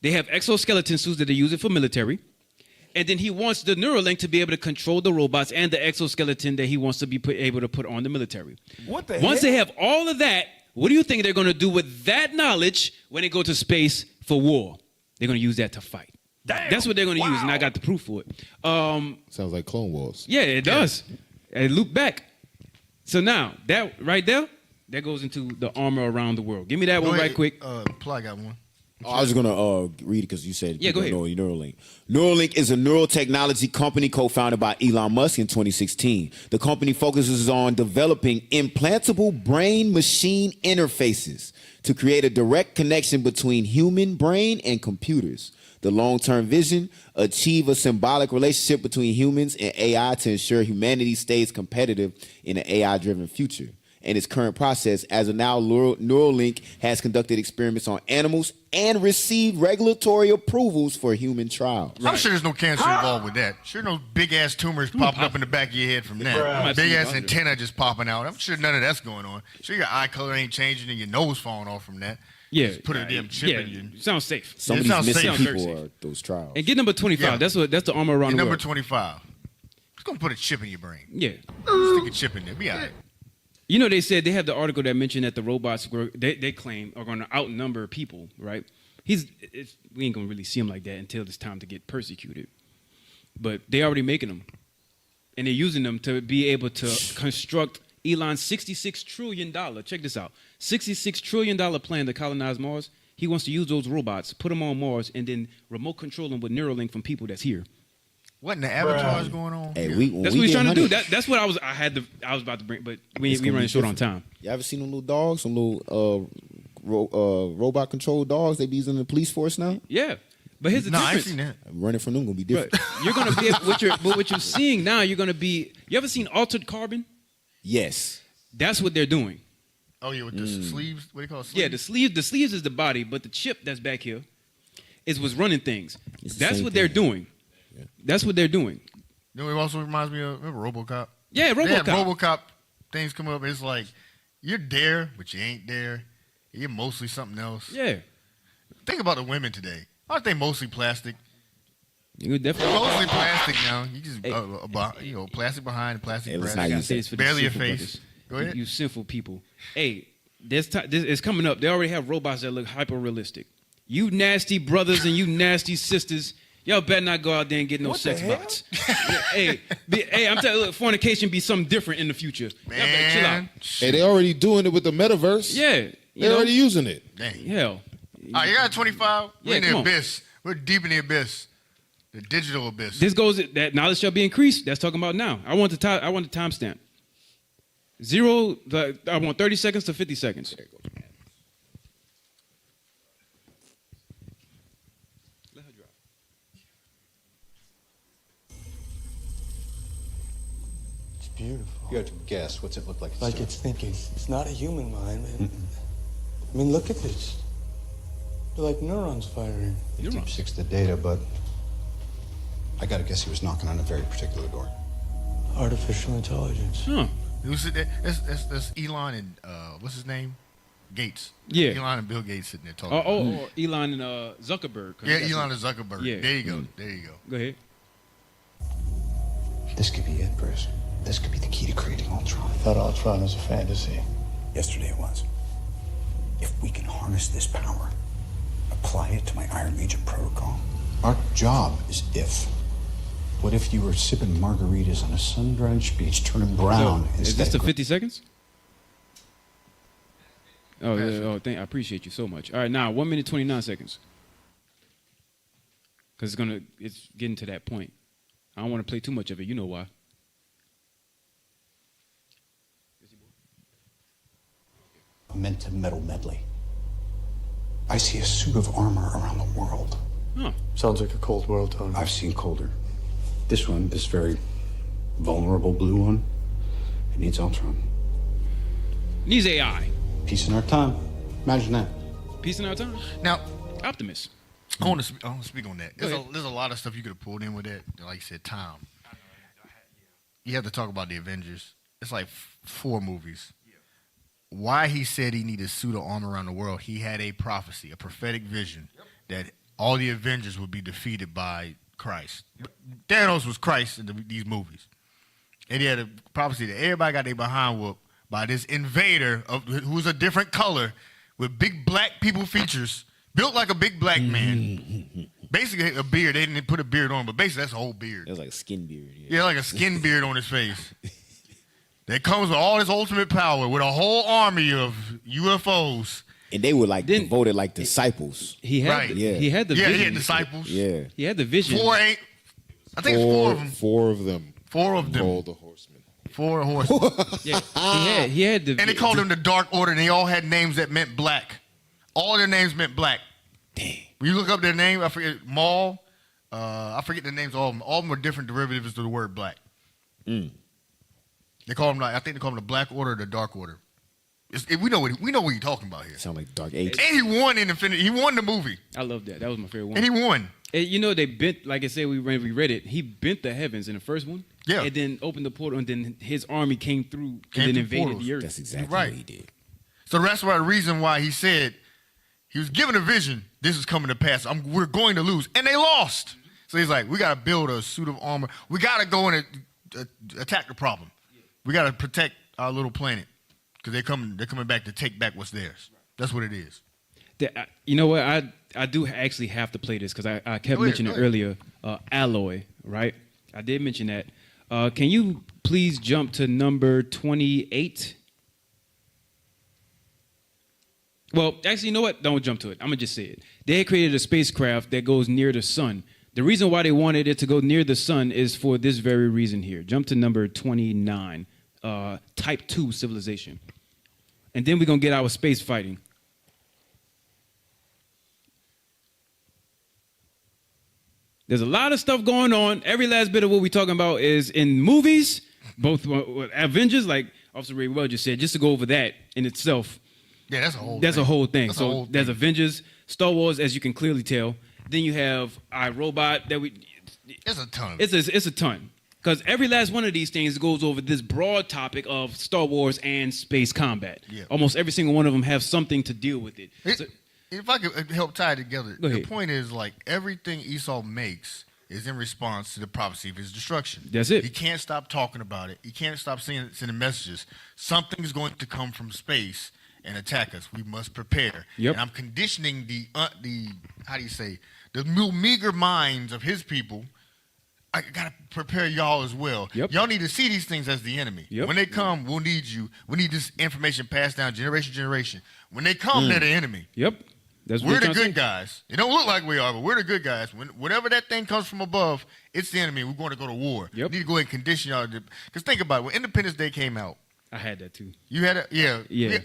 Speaker 2: They have exoskeleton suits that they use it for military. And then he wants the Neuralink to be able to control the robots and the exoskeleton that he wants to be able to put on the military.
Speaker 8: What the
Speaker 2: Once they have all of that, what do you think they're going to do with that knowledge when they go to space for war? They're going to use that to fight. Damn. That's what they're going to use, and I got the proof for it.
Speaker 3: Sounds like Clone Wars.
Speaker 2: Yeah, it does. And loop back. So now, that right there, that goes into the armor around the world. Give me that one right quick.
Speaker 4: Ply got one.
Speaker 9: I was going to read it because you said
Speaker 2: go ahead.
Speaker 9: Neuralink. Neuralink is a neurotechnology company co-founded by Elon Musk in 2016. The company focuses on developing implantable brain-machine interfaces to create a direct connection between human brain and computers. The long-term vision, achieve a symbolic relationship between humans and AI to ensure humanity stays competitive in an AI-driven future. In its current process, as of now, Neuralink has conducted experiments on animals and received regulatory approvals for human trials.
Speaker 4: I'm sure there's no cancer involved with that. Sure no big-ass tumors popping up in the back of your head from that. Big-ass antenna just popping out. I'm sure none of that's going on. Sure your eye color ain't changing and your nose falling off from that.
Speaker 2: Yeah.
Speaker 4: Just put a damn chip in you.
Speaker 2: Sounds safe.
Speaker 9: Some of these missing people are those trials.
Speaker 2: And get number 25. That's the armor around the world.
Speaker 4: Number 25. It's going to put a chip in your brain.
Speaker 2: Yeah.
Speaker 4: Stick a chip in there. Be all right.
Speaker 2: You know, they said they have the article that mentioned that the robots they claim are going to outnumber people, right? We ain't going to really see them like that until it's time to get persecuted. But they're already making them. And they're using them to be able to construct Elon's $66 trillion, check this out, $66 trillion plan to colonize Mars. He wants to use those robots, put them on Mars, and then remote control them with Neuralink from people that's here.
Speaker 4: What in the Avatar is going on?
Speaker 9: Hey,
Speaker 2: that's what he's trying to do. That's what I was about to bring, but we running short on time.
Speaker 9: You ever seen them little dogs, some little robot controlled dogs they be using in the police force now?
Speaker 2: Yeah. But here's the difference.
Speaker 4: I ain't seen that.
Speaker 9: Running from them gonna be different.
Speaker 2: You're gonna be what you're seeing now, you're gonna be. You ever seen Altered Carbon?
Speaker 9: Yes.
Speaker 2: That's what they're doing.
Speaker 4: Oh yeah, with the sleeves. What do you call it?
Speaker 2: Yeah, the sleeves is the body, but the chip that's back here is what's running things.
Speaker 5: It's the
Speaker 2: That's
Speaker 5: same
Speaker 2: what they're
Speaker 5: thing.
Speaker 2: doing. That's what they're doing.
Speaker 4: You know, it also reminds me of remember RoboCop.
Speaker 2: Yeah,
Speaker 4: They have
Speaker 2: RoboCop.
Speaker 4: RoboCop things come up. It's like you're there, but you ain't there. You're mostly something else.
Speaker 2: Yeah.
Speaker 4: Think about the women today. Aren't they mostly plastic?
Speaker 2: You definitely
Speaker 4: Mostly plastic now. You just plastic behind, plastic
Speaker 5: let's
Speaker 4: breast.
Speaker 5: not
Speaker 2: I gotta
Speaker 5: use
Speaker 2: say
Speaker 5: that.
Speaker 2: this for
Speaker 4: Barely
Speaker 2: the
Speaker 4: a
Speaker 2: sinful
Speaker 4: face.
Speaker 2: brothers.
Speaker 4: Go ahead.
Speaker 2: You sinful people. Hey, this is coming up. They already have robots that look hyper realistic. You nasty brothers and you nasty sisters, y'all better not go out there and get no sex bots. Hey, I'm telling you, look, fornication be something different in the future. Y'all better chill out.
Speaker 3: Hey, they already doing it with the metaverse.
Speaker 2: Yeah.
Speaker 3: They're already using it.
Speaker 4: Dang.
Speaker 2: Hell.
Speaker 4: All right, you got 25. We're
Speaker 2: Yeah,
Speaker 4: in the
Speaker 2: come on.
Speaker 4: abyss. We're deep in the abyss. The digital abyss.
Speaker 2: This goes that knowledge shall be increased. That's talking about now. I want the timestamp. I want 30 seconds to 50 seconds.
Speaker 20: It's beautiful.
Speaker 14: You have to guess. What's it look like?
Speaker 20: Like it's thinking. It's not a human mind, man. I mean, look at this. They're like neurons firing.
Speaker 14: It deep six the data, but I gotta guess he was knocking on a very particular door.
Speaker 20: Artificial intelligence.
Speaker 2: Huh.
Speaker 4: Who's it? That's Elon and what's his name? Gates.
Speaker 2: Yeah.
Speaker 4: Elon and Bill Gates sitting there talking.
Speaker 2: Oh, Elon and Zuckerberg.
Speaker 4: Yeah, Elon and Zuckerberg.
Speaker 2: Yeah.
Speaker 4: There you go. There you go.
Speaker 2: Go ahead.
Speaker 14: This could be it, Chris. This could be the key to creating Ultron.
Speaker 20: I thought Ultron was a fantasy.
Speaker 14: Yesterday it was. If we can harness this power, apply it to my Iron Legion protocol. Our job is if. What if you were sipping margaritas on a sun-drenched beach, turning brown
Speaker 2: So, is
Speaker 14: instead
Speaker 2: this the
Speaker 14: of
Speaker 2: 50 seconds? Oh, yeah, I appreciate you so much. All right, now 1 minute 29 seconds. Because it's getting to that point. I don't want to play too much of it. You know why.
Speaker 14: a mental metal medley? I see a suit of armor around the world.
Speaker 20: Sounds like a cold world, Tony.
Speaker 14: I've seen colder. This one, this very vulnerable blue one, it needs Ultron.
Speaker 2: Needs AI.
Speaker 14: Peace in our time. Imagine that.
Speaker 2: Peace in our time.
Speaker 4: Now,
Speaker 2: Optimus.
Speaker 4: I want to speak on that. There's a lot of stuff you could have pulled in with that. Like you said, time. You have to talk about the Avengers. It's like 4 movies. Why he said he needed a suit of armor around the world, he had a prophecy, a prophetic vision that all the Avengers would be defeated by Christ. Thanos was Christ in these movies. And he had a prophecy that everybody got their behind whooped by this invader who's a different color with big black people features, built like a big black man. Basically a beard. They didn't put a beard on, but basically that's a whole beard.
Speaker 5: It was like a skin beard.
Speaker 4: Yeah, like a skin beard on his face. That comes with all his ultimate power, with a whole army of UFOs.
Speaker 5: And they were like devoted like disciples.
Speaker 2: He had he had the vision.
Speaker 4: He had disciples.
Speaker 5: Yeah.
Speaker 2: He had the vision.
Speaker 4: I think it's 4 of them.
Speaker 3: 4 of them.
Speaker 4: 4 of them.
Speaker 3: Called the Horsemen.
Speaker 4: 4 horsemen.
Speaker 2: Yeah, he had the.
Speaker 4: And they called them the Dark Order, and they all had names that meant black. All their names meant black.
Speaker 5: Dang.
Speaker 4: When you look up their name, I forget Maul. I forget the names of all of them. All of them are different derivatives to the word black. They call them I think they call them the Black Order or the Dark Order. We know what you're talking about here.
Speaker 5: Sound like Dark Age.
Speaker 4: And he won in Infinity. He won the movie.
Speaker 2: I love that. That was my favorite one.
Speaker 4: And he won.
Speaker 2: And you know they bent, like I said, we read it. He bent the heavens in the first one.
Speaker 4: Yeah.
Speaker 2: And then opened the portal, and then his army came through and then invaded
Speaker 4: portals.
Speaker 2: the earth.
Speaker 5: That's exactly
Speaker 4: Right.
Speaker 5: what he did.
Speaker 4: So that's why the reason why he said he was given a vision. This is coming to pass. We're going to lose, and they lost. So he's like, we got to build a suit of armor. We got to go and attack the problem. We got to protect our little planet because they're coming back to take back what's theirs. That's what it is.
Speaker 2: You know what? I do actually have to play this because I kept mentioning earlier alloy, right? I did mention that. Can you please jump to number 28? Well, actually, you know what? Don't jump to it. I'm going to just say it. They had created a spacecraft that goes near the sun. The reason why they wanted it to go near the sun is for this very reason here. Jump to number 29, Type 2 civilization. And then we're going to get our space fighting. There's a lot of stuff going on. Every last bit of what we're talking about is in movies, both Avengers, like Officer Ray Well just said, just to go over that in itself.
Speaker 4: Yeah, that's a whole
Speaker 2: thing.
Speaker 4: That's
Speaker 2: so there's Avengers, Star Wars, as you can clearly tell. Then you have iRobot that we.
Speaker 4: It's a ton.
Speaker 2: It's a ton. Because every last one of these things goes over this broad topic of Star Wars and space combat.
Speaker 4: Yeah.
Speaker 2: Almost every single one of them have something to deal with it.
Speaker 4: If I could help tie it together,
Speaker 2: Go
Speaker 4: the
Speaker 2: ahead.
Speaker 4: point is like everything Esau makes is in response to the prophecy of his destruction.
Speaker 2: That's it.
Speaker 4: He can't stop talking about it. He can't stop sending messages. Something's going to come from space and attack us. We must prepare.
Speaker 2: Yep.
Speaker 4: And I'm conditioning the how do you say, the meager minds of his people. I gotta prepare y'all as well.
Speaker 2: Yep.
Speaker 4: Y'all need to see these things as the enemy.
Speaker 2: Yep.
Speaker 4: When they come, we'll need you. We need this information passed down generation to generation. When they come, they're the enemy.
Speaker 2: Yep. That's what
Speaker 4: We're
Speaker 2: they're
Speaker 4: the
Speaker 2: trying to
Speaker 4: good guys. It don't look like we are, but we're the good guys. Whenever that thing comes from above, it's the enemy. We're going to go to war.
Speaker 2: Yep.
Speaker 4: We need to go ahead and condition y'all. Because think about it. When Independence Day came out,
Speaker 2: I had that too.
Speaker 4: you had it? Yeah.
Speaker 2: Yeah.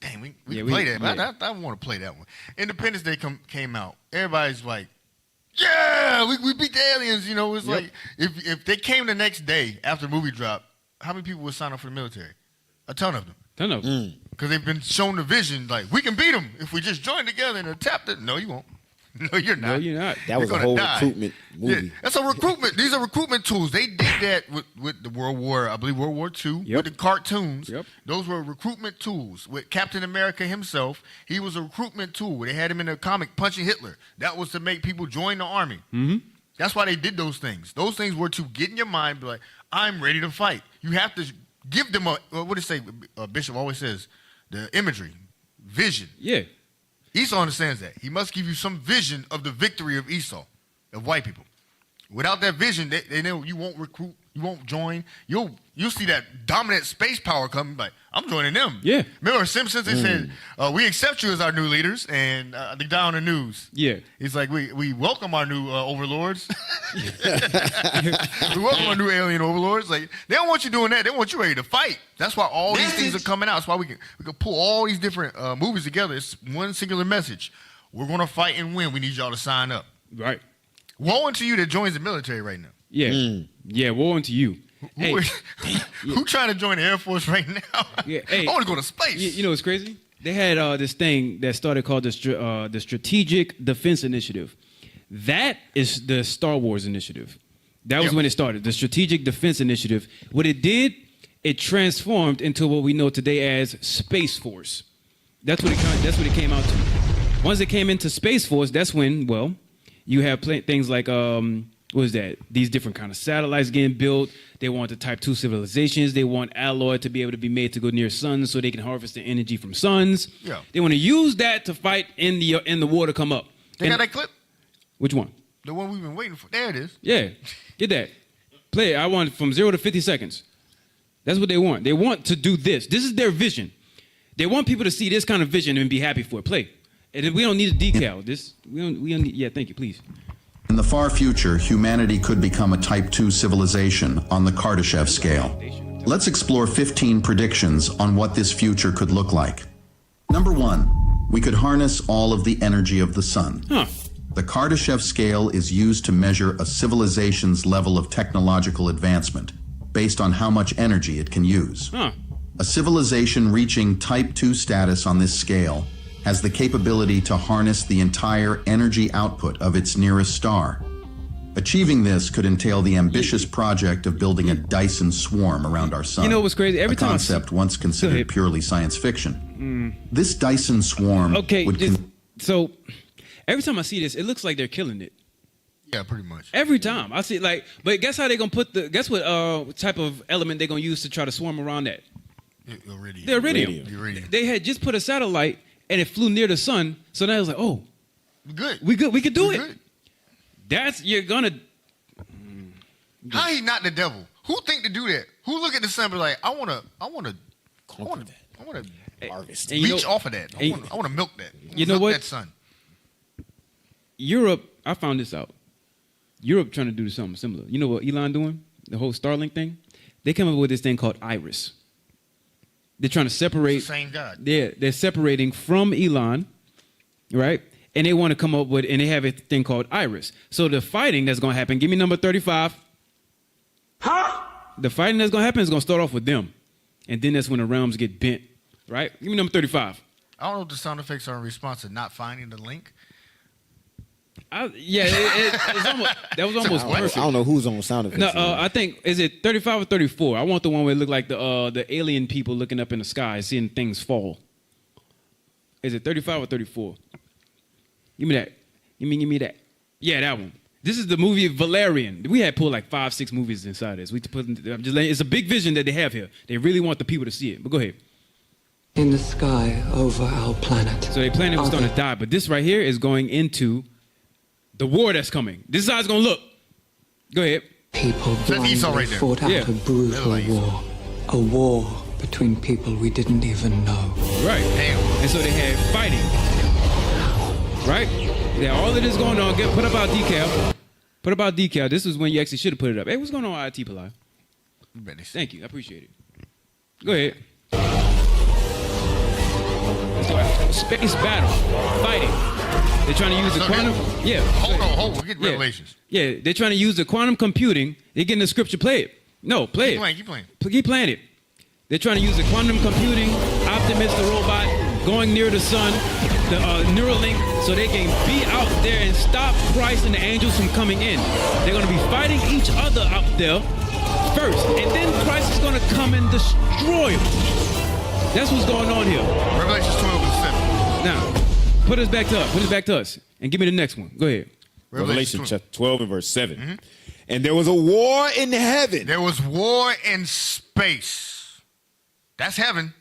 Speaker 4: Dang, we
Speaker 2: Yeah,
Speaker 4: can play that.
Speaker 2: yeah.
Speaker 4: I want to play that one. Independence Day came out. Everybody's like, yeah, we beat the aliens. You know, it's
Speaker 2: Yep.
Speaker 4: like if they came the next day after the movie dropped, how many people would sign up for the military? A ton of them.
Speaker 2: Ton of them.
Speaker 4: Because they've been shown the vision, like, we can beat them if we just join together and attack them. No, you won't. No, you're not.
Speaker 2: No, you're not.
Speaker 5: That was
Speaker 4: You're
Speaker 5: a
Speaker 4: gonna
Speaker 5: whole
Speaker 4: die.
Speaker 5: recruitment movie.
Speaker 4: Yeah, that's a recruitment. These are recruitment tools. They did that with the World War II,
Speaker 2: Yep.
Speaker 4: with the cartoons.
Speaker 2: Yep.
Speaker 4: Those were recruitment tools. With Captain America himself, he was a recruitment tool. They had him in a comic punching Hitler. That was to make people join the army.
Speaker 2: Mm-hmm.
Speaker 4: That's why they did those things. Those things were to get in your mind, be like, I'm ready to fight. You have to give them what did it say? Bishop always says, the imagery, vision.
Speaker 2: Yeah.
Speaker 4: Esau understands that. He must give you some vision of the victory of Esau, of white people. Without that vision, they know you won't recruit, you won't join. You'll see that dominant space power coming, like, I'm joining them.
Speaker 2: Yeah.
Speaker 4: Remember Simpsons, they said, we accept you as our new leaders, and they down the news.
Speaker 2: Yeah.
Speaker 4: It's like, we welcome our new overlords. We welcome our new alien overlords. Like, they don't want you doing that. They want you ready to fight. That's why all these things are coming out. That's why we can pull all these different movies together. It's one singular message. We're going to fight and win. We need y'all to sign up.
Speaker 2: Right.
Speaker 4: Woe unto you that joins the military right now.
Speaker 2: Yeah. Yeah, woe unto you.
Speaker 4: Who trying to join the Air Force right now?
Speaker 2: Yeah. Hey,
Speaker 4: I want to go to space.
Speaker 2: You know what's crazy? They had this thing that started called the Strategic Defense Initiative. That is the Star Wars initiative. That was when it started, the Strategic Defense Initiative. What it did, it transformed into what we know today as Space Force. That's what it came out to. Once it came into Space Force, that's when, well, you have things like, what is that? These different kind of satellites getting built. They want the Type 2 civilizations. They want alloy to be able to be made to go near suns so they can harvest the energy from suns.
Speaker 4: Yeah.
Speaker 2: They want to use that to fight in the war to come up.
Speaker 4: They got that clip?
Speaker 2: Which one?
Speaker 4: The one we've been waiting for. There it is.
Speaker 2: Yeah. Get that. Play it. I want from 0 to 50 seconds. That's what they want. They want to do this. This is their vision. They want people to see this kind of vision and be happy for it. Play. And we don't need a decal. We don't need, yeah, thank you, please.
Speaker 21: In the far future, humanity could become a Type 2 civilization on the Kardashev scale. Let's explore 15 predictions on what this future could look like. Number 1, we could harness all of the energy of the sun. The Kardashev scale is used to measure a civilization's level of technological advancement based on how much energy it can use. A civilization reaching Type 2 status on this scale has the capability to harness the entire energy output of its nearest star. Achieving this could entail the ambitious project of building a Dyson swarm around our sun.
Speaker 2: You know what's crazy? Every time
Speaker 21: concept once considered purely science fiction. This Dyson swarm
Speaker 2: so every time I see this, it looks like they're killing it.
Speaker 4: Yeah, pretty much.
Speaker 2: Every time I see but guess how they're gonna guess what type of element they're gonna use to try to swarm around that?
Speaker 4: Iridium.
Speaker 2: The iridium. They had just put a satellite and it flew near the sun, so now it was like, oh, we could do it. That's you're gonna.
Speaker 4: How he not the devil? Who think to do that? Who look at the sun and be like, I wanna
Speaker 2: harvest,
Speaker 4: reach off of that. I wanna milk that.
Speaker 2: You know what?
Speaker 4: That sun.
Speaker 2: Europe, I found this out. Europe trying to do something similar. You know what Elon doing? The whole Starlink thing. They came up with this thing called Iris. They're trying to separate.
Speaker 4: It's the same God.
Speaker 2: They're separating from Elon, right? And they want to come up with, and they have a thing called Iris. So the fighting that's going to happen, give me number 35. The fighting that's going to happen is going to start off with them. And then that's when the realms get bent, right? Give me number 35.
Speaker 4: I don't know if the sound effects are in response to not finding the link.
Speaker 2: It's almost, that was almost perfect.
Speaker 5: I don't know who's on sound effects.
Speaker 2: No, I think, is it 35 or 34? I want the one where it looked like the alien people looking up in the sky, seeing things fall. Is it 35 or 34? Give me that. Give me that. Yeah, that one. This is the movie Valerian. We had pulled like 5-6 movies inside this. It's a big vision that they have here. They really want the people to see it. But go ahead.
Speaker 7: In the sky over our planet.
Speaker 2: So their planet was going to die, but this right here is going into the war that's coming. This is how it's going to look. Go ahead.
Speaker 7: People blindly fought out a brutal war. A war between people we didn't even know.
Speaker 2: Right. And so they had fighting. Right? Yeah, all of this going on. Put up our decal. Put up our decal. This is when you actually should have put it up. Hey, what's going on, IT Palai? Thank you. I appreciate it. Go ahead. Space battle. Fighting. They're trying to use the quantum. Yeah.
Speaker 4: Hold on. We'll get Revelations.
Speaker 2: Yeah, they're trying to use the quantum computing. They're getting the scripture. Play it. No, play it. Keep playing it. They're trying to use the quantum computing, Optimus the robot, going near the sun, the Neuralink, so they can be out there and stop Christ and the angels from coming in. They're going to be fighting each other up there first, and then Christ is going to come and destroy them. That's what's going on here.
Speaker 4: Revelations 12:7.
Speaker 2: Now, put us back to us, and give me the next one. Go ahead.
Speaker 9: Revelation chapter 12 and verse 7. Mm-hmm. And there was a war in heaven.
Speaker 4: There was war in space. That's heaven.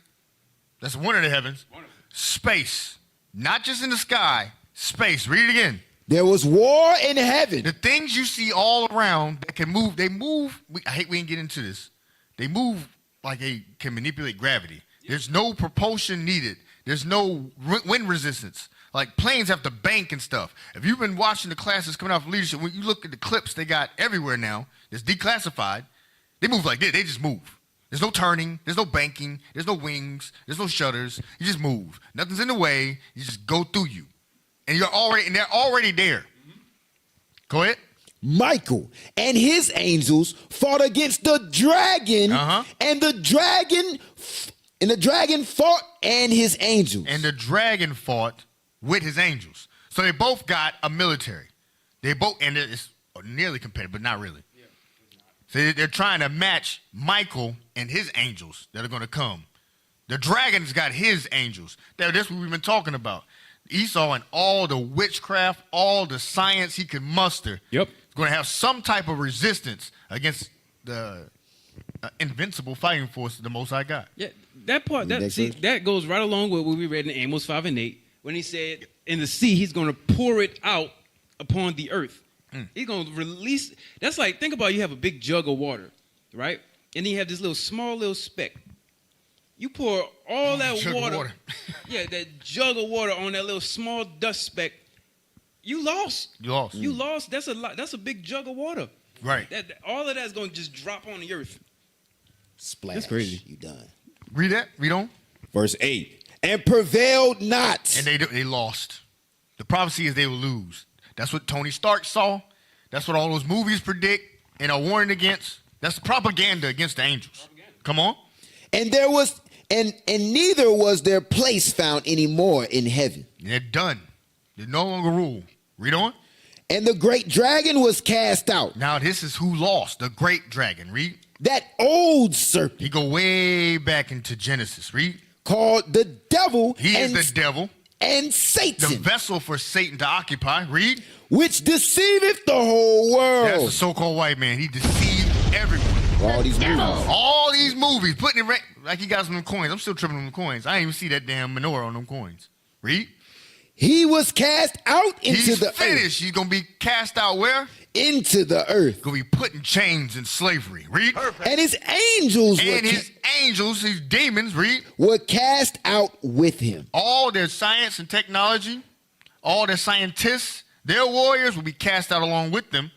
Speaker 4: That's one of the heavens. Space. Not just in the sky. Space. Read it again.
Speaker 9: There was war in heaven.
Speaker 4: The things you see all around that can move, they move. I hate we didn't get into this. They move like they can manipulate gravity. There's no propulsion needed. There's no wind resistance. Like planes have to bank and stuff. If you've been watching the classes coming out from leadership, when you look at the clips they got everywhere now, that's declassified, they move like this. They just move. There's no turning. There's no banking. There's no wings. There's no shutters. You just move. Nothing's in the way. You just go through you. And they're already there. Go ahead.
Speaker 9: Michael and his angels fought against the dragon, and the dragon fought and his angels.
Speaker 4: And the dragon fought with his angels. So they both got a military. And it's nearly competitive, but not really. So they're trying to match Michael and his angels that are going to come. The dragon's got his angels. That's what we've been talking about. Esau and all the witchcraft, all the science he can muster.
Speaker 2: Yep.
Speaker 4: Is going to have some type of resistance against the invincible fighting force of the Most High God.
Speaker 2: Yeah, that part, that goes right along with what we read in Amos 5 and 8, when he said, in the sea, he's going to pour it out upon the earth. He's going to release. That's like, think about, you have a big jug of water, right? And then you have this small little speck. You pour all that water. Yeah, that jug of water on that little small dust speck. You lost. You lost. That's a lot. That's a big jug of water.
Speaker 4: Right.
Speaker 2: All of that's going to just drop on the earth.
Speaker 5: Splash.
Speaker 2: That's crazy.
Speaker 5: You done.
Speaker 4: Read that. Read on.
Speaker 9: Verse 8. And prevailed not.
Speaker 4: And they lost. The prophecy is they will lose. That's what Tony Stark saw. That's what all those movies predict and are warning against. That's the propaganda against the angels. Come on.
Speaker 9: And there was, and neither was their place found anymore in heaven.
Speaker 4: They're done. They no longer rule. Read on.
Speaker 9: And the great dragon was cast out.
Speaker 4: Now this is who lost. The great dragon. Read.
Speaker 9: That old serpent.
Speaker 4: He go way back into Genesis. Read.
Speaker 9: Called the devil.
Speaker 4: He is the devil.
Speaker 9: And Satan.
Speaker 4: The vessel for Satan to occupy. Read.
Speaker 9: Which deceiveth the whole world.
Speaker 4: That's the so-called white man. He deceived everyone.
Speaker 9: All these movies.
Speaker 4: All these movies. Putting it like he got some coins. I'm still tripping on them coins. I didn't even see that damn menorah on them coins. Read.
Speaker 9: He was cast out into the earth.
Speaker 4: He's finished. He's going to be cast out where?
Speaker 9: Into the earth.
Speaker 4: Going to be put in chains and slavery. Read.
Speaker 9: Perfect. And his angels
Speaker 4: his demons, read.
Speaker 9: Were cast out with him.
Speaker 4: All their science and technology, all their scientists, their warriors will be cast out along with them.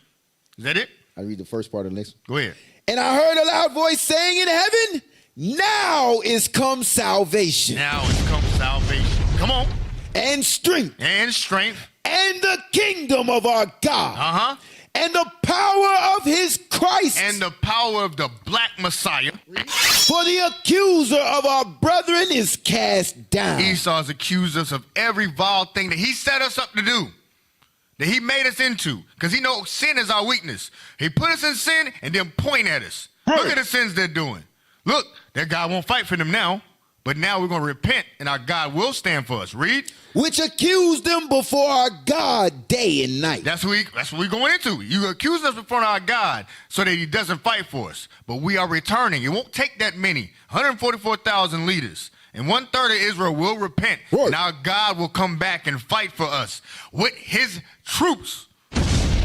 Speaker 4: Is that it?
Speaker 5: I read the first part of the next one.
Speaker 4: Go ahead.
Speaker 9: And I heard a loud voice saying in heaven, now is come salvation.
Speaker 4: Now is come salvation. Come on.
Speaker 9: And strength.
Speaker 4: And strength.
Speaker 9: And the kingdom of our God. And the power of his Christ.
Speaker 4: And the power of the black Messiah.
Speaker 9: For the accuser of our brethren is cast down.
Speaker 4: Esau's accused us of every vile thing that he set us up to do. that he made us into, because he knows sin is our weakness. He put us in sin and then point at us. Right. Look at the sins they're doing. Look, that God won't fight for them now, but now we're going to repent and our God will stand for us. Read.
Speaker 9: Which accused them before our God day and night.
Speaker 4: That's what we're going into. You accuse us before our God so that he doesn't fight for us. But we are returning. It won't take that many. 144,000 leaders. And 1/3 of Israel will repent. Right. And our God will come back and fight for us with his troops.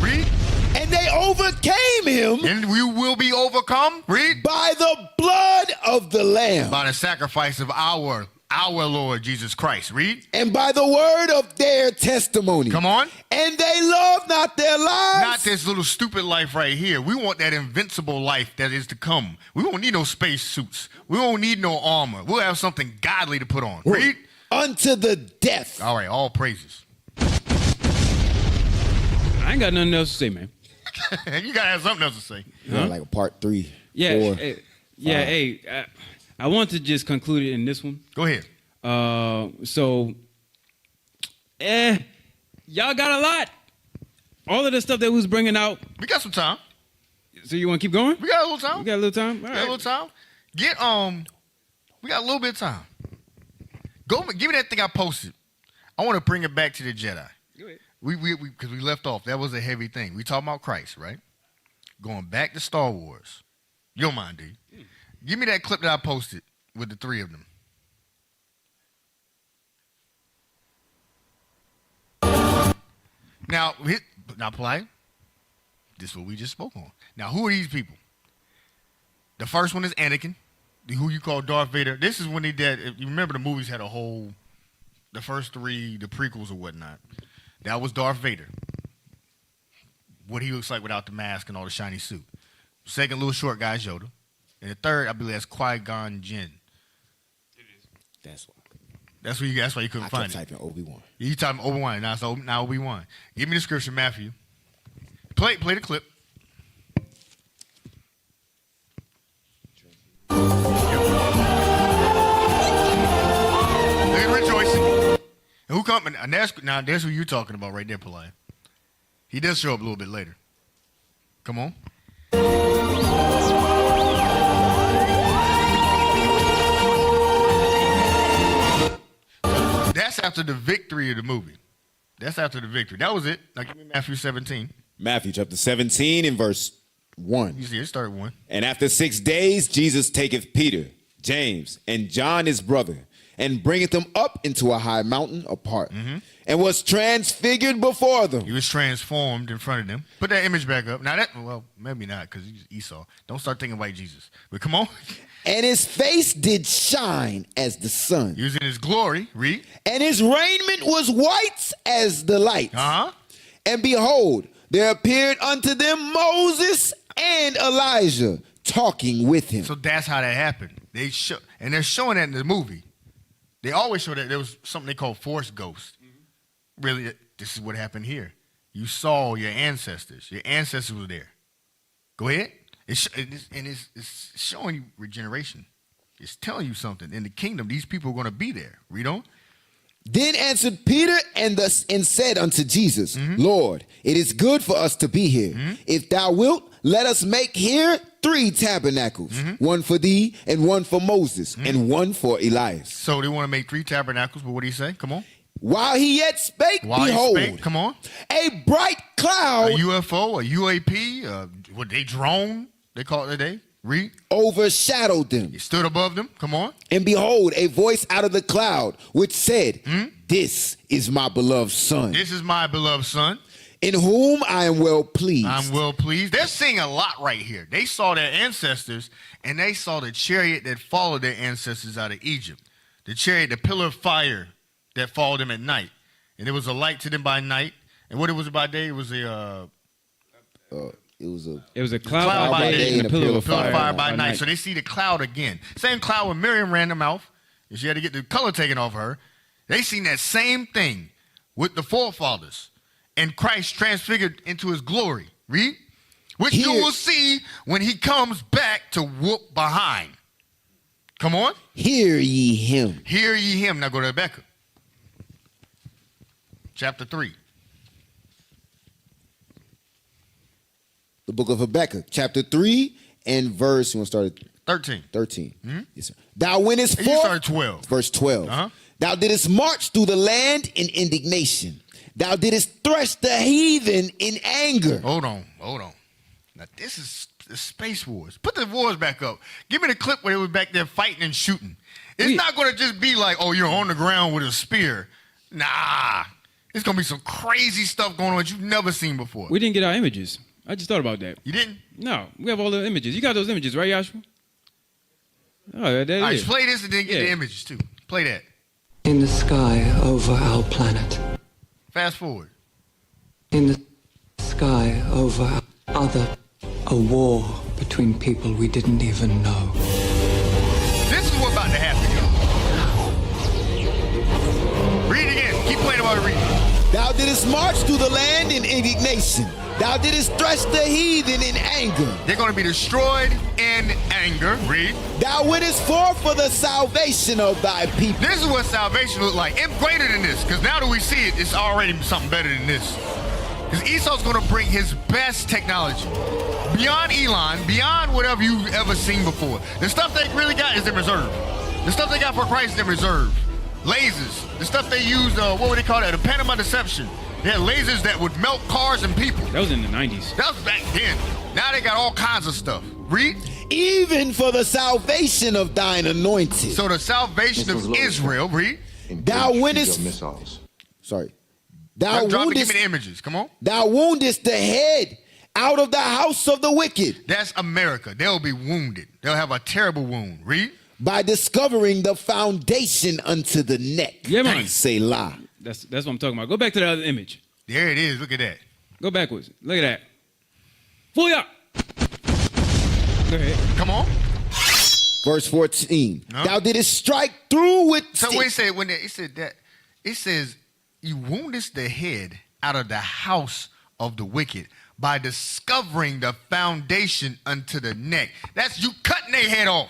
Speaker 4: Read.
Speaker 9: And they overcame him.
Speaker 4: And we will be overcome. Read.
Speaker 9: By the blood of the Lamb.
Speaker 4: By the sacrifice of our Lord Jesus Christ. Read.
Speaker 9: And by the word of their testimony.
Speaker 4: Come on.
Speaker 9: And they love not their lives.
Speaker 4: Not this little stupid life right here. We want that invincible life that is to come. We won't need no space suits. We won't need no armor. We'll have something godly to put on. Read.
Speaker 9: Unto the death.
Speaker 4: All right, all praises.
Speaker 2: I ain't got nothing else to say, man.
Speaker 4: You gotta have something else to say.
Speaker 5: Huh? Like a part 3.
Speaker 2: Yeah,
Speaker 5: 4.
Speaker 2: hey, I want to just conclude it in this one.
Speaker 4: Go ahead.
Speaker 2: Y'all got a lot. All of the stuff that we was bringing out.
Speaker 4: We got some time.
Speaker 2: So you want to keep going?
Speaker 4: We got a little time.
Speaker 2: We got a little time.
Speaker 4: All right. A little time. We got a little bit of time. Give me that thing I posted. I want to bring it back to the Jedi.
Speaker 2: Go ahead.
Speaker 4: Because we left off. That was a heavy thing. We talking about Christ, right? Going back to Star Wars. You don't mind, dude. Give me that clip that I posted with the 3 of them. Now, polite. This is what we just spoke on. Now, who are these people? The first one is Anakin, who you call Darth Vader. This is when he did. If you remember, the movies had the first 3, the prequels or whatnot. That was Darth Vader. What he looks like without the mask and all the shiny suit. Second little short guy is Yoda. And the third, I believe that's Qui-Gon Jinn.
Speaker 5: That's why.
Speaker 4: That's why you couldn't find it.
Speaker 5: I kept typing Obi-Wan.
Speaker 4: You typing Obi-Wan. Now Obi-Wan. Give me the scripture, Matthew. Play the clip. Look at rejoicing. And who coming? Now that's who you're talking about right there, Polite. He does show up a little bit later. Come on. That's after the victory of the movie. That's after the victory. That was it. Now give me Matthew 17.
Speaker 9: Matthew chapter 17 and verse 1.
Speaker 4: You see, it started 1.
Speaker 9: And after 6 days, Jesus taketh Peter, James, and John his brother, and bringeth them up into a high mountain apart, and was transfigured before them.
Speaker 4: He was transformed in front of them. Put that image back up. Now maybe not, because he's Esau. Don't start thinking white Jesus. But come on.
Speaker 9: And his face did shine as the sun.
Speaker 4: He was in his glory. Read.
Speaker 9: And his raiment was white as the light. And behold, there appeared unto them Moses and Elijah talking with him.
Speaker 4: So that's how that happened. They're showing that in the movie. They always show that there was something they call force ghost. Really, this is what happened here. You saw your ancestors. Your ancestors were there. Go ahead. It's showing you regeneration. It's telling you something. In the kingdom, these people are going to be there. Read on.
Speaker 9: Then answered Peter and said unto Jesus, Lord, it is good for us to be here. If thou wilt, let us make here 3 tabernacles, one for thee and one for Moses and one for Elias.
Speaker 4: So they want to make 3 tabernacles, but what do you say? Come on.
Speaker 9: While he yet spake, behold,
Speaker 4: come on,
Speaker 9: a bright cloud,
Speaker 4: a UFO, a UAP, what they drone, they call it today. Read.
Speaker 9: Overshadowed them.
Speaker 4: He stood above them. Come on.
Speaker 9: And behold, a voice out of the cloud, which said, This is my beloved son.
Speaker 4: This is my beloved son.
Speaker 9: In whom I am well pleased.
Speaker 4: I'm well pleased. They're seeing a lot right here. They saw their ancestors, and they saw the chariot that followed their ancestors out of Egypt. The chariot, the pillar of fire that followed them at night. And there was a light to them by night. And what it was by day, it was a...
Speaker 5: It
Speaker 2: was a cloud by day and a pillar of fire
Speaker 4: by night. So they see the cloud again. Same cloud when Miriam ran her mouth, and she had to get the color taken off her. They seen that same thing with the forefathers. And Christ transfigured into his glory. Read. Which you will see when he comes back to whoop behind. Come on.
Speaker 9: Hear ye him.
Speaker 4: Hear ye him. Now go to Rebecca. Chapter 3.
Speaker 5: The book of Habakkuk, chapter 3 and verse, you want to start at
Speaker 4: 13.
Speaker 5: 13.
Speaker 4: Mm-hmm.
Speaker 5: Yes, sir. Thou wentest
Speaker 4: You
Speaker 5: forth.
Speaker 4: started 12.
Speaker 5: Verse 12.
Speaker 4: Uh-huh.
Speaker 5: Thou didst march through the land in indignation. Thou didst thresh the heathen in anger.
Speaker 4: Hold on. Now, this is the Space Wars. Put the wars back up. Give me the clip where they was back there fighting and shooting. It's not going to just be like, oh, you're on the ground with a spear. Nah. It's going to be some crazy stuff going on that you've never seen before.
Speaker 2: We didn't get our images. I just thought about that.
Speaker 4: You didn't?
Speaker 2: No, we have all the images. You got those images, right, Joshua? Oh, that
Speaker 4: All right,
Speaker 2: is.
Speaker 4: play this and then get the images, too. Play that.
Speaker 7: In the sky over our planet.
Speaker 4: Fast forward.
Speaker 7: In the sky over a war between people we didn't even know.
Speaker 4: This is what's about to happen, y'all. Read it again. Keep playing about it reading.
Speaker 5: Thou didst march through the land in indignation. Thou didst thresh the heathen in anger.
Speaker 4: They're going to be destroyed in anger. Read.
Speaker 5: Thou wentest forth for the salvation of thy people.
Speaker 4: This is what salvation look like. It's greater than this, because now that we see it, it's already something better than this. Because Esau's going to bring his best technology. Beyond Elon, beyond whatever you've ever seen before. The stuff they really got is in reserve. The stuff they got for Christ is in reserve. Lasers. The stuff they used, what would they call that? The Panama Deception. They had lasers that would melt cars and people.
Speaker 2: That was in the 90s.
Speaker 4: That was back then. Now they got all kinds of stuff. Read.
Speaker 5: Even for the salvation of thine anointed.
Speaker 4: So the salvation of Israel, read.
Speaker 5: Thou wentest. Sorry. Thou
Speaker 4: Drop it,
Speaker 5: woundest.
Speaker 4: give me the images. Come on.
Speaker 5: Thou woundest the head out of the house of the wicked.
Speaker 4: That's America. They'll be wounded. They'll have a terrible wound. Read.
Speaker 5: By discovering the foundation unto the neck.
Speaker 2: Yeah, man.
Speaker 5: Selah.
Speaker 2: That's what I'm talking about. Go back to the other image.
Speaker 4: There it is. Look at that.
Speaker 2: Go backwards. Look at that. Fully up. Go ahead.
Speaker 4: Come on.
Speaker 5: Verse 14. Thou didst strike through with.
Speaker 4: So when it said that, it says, you woundest the head out of the house of the wicked by discovering the foundation unto the neck. That's you cutting their head off.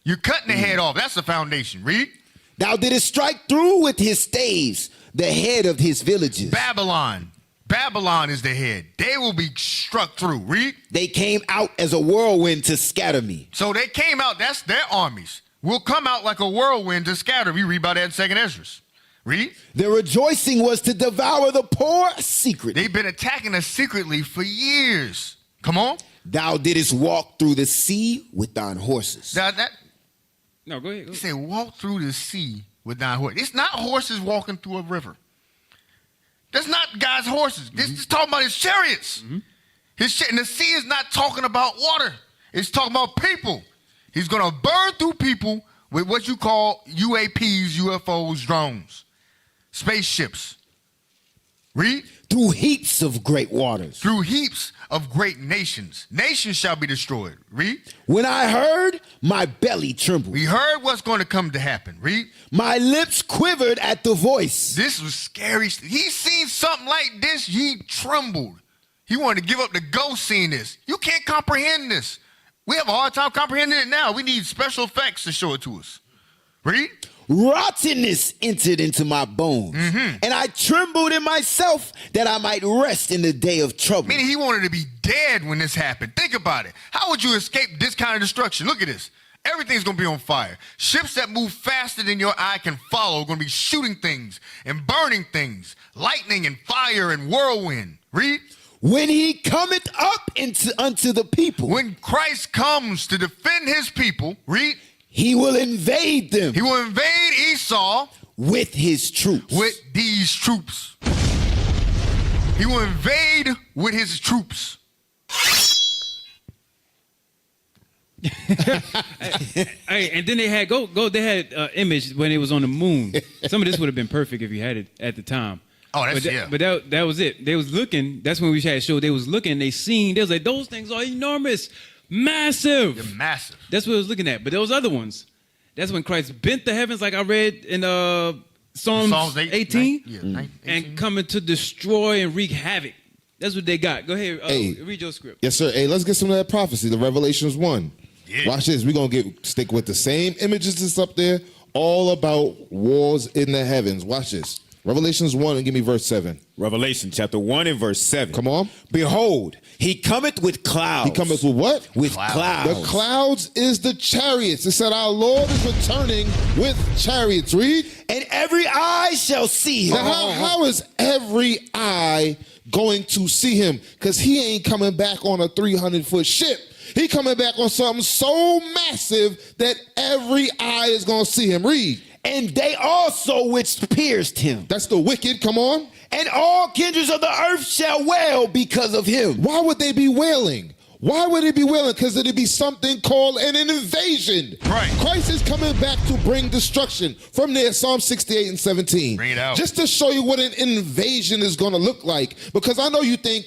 Speaker 4: You're cutting their head off. That's the foundation. Read.
Speaker 5: Thou didst strike through with his staves the head of his villages.
Speaker 4: Babylon. Babylon is the head. They will be struck through. Read.
Speaker 5: They came out as a whirlwind to scatter me.
Speaker 4: So they came out. That's their armies. Will come out like a whirlwind to scatter. We read about that in 2nd Ezra. Read.
Speaker 5: The rejoicing was to devour the poor secretly.
Speaker 4: They've been attacking us secretly for years. Come on.
Speaker 5: Thou didst walk through the sea with thine horses.
Speaker 2: No, go ahead.
Speaker 4: He said, walk through the sea with thine horses. It's not horses walking through a river. That's not God's horses. This is talking about his chariots. And the sea is not talking about water. It's talking about people. He's going to burn through people with what you call UAPs, UFOs, drones, spaceships. Read.
Speaker 5: Through heaps of great waters.
Speaker 4: Through heaps of great nations. Nations shall be destroyed. Read.
Speaker 5: When I heard, my belly trembled.
Speaker 4: We heard what's going to come to happen. Read.
Speaker 5: My lips quivered at the voice.
Speaker 4: This was scary. He seen something like this. He trembled. He wanted to give up the ghost seeing this. You can't comprehend this. We have a hard time comprehending it now. We need special effects to show it to us. Read.
Speaker 5: Rottenness entered into my bones, and I trembled in myself that I might rest in the day of trouble.
Speaker 4: Meaning he wanted to be dead when this happened. Think about it. How would you escape this kind of destruction? Look at this. Everything's going to be on fire. Ships that move faster than your eye can follow are going to be shooting things and burning things. Lightning and fire and whirlwind. Read.
Speaker 5: When he cometh up unto the people.
Speaker 4: When Christ comes to defend his people. Read.
Speaker 5: He will invade them.
Speaker 4: He will invade Esau.
Speaker 5: With his troops.
Speaker 4: With these troops. He will invade with his troops.
Speaker 2: Hey, and then they had they had image when it was on the moon. Some of this would have been perfect if you had it at the time.
Speaker 4: Oh, that's
Speaker 2: but that was it. They was looking. That's when we had show. They was looking. They seen. They was like, those things are enormous, massive.
Speaker 4: They're massive.
Speaker 2: That's what I was looking at. But those other ones. That's when Christ bent the heavens, like I read in Psalms 18, and coming to destroy and wreak havoc. That's what they got. Go ahead, read your script.
Speaker 3: Yes, sir. Hey, let's get some of that prophecy. The Revelations 1. Yeah. Watch this. We're going to stick with the same images that's up there, all about wars in the heavens. Watch this. Revelations 1 and give me verse 7.
Speaker 9: Revelation chapter 1 and verse 7.
Speaker 3: Come on.
Speaker 9: Behold, he cometh with clouds.
Speaker 3: He cometh with what?
Speaker 9: With clouds.
Speaker 3: The clouds is the chariots. It said our Lord is returning with chariots. Read.
Speaker 9: And every eye shall see him.
Speaker 3: Now, how is every eye going to see him? Because he ain't coming back on a 300-foot ship. He coming back on something so massive that every eye is going to see him. Read.
Speaker 9: And they also which pierced him.
Speaker 3: That's the wicked. Come on.
Speaker 9: And all kindreds of the earth shall wail because of him.
Speaker 3: Why would they be wailing? Why would it be wailing? Because it'd be something called an invasion.
Speaker 4: Right.
Speaker 3: Christ is coming back to bring destruction. From there, Psalm 68 and 17.
Speaker 4: Bring it out.
Speaker 3: Just to show you what an invasion is going to look like. Because I know you think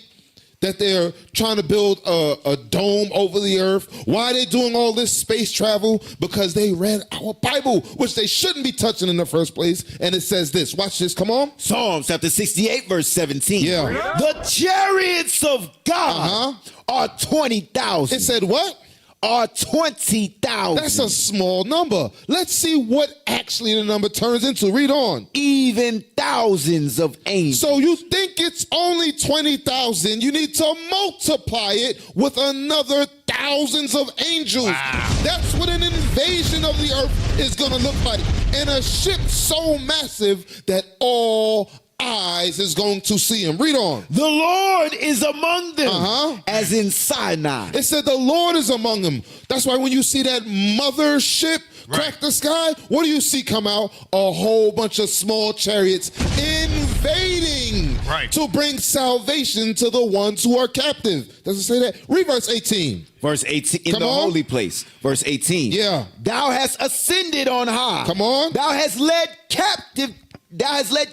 Speaker 3: that they're trying to build a dome over the earth. Why are they doing all this space travel? Because they read our Bible, which they shouldn't be touching in the first place. And it says this. Watch this. Come on.
Speaker 9: Psalms chapter 68, verse 17.
Speaker 3: Yeah.
Speaker 9: The chariots of God are 20,000.
Speaker 3: It said what?
Speaker 9: Are 20,000.
Speaker 3: That's a small number. Let's see what actually the number turns into. Read on.
Speaker 9: Even thousands of angels.
Speaker 3: So you think it's only 20,000. You need to multiply it with another thousands of angels.
Speaker 4: Wow.
Speaker 3: That's what an invasion of the earth is going to look like. And a ship so massive that all eyes is going to see him. Read on.
Speaker 9: The Lord is among them, as in Sinai.
Speaker 3: It said the Lord is among them. That's why when you see that mother ship crack the sky, what do you see come out? A whole bunch of small chariots invading to bring salvation to the ones who are captive. Does it say that? Read verse 18.
Speaker 9: Verse 18, in
Speaker 3: Come
Speaker 9: the
Speaker 3: on.
Speaker 9: holy place. Verse 18.
Speaker 3: Yeah.
Speaker 9: Thou hast ascended on high.
Speaker 3: Come on.
Speaker 9: Thou hast led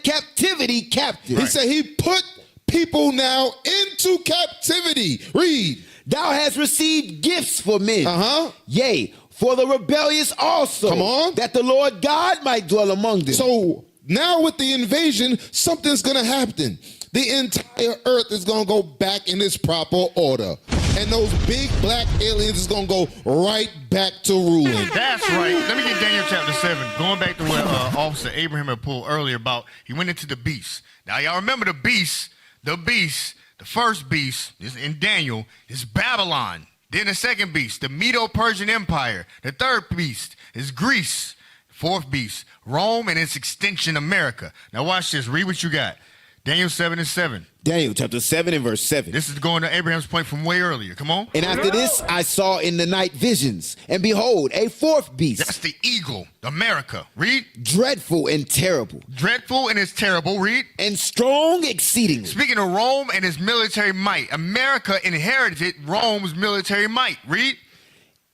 Speaker 9: captivity captive.
Speaker 3: He said he put people now into captivity. Read.
Speaker 9: Thou hast received gifts for men. Yea, for the rebellious also.
Speaker 3: Come on.
Speaker 9: That the Lord God might dwell among them.
Speaker 3: So now with the invasion, something's going to happen. The entire earth is going to go back in its proper order. And those big black aliens is going to go right back to ruling.
Speaker 4: That's right. Let me get Daniel chapter 7. Going back to what Officer Abraham had pulled earlier about, he went into the beast. Now, y'all remember the beast, the first beast is in Daniel is Babylon. Then the second beast, the Medo-Persian Empire. The third beast is Greece. Fourth beast, Rome and its extension, America. Now watch this. Read what you got. Daniel 7 and 7.
Speaker 9: Daniel chapter 7 and verse 7.
Speaker 4: This is going to Abraham's point from way earlier. Come on.
Speaker 9: And after this I saw in the night visions, and behold, a fourth beast.
Speaker 4: That's the eagle, America. Read.
Speaker 9: Dreadful and terrible.
Speaker 4: Dreadful and it's terrible. Read.
Speaker 9: And strong exceedingly.
Speaker 4: Speaking of Rome and its military might, America inherited Rome's military might. Read.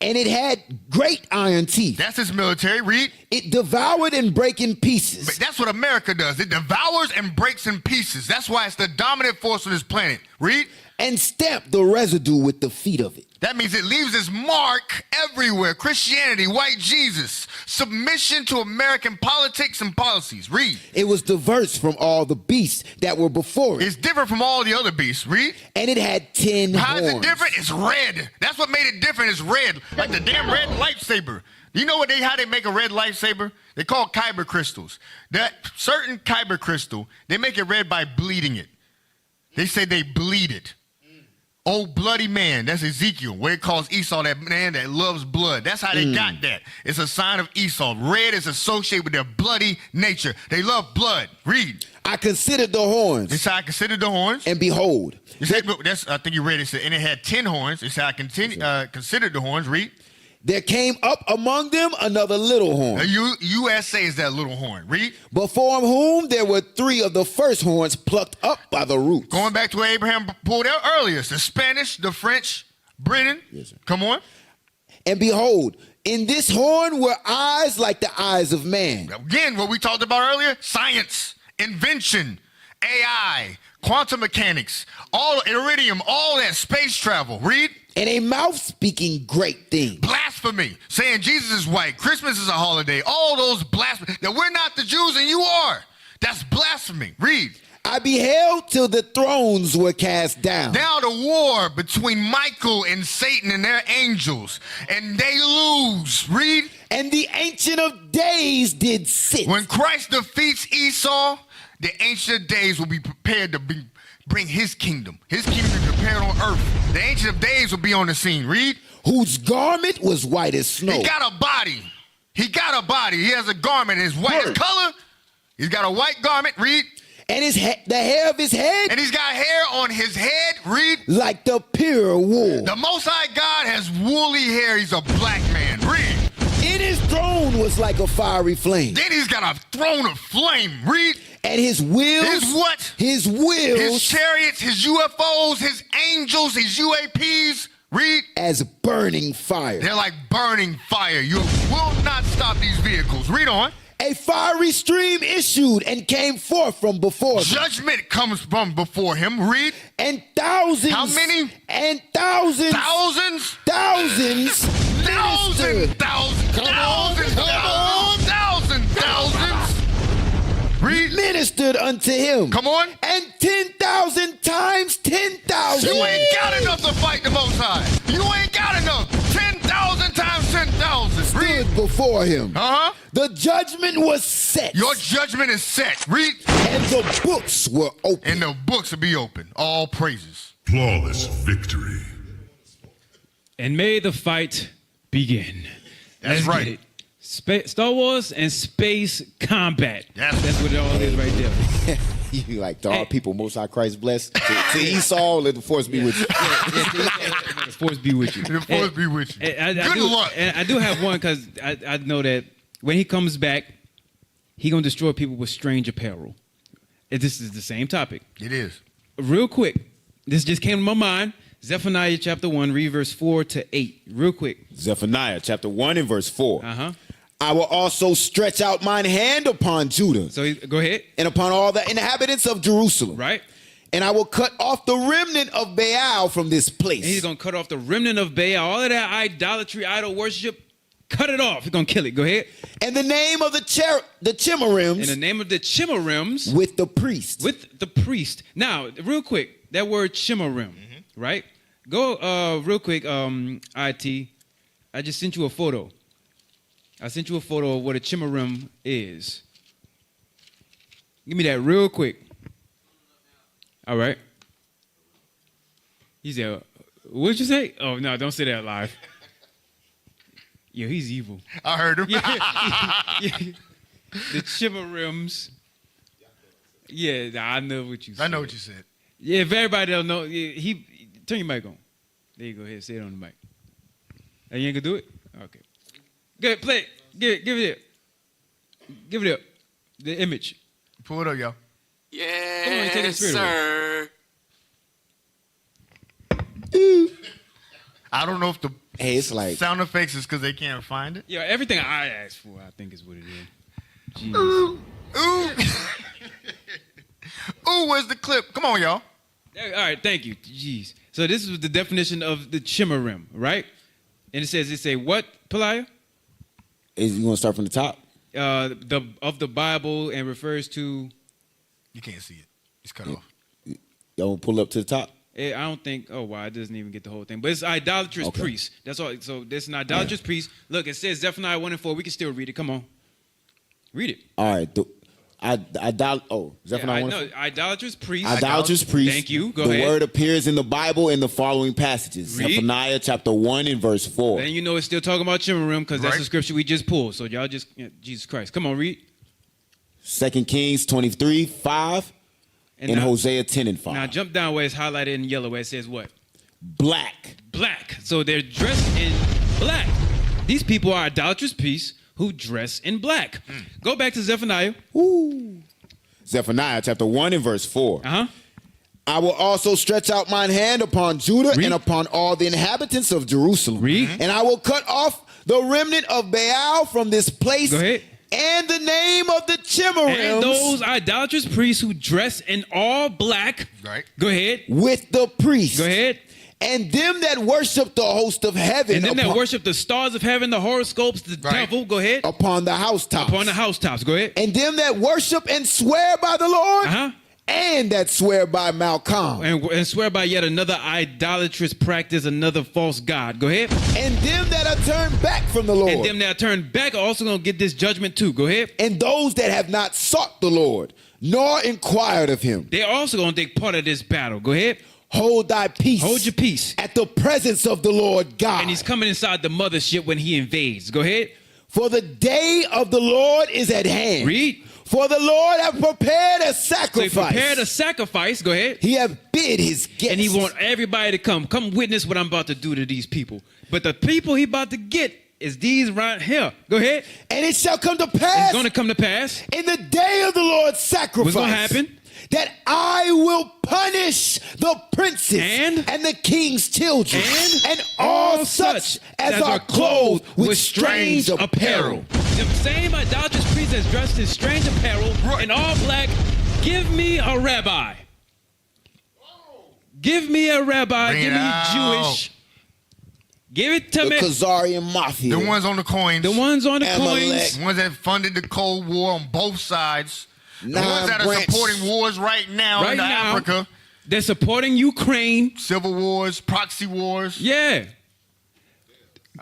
Speaker 9: And it had great iron teeth.
Speaker 4: That's its military. Read.
Speaker 9: It devoured and brake in pieces.
Speaker 4: But that's what America does. It devours and breaks in pieces. That's why it's the dominant force on this planet. Read.
Speaker 9: And stamped the residue with the feet of it.
Speaker 4: That means it leaves its mark everywhere. Christianity, white Jesus, submission to American politics and policies. Read.
Speaker 9: It was diverse from all the beasts that were before it.
Speaker 4: It's different from all the other beasts. Read.
Speaker 9: And it had 10 horns.
Speaker 4: How is it different? It's red. That's what made it different. It's red. Like the damn red lightsaber. You know how they make a red lightsaber? They call kyber crystals. That certain kyber crystal, they make it red by bleeding it. They say they bleed it. Oh, bloody man. That's Ezekiel, where it calls Esau that man that loves blood. That's how they got that. It's a sign of Esau. Red is associated with their bloody nature. They love blood. Read.
Speaker 9: I considered the horns.
Speaker 4: It's how I considered the horns.
Speaker 9: And behold.
Speaker 4: I think you read it. And it had 10 horns. It's how I considered the horns. Read.
Speaker 9: There came up among them another little horn.
Speaker 4: USA is that little horn. Read.
Speaker 9: Before whom there were 3 of the first horns plucked up by the roots.
Speaker 4: Going back to what Abraham pulled out earlier. It's the Spanish, the French, Britain.
Speaker 9: Yes, sir.
Speaker 4: Come on.
Speaker 9: And behold, in this horn were eyes like the eyes of man.
Speaker 4: Again, what we talked about earlier, science, invention, AI, quantum mechanics, all iridium, all that, space travel. Read.
Speaker 9: And a mouth speaking great things.
Speaker 4: Blasphemy, saying Jesus is white, Christmas is a holiday, all those blasphemy, that we're not the Jews and you are. That's blasphemy. Read.
Speaker 9: I beheld till the thrones were cast down.
Speaker 4: Now the war between Michael and Satan and their angels, and they lose. Read.
Speaker 9: And the Ancient of Days did sit.
Speaker 4: When Christ defeats Esau, the Ancient of Days will be prepared to bring his kingdom. His kingdom is prepared on earth. The Ancient of Days will be on the scene. Read.
Speaker 9: Whose garment was white as snow.
Speaker 4: He got a body. He got a body. He has a garment. His white his color. He's got a white garment. Read.
Speaker 9: And the hair of his head.
Speaker 4: And he's got hair on his head. Read.
Speaker 9: Like the pure wool.
Speaker 4: The Most High God has woolly hair. He's a black man. Read.
Speaker 9: And his throne was like a fiery flame.
Speaker 4: Then he's got a throne of flame. Read.
Speaker 9: And his wheels.
Speaker 4: His what?
Speaker 9: His wheels.
Speaker 4: His chariots, his UFOs, his angels, his UAPs. Read.
Speaker 9: As burning fire.
Speaker 4: They're like burning fire. You will not stop these vehicles. Read on.
Speaker 9: A fiery stream issued and came forth from before him.
Speaker 4: Judgment comes from before him. Read.
Speaker 9: And thousands.
Speaker 4: How many?
Speaker 9: And thousands.
Speaker 4: Thousands.
Speaker 9: Thousands.
Speaker 4: Thousands. Thousands. Read.
Speaker 9: Ministered unto him.
Speaker 4: Come on.
Speaker 9: And 10,000 times 10,000.
Speaker 4: You ain't got enough to fight the Most High. You ain't got enough. 10,000 times 10,000.
Speaker 9: Stood before him.
Speaker 4: Uh-huh.
Speaker 9: The judgment was set.
Speaker 4: Your judgment is set. Read.
Speaker 9: And the books were open.
Speaker 4: And the books will be open. All praises.
Speaker 6: Flawless victory.
Speaker 2: And may the fight begin.
Speaker 4: That's
Speaker 2: Let's
Speaker 4: right.
Speaker 2: get it. Star Wars and space combat.
Speaker 4: That's
Speaker 2: what it all is right there.
Speaker 9: You like, to all people, Most High Christ bless. To Esau, let the force be with you.
Speaker 2: The force be with you.
Speaker 4: The force be with you. Good luck.
Speaker 2: And I do have one because I know that when he comes back, he going to destroy people with strange apparel. This is the same topic.
Speaker 4: It is.
Speaker 2: Real quick, this just came to my mind. Zephaniah chapter 1, read verse 4 to 8. Real quick.
Speaker 9: Zephaniah chapter 1 and verse 4.
Speaker 2: Uh-huh.
Speaker 9: I will also stretch out mine hand upon Judah.
Speaker 2: So go ahead.
Speaker 9: And upon all the inhabitants of Jerusalem.
Speaker 2: Right.
Speaker 9: And I will cut off the remnant of Baal from this place.
Speaker 2: And he's going to cut off the remnant of Baal. All of that idolatry, idol worship, cut it off. He's going to kill it. Go ahead.
Speaker 9: And the name of the Chimerims.
Speaker 2: In the name of the Chimerims.
Speaker 9: With the priest.
Speaker 2: With the priest. Now, real quick, that word Chimerim, right? Go real quick, IT. I just sent you a photo. I sent you a photo of what a Chimerim is. Give me that real quick. All right. He said, what'd you say? Oh, no, don't say that live. Yo, he's evil.
Speaker 4: I heard him.
Speaker 2: Yeah. The Chimerims. Yeah, I know what you said.
Speaker 4: I know what you said.
Speaker 2: Yeah, if everybody don't know, he turn your mic on. There you go. Here, say it on the mic. You ain't gonna do it? Okay. Good, play it. Give it up. Give it up. The image.
Speaker 4: Pull it up, y'all.
Speaker 2: Come on, take that spirit away.
Speaker 4: I don't know if the
Speaker 9: it's like
Speaker 4: sound effects is because they can't find it.
Speaker 2: Yeah, everything I asked for, I think is what it is. Jeez.
Speaker 4: Ooh. Ooh, where's the clip? Come on, y'all.
Speaker 2: All right, thank you. Jeez. So this is the definition of the Chimerim, right? And it says, what, Peliah?
Speaker 9: You want to start from the top?
Speaker 2: Of the Bible, and refers to.
Speaker 4: You can't see it. It's cut off.
Speaker 9: Y'all want to pull up to the top?
Speaker 2: I don't think. Oh wow, it doesn't even get the whole thing. But it's idolatrous priest. That's all. So there's an idolatrous priest. Look, it says Zephaniah 1 and 4. We can still read it. Come on, read it.
Speaker 9: All right. Zephaniah 1.
Speaker 2: No, idolatrous priest.
Speaker 9: Idolatrous priest.
Speaker 2: Thank you. Go ahead.
Speaker 9: The word appears in the Bible in the following passages.
Speaker 2: Read.
Speaker 9: Zephaniah chapter 1 and verse 4.
Speaker 2: And you know it's still talking about Chimerim because that's the scripture we just pulled. So y'all just Jesus Christ. Come on, read.
Speaker 9: 2 Kings 23:5 and
Speaker 2: now,
Speaker 9: Hosea 10 and 5.
Speaker 2: Now jump down where it's highlighted in yellow where it says what?
Speaker 9: Black.
Speaker 2: Black. So they're dressed in black. These people are idolatrous priests who dress in black. Go back to Zephaniah.
Speaker 9: Ooh. Zephaniah chapter 1 and verse 4.
Speaker 2: Uh-huh.
Speaker 9: I will also stretch out mine hand upon Judah and upon all the inhabitants of Jerusalem.
Speaker 2: Read.
Speaker 9: And I will cut off the remnant of Baal from this place.
Speaker 2: Go ahead.
Speaker 9: And the name of the Chimerims.
Speaker 2: And those idolatrous priests who dress in all black.
Speaker 4: Right.
Speaker 2: Go ahead.
Speaker 9: With the priests.
Speaker 2: Go ahead.
Speaker 9: And them that worship the host of heaven.
Speaker 2: And them that worship the stars of heaven, the horoscopes, the devil. Go ahead.
Speaker 9: Upon the housetops.
Speaker 2: Upon the housetops. Go ahead.
Speaker 9: And them that worship and swear by the Lord.
Speaker 2: Uh-huh.
Speaker 9: and that swear by Malcolm.
Speaker 2: And swear by yet another idolatrous practice, another false god. Go ahead.
Speaker 9: And them that are turned back from the Lord.
Speaker 2: And them that are turned back are also going to get this judgment too. Go ahead.
Speaker 9: And those that have not sought the Lord, nor inquired of him.
Speaker 2: They're also going to take part of this battle. Go ahead.
Speaker 9: Hold thy peace.
Speaker 2: Hold your peace.
Speaker 9: At the presence of the Lord God.
Speaker 2: And he's coming inside the mothership when he invades. Go ahead.
Speaker 9: For the day of the Lord is at hand.
Speaker 2: Read.
Speaker 9: For the Lord hath prepared a sacrifice.
Speaker 2: So he prepared a sacrifice. Go ahead.
Speaker 9: He hath bid his guests.
Speaker 2: And he want everybody to come. Come witness what I'm about to do to these people. But the people he about to get is these right here. Go ahead.
Speaker 9: And it shall come to pass.
Speaker 2: It's going to come to pass.
Speaker 9: In the day of the Lord's sacrifice.
Speaker 2: What's going to happen?
Speaker 9: That I will punish the princes and the king's children and all such as are clothed with strange apparel.
Speaker 2: The same idolatrous priest that's dressed in strange apparel in all black. Give me a rabbi. Give me a rabbi. Give me Jewish. Give it to me.
Speaker 9: The Khazarian Mafia.
Speaker 4: The ones on the coins.
Speaker 2: The ones on the
Speaker 9: Amalek.
Speaker 2: coins.
Speaker 4: The ones that funded the Cold War on both sides. The ones that are supporting wars right now in Africa.
Speaker 2: They're supporting Ukraine.
Speaker 4: Civil wars, proxy wars.
Speaker 2: Yeah.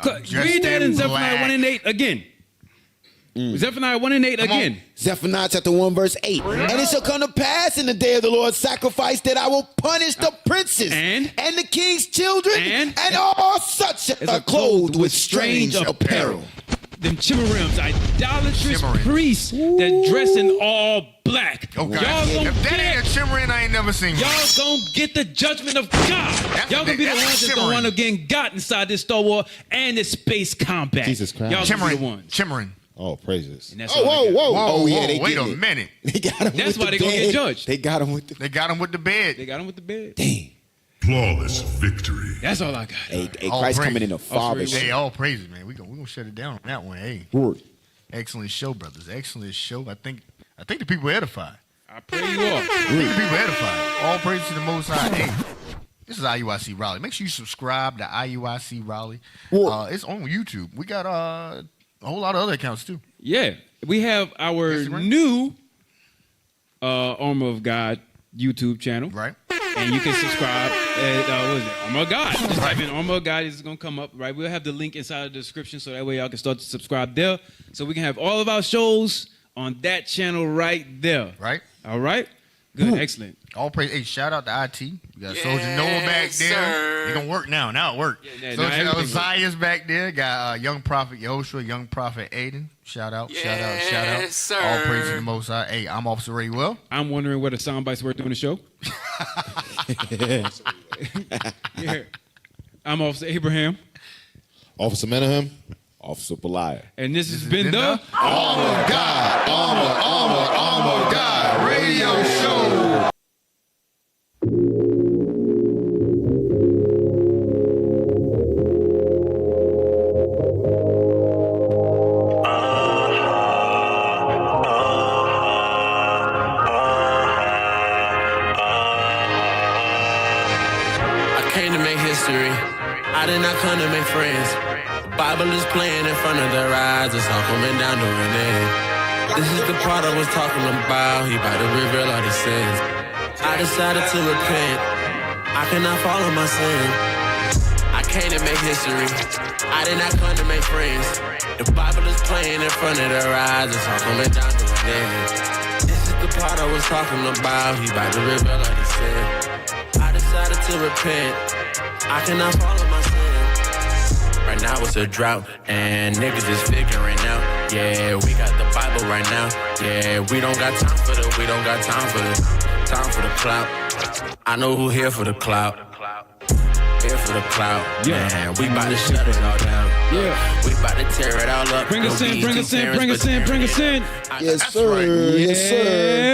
Speaker 2: Read that in Zephaniah 1 and 8 again. Zephaniah 1 and 8 again.
Speaker 9: Zephaniah chapter 1 verse 8. And it shall come to pass in the day of the Lord's sacrifice that I will punish the princes and the king's children and all such as are clothed with strange apparel.
Speaker 2: Them chimerims, idolatrous priests that dress in all black.
Speaker 4: Oh, God.
Speaker 2: Y'all
Speaker 4: If that ain't a chimerin, I ain't never seen one.
Speaker 2: Y'all gonna get the judgment of God. Y'all gonna be the ones that's gonna wind up getting got inside this Star Wars and this space combat.
Speaker 3: Jesus Christ.
Speaker 2: Y'all gonna be the ones.
Speaker 4: Chimerin.
Speaker 3: Oh, praises.
Speaker 9: Oh, yeah, they
Speaker 4: wait
Speaker 9: get
Speaker 4: a
Speaker 9: it.
Speaker 4: minute.
Speaker 9: They got him
Speaker 2: That's
Speaker 9: with
Speaker 2: why
Speaker 9: the
Speaker 2: they gonna
Speaker 9: bed.
Speaker 2: get judged.
Speaker 9: They got him with the
Speaker 4: They got him with the bed.
Speaker 2: They got him with the bed.
Speaker 9: Dang.
Speaker 6: Flawless victory.
Speaker 2: That's all I got.
Speaker 9: Hey, Christ coming in a father.
Speaker 4: Hey, all praises, man. We gonna shut it down on that one. Hey.
Speaker 9: Word.
Speaker 4: Excellent show, brothers. Excellent show. I think the people are edified.
Speaker 2: I pray you all.
Speaker 4: I think the people are edified. All praise to the Most High. Hey, this is IUIC Raleigh. Make sure you subscribe to IUIC Raleigh. It's on YouTube. We got a whole lot of other accounts too.
Speaker 2: Yeah, we have our new Armor of God YouTube channel.
Speaker 4: Right.
Speaker 2: And you can subscribe at, what is it? Armor of God. Just type in Armor of God. It's going to come up, right? We'll have the link inside of the description so that way y'all can start to subscribe there. So we can have all of our shows on that channel right there.
Speaker 4: Right.
Speaker 2: All right? Good. Excellent.
Speaker 4: All praise. Hey, shout out to IT. We got Soldier Noah back there. He gonna work now. Now it work. Soldier Josiah's back there. Got Young Prophet Yehoshua, Young Prophet Aiden. Shout out, shout out, shout out.
Speaker 1: Sir.
Speaker 4: All praise to the Most High. Hey, I'm Officer Ray Well.
Speaker 2: I'm wondering where the sound bites were during the show. Yeah. I'm Officer Abraham.
Speaker 3: Officer Menahem.
Speaker 9: Officer Belial.
Speaker 2: And this has been the
Speaker 4: Armor God, Armor God Radio Show.
Speaker 1: I came to make history. I did not come to make friends. The Bible is playing in front of their eyes. It's all coming down to an end. This is the part I was talking about. He about to reveal all his sins. I decided to repent. I cannot follow my sin. I came to make history. I did not come to make friends. The Bible is playing in front of their eyes. It's all coming down to an end. This is the part I was talking about. He about to reveal all his sin. I decided to repent. I cannot follow my sin. Right now it's a drought, and niggas is figuring out. Yeah, we got the Bible right now. Yeah, we don't got time for the clout. I know who here for the clout. Here for the clout.
Speaker 2: Yeah.
Speaker 1: Man, we about to shut it all down.
Speaker 2: Yeah.
Speaker 1: We about to tear it all up.
Speaker 2: Bring us in, bring us in, bring us in, bring us in.
Speaker 9: Yes, sir. Yes, sir.